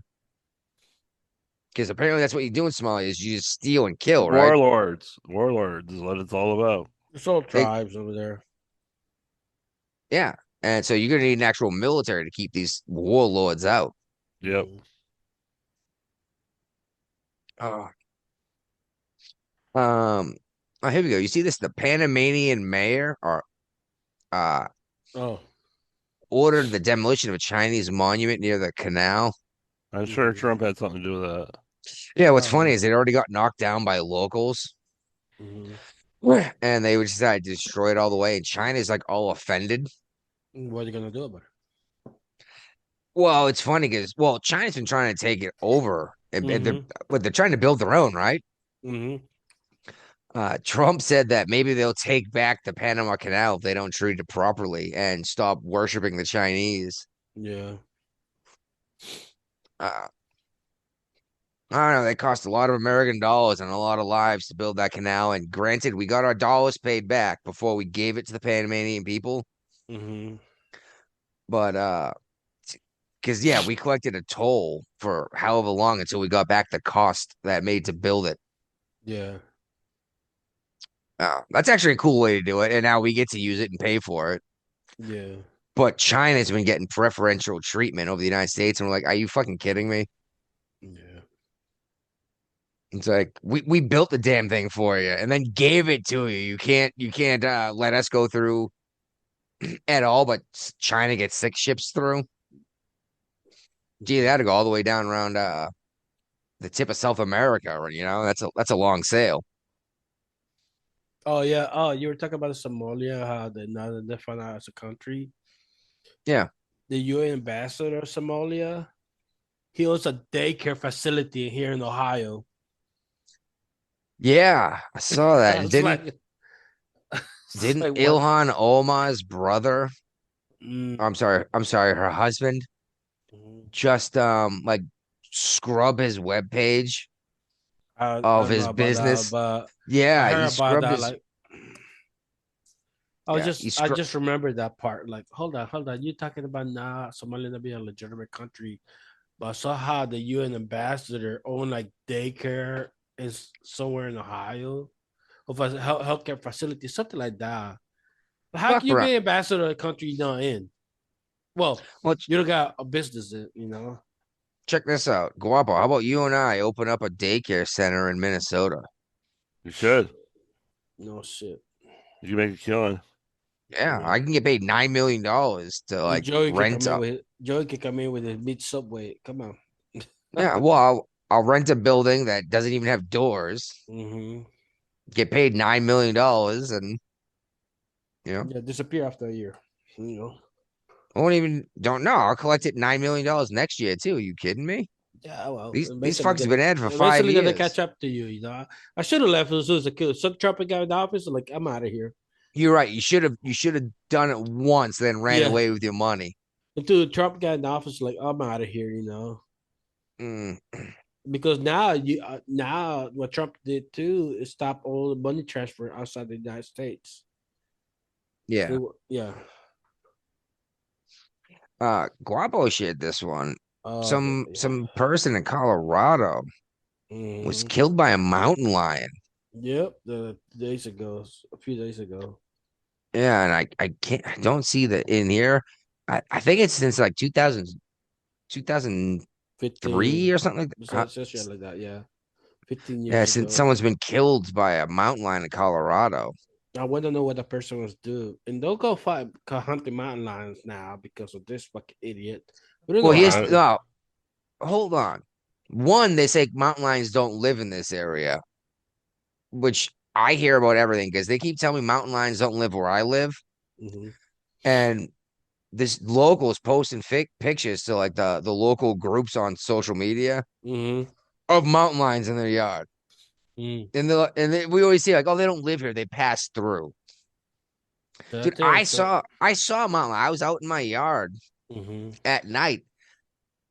Because apparently that's what you do in Somalia is you just steal and kill, right? Warlords. Warlords is what it's all about. It's all They, tribes over there. yeah. And so you're gonna need an actual military to keep these warlords out. Yep. Oh, um, here we go. You see this? The Panamanian mayor uh Oh. ordered the demolition of a Chinese monument near the canal. I'm sure Trump had something to do with that. Yeah, what's funny is it already got knocked down by locals. Mm-hmm. And they would decide to destroy it all the way. And China's like all offended. What are you gonna do about Well, it's funny because China's been trying to take it over, it? but they're trying to build their own, right? Mm-hmm. Trump said that maybe they'll take back the Panama Canal if they don't treat it properly and stop worshiping the Chinese. Yeah. Uh, I don't know. They cost a lot of American dollars and a lot of lives to build that canal. And granted, we got our dollars paid back before we gave it to the Panamanian people. Mm-hmm. But because yeah, we collected a toll for however long until we got back the cost that made to build it. Yeah. That's actually a cool way to do it, and now we get to use it and pay for it. Yeah. But China's been getting preferential treatment over the United States, and we're like, are you fucking kidding me? Yeah. It's like we built the damn thing for you and then gave it to you. You can't let us go through at all, but China gets 6 ships through. Gee, they had to go all the way down around the tip of South America, or that's a long sail. Oh yeah. Oh, you were talking about Somalia, how they're not defined as a country. Yeah. The UN ambassador of Somalia, he owns a daycare facility here in Ohio. Yeah, I saw that. And It's like, it's didn't like what? Ilhan Omar's brother, Mm, I'm sorry, her husband mhm. just like scrub his webpage I of don't know his about that, business? but I Yeah, heard he about scrubbed that. his Like, yeah, he I scrubbed just remember that part. Like, hold on. You talking about now Somalia being a legitimate country, but I saw how the UN ambassador owned like daycare is somewhere in Ohio of a healthcare facility, something like that. But how fuck can you around. be ambassador of a country you're not in? Well, Well, you don't got a business in, check this out. Guapo, how about you and I open up a daycare center in Minnesota? You should. No shit. You can make a killing. Yeah, Yeah. I can get paid $9 million to And like rent a Joey can come in with his meat subway. Come on. yeah, well, I'll rent a building that doesn't even have doors, hmm get paid $9 million, and you know, Yeah, disappear after a year. You know. I won't even don't know. I'll collect it $9 million next year too. Are you kidding me? Yeah, well, These fucks have been at it for five eventually gonna catch years. up to you. I should have left as soon as a kid. Some Trump got in the office. Like, I'm out of here. You're right. You should have done it once, then ran Yeah, away with your money. until Trump got in the office, like, I'm out of here. Mm, Because now what Trump did too is stop all the money transfer outside the United States. yeah. Yeah. Guapo shared this one. Okay. Some person in Colorado was hmm killed by a mountain lion. Yep. A few days ago. Yeah, and I don't see that in here. I think it's since like 2003 15. or something like that. Such like that. Yeah. 15 Yeah, years since ago. someone's been killed by a mountain lion in Colorado. I want to know what the person was doing. And don't go fight hunt the mountain lions now because of this fucking idiot. We don't Well, know here's how. Right. no, hold on. One, they say mountain lions don't live in this area, which I hear about everything because they keep telling me mountain lions don't live where I live. hmm And this local is posting fake pictures to like the local groups on social media hmm of mountain lions in their yard. mm We always see like, oh, they don't live here; they pass through. Dude, That's it. So, I saw a mountain lion. I was out in my yard hmm at night.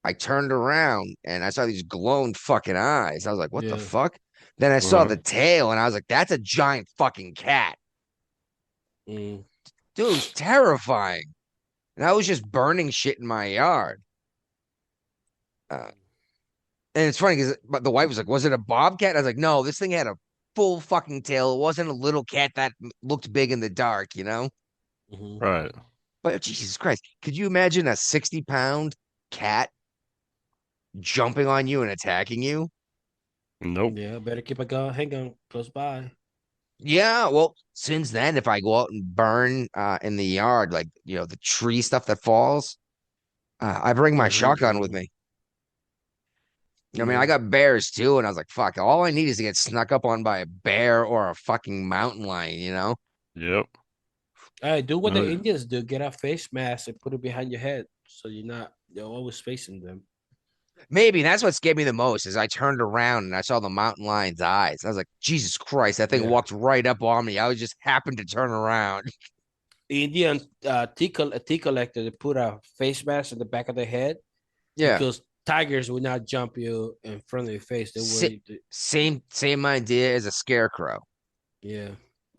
I turned around and I saw these glowing fucking eyes. I was like, what the Yeah. fuck? Then I saw Uh-huh. the tail and I was like, that's a giant fucking cat. Mm. Dude, it was terrifying. And I was just burning shit in my yard. Uh, and it's funny because but the wife was like, was it a bobcat? I was like, no, this thing had a full fucking tail. It wasn't a little cat that looked big in the dark, you know? hmm Right. But Jesus Christ, could you imagine a 60-pound cat jumping on you and attacking you? Nope. Yeah. Better keep a gun. Hang on. Close by. Yeah, well, since then, if I go out and burn in the yard, like the tree stuff that falls, I bring my shotgun with hmm me. I mean, I Yeah. got bears too, and I was like, fuck, all I need is to get snuck up on by a bear or a fucking mountain lion, you know? Yep. Hey, do what the Uh, Indians do. Get a face mask and put it behind your head, so you're always facing them. Maybe that's what scared me the most is I turned around and I saw the mountain lion's eyes. I was like, Jesus Christ, that thing Yeah. walked right up on me. I was just happened to turn around. Indian tea collector, they put a face mask in the back of their head Yeah. because tigers will not jump you in front of your face. They Sa- will. same idea as a scarecrow. Yeah.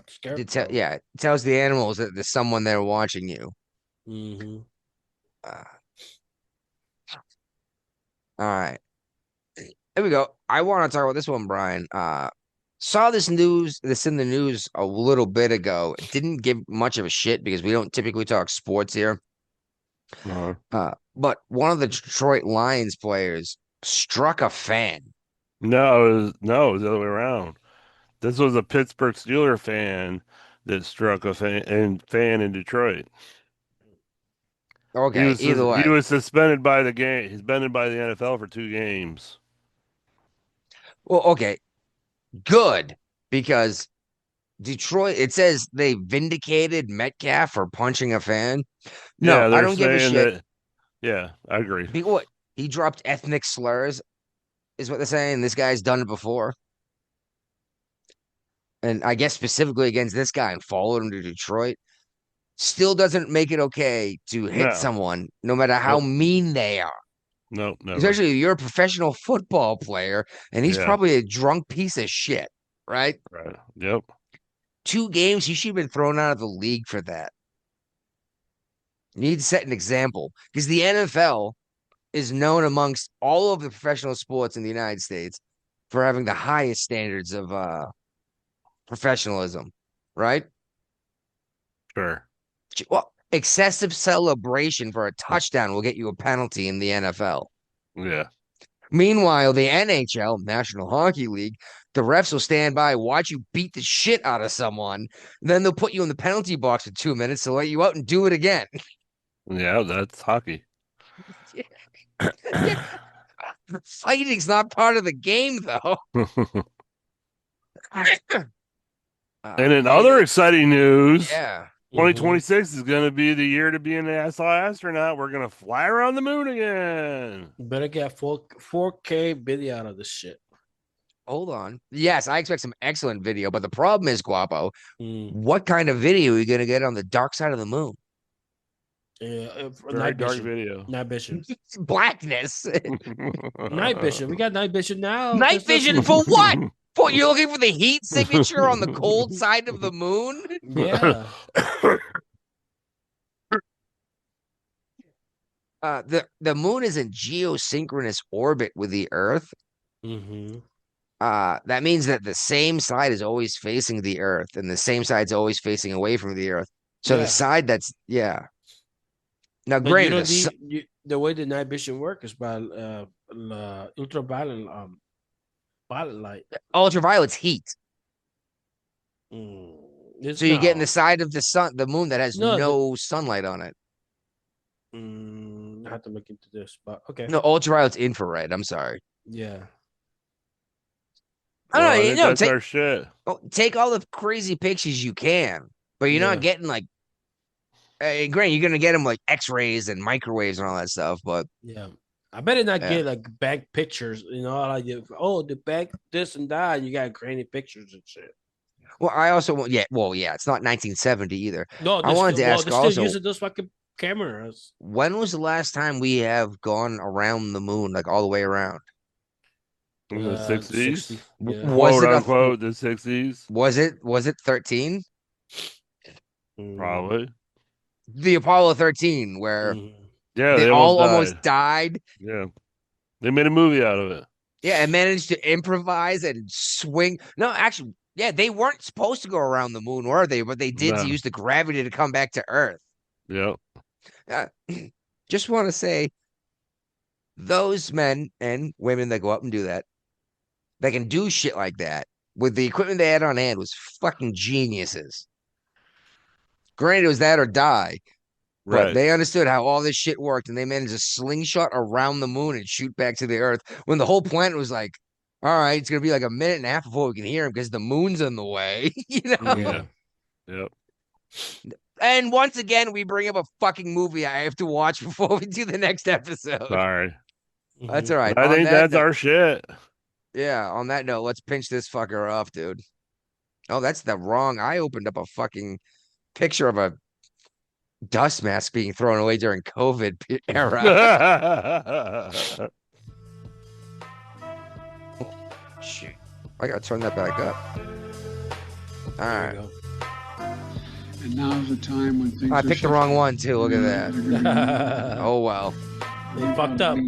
Scarecrow. Yeah, it tells the animals that there's someone there watching you. Mm-hmm. Uh, all right. There we go. I want to talk about this one, Brian. Saw this in the news a little bit ago. It didn't give much of a shit because we don't typically talk sports here. uh, But one of the Detroit Lions players struck a fan. no, it was the other way around. This was a Pittsburgh Steeler fan that struck a fan in Detroit. Okay, either He way. was suspended by the game. He's suspended by the NFL for 2 games. Well, okay, good because Detroit, it says they vindicated Metcalf for punching a fan. No, Yeah, I they're don't give a saying shit. that. Yeah, I agree. What? He dropped ethnic slurs, is what they're saying. This guy's done it before. and I guess specifically against this guy and followed him to Detroit, still doesn't make it okay to hit No. someone, no matter how Nope. mean they are. Nope, never. Especially if you're a professional football player, and he's Yeah. probably a drunk piece of shit, right? Right. Yep. 2 games, he should have been thrown out of the league for that. You need to set an example because the NFL is known amongst all of the professional sports in the United States for having the highest standards of professionalism, right? Sure. Well, excessive celebration for a touchdown will get you a penalty in the NFL. Yeah. Meanwhile, the NHL, National Hockey League, the refs will stand by, watch you beat the shit out of someone. Then they'll put you in the penalty box for 2 minutes to let you out and do it again. Yeah, that's hockey. Yeah. Fighting's not part of the game, though. And in other exciting news, yeah. 2026 is going to be the year to be an astronaut. We're going to fly around the moon again. Better get 4K video out of this shit. Hold on. Yes, I expect some excellent video, but the problem is, Guapo, Mm. what kind of video are you going to get on the dark side of the moon? Yeah, Very night dark vision. video. Night vision. Blackness. Night vision. We got night vision now. Night vision for what? For you're looking for the heat signature on the cold side of the moon? Yeah. The moon is in geosynchronous orbit with the Earth. Mm-hmm. That means that the same side is always facing the Earth, and the same side's always facing away from the Earth. So Yeah. the side that's Now, But granted, the way the night vision works is by ultraviolet violet light. ultraviolet's heat. It's So you get in not. the side of the moon that has No, no sunlight on it. I have to look into this, but okay. No, ultraviolet's infrared. I'm sorry. Yeah. I don't know. I You think know, that's our shit. take all the crazy pictures you can, but you're not getting like. Granted, you're gonna get them like X-rays and microwaves and all that stuff, but Yeah. I better not Yeah. get like back pictures, like the back this and that. You got grainy pictures and shit. well, I also want it's not 1970 either. No, I wanted to ask they're also, still using those fucking cameras. when was the last time we have gone around the moon, like all the way around? In the 60s? 60, W- yeah. Was Quote it a- unquote, the 60s? Was it 13? Probably. The Apollo 13, where Yeah, they all almost died. Yeah. They made a movie out of it. Yeah, and managed to improvise and swing. No, actually, yeah, they weren't supposed to go around the moon, were they? But they did No. to use the gravity to come back to Earth. Yep. Just want to say, those men and women that go up and do that, that can do shit like that with the equipment they had on hand, was fucking geniuses. Granted, it was that or die, but Right. they understood how all this shit worked, and they managed to slingshot around the moon and shoot back to the Earth when the whole planet was like, all right, it's gonna be like a minute and a half before we can hear him because the moon's in the way, Yeah. Yep. And once again, we bring up a fucking movie I have to watch before we do the next episode. Sorry. That's all right. I On think that that's note- our shit. Yeah, on that note, let's pinch this fucker off, dude. Oh, that's the wrong. I opened up a fucking picture of a dust mask being thrown away during COVID era. Shoot. I gotta turn that back up. All right. And now's the time when things I are picked the wrong shifting. one too. Look at that. They're gonna Oh well. They fucked up.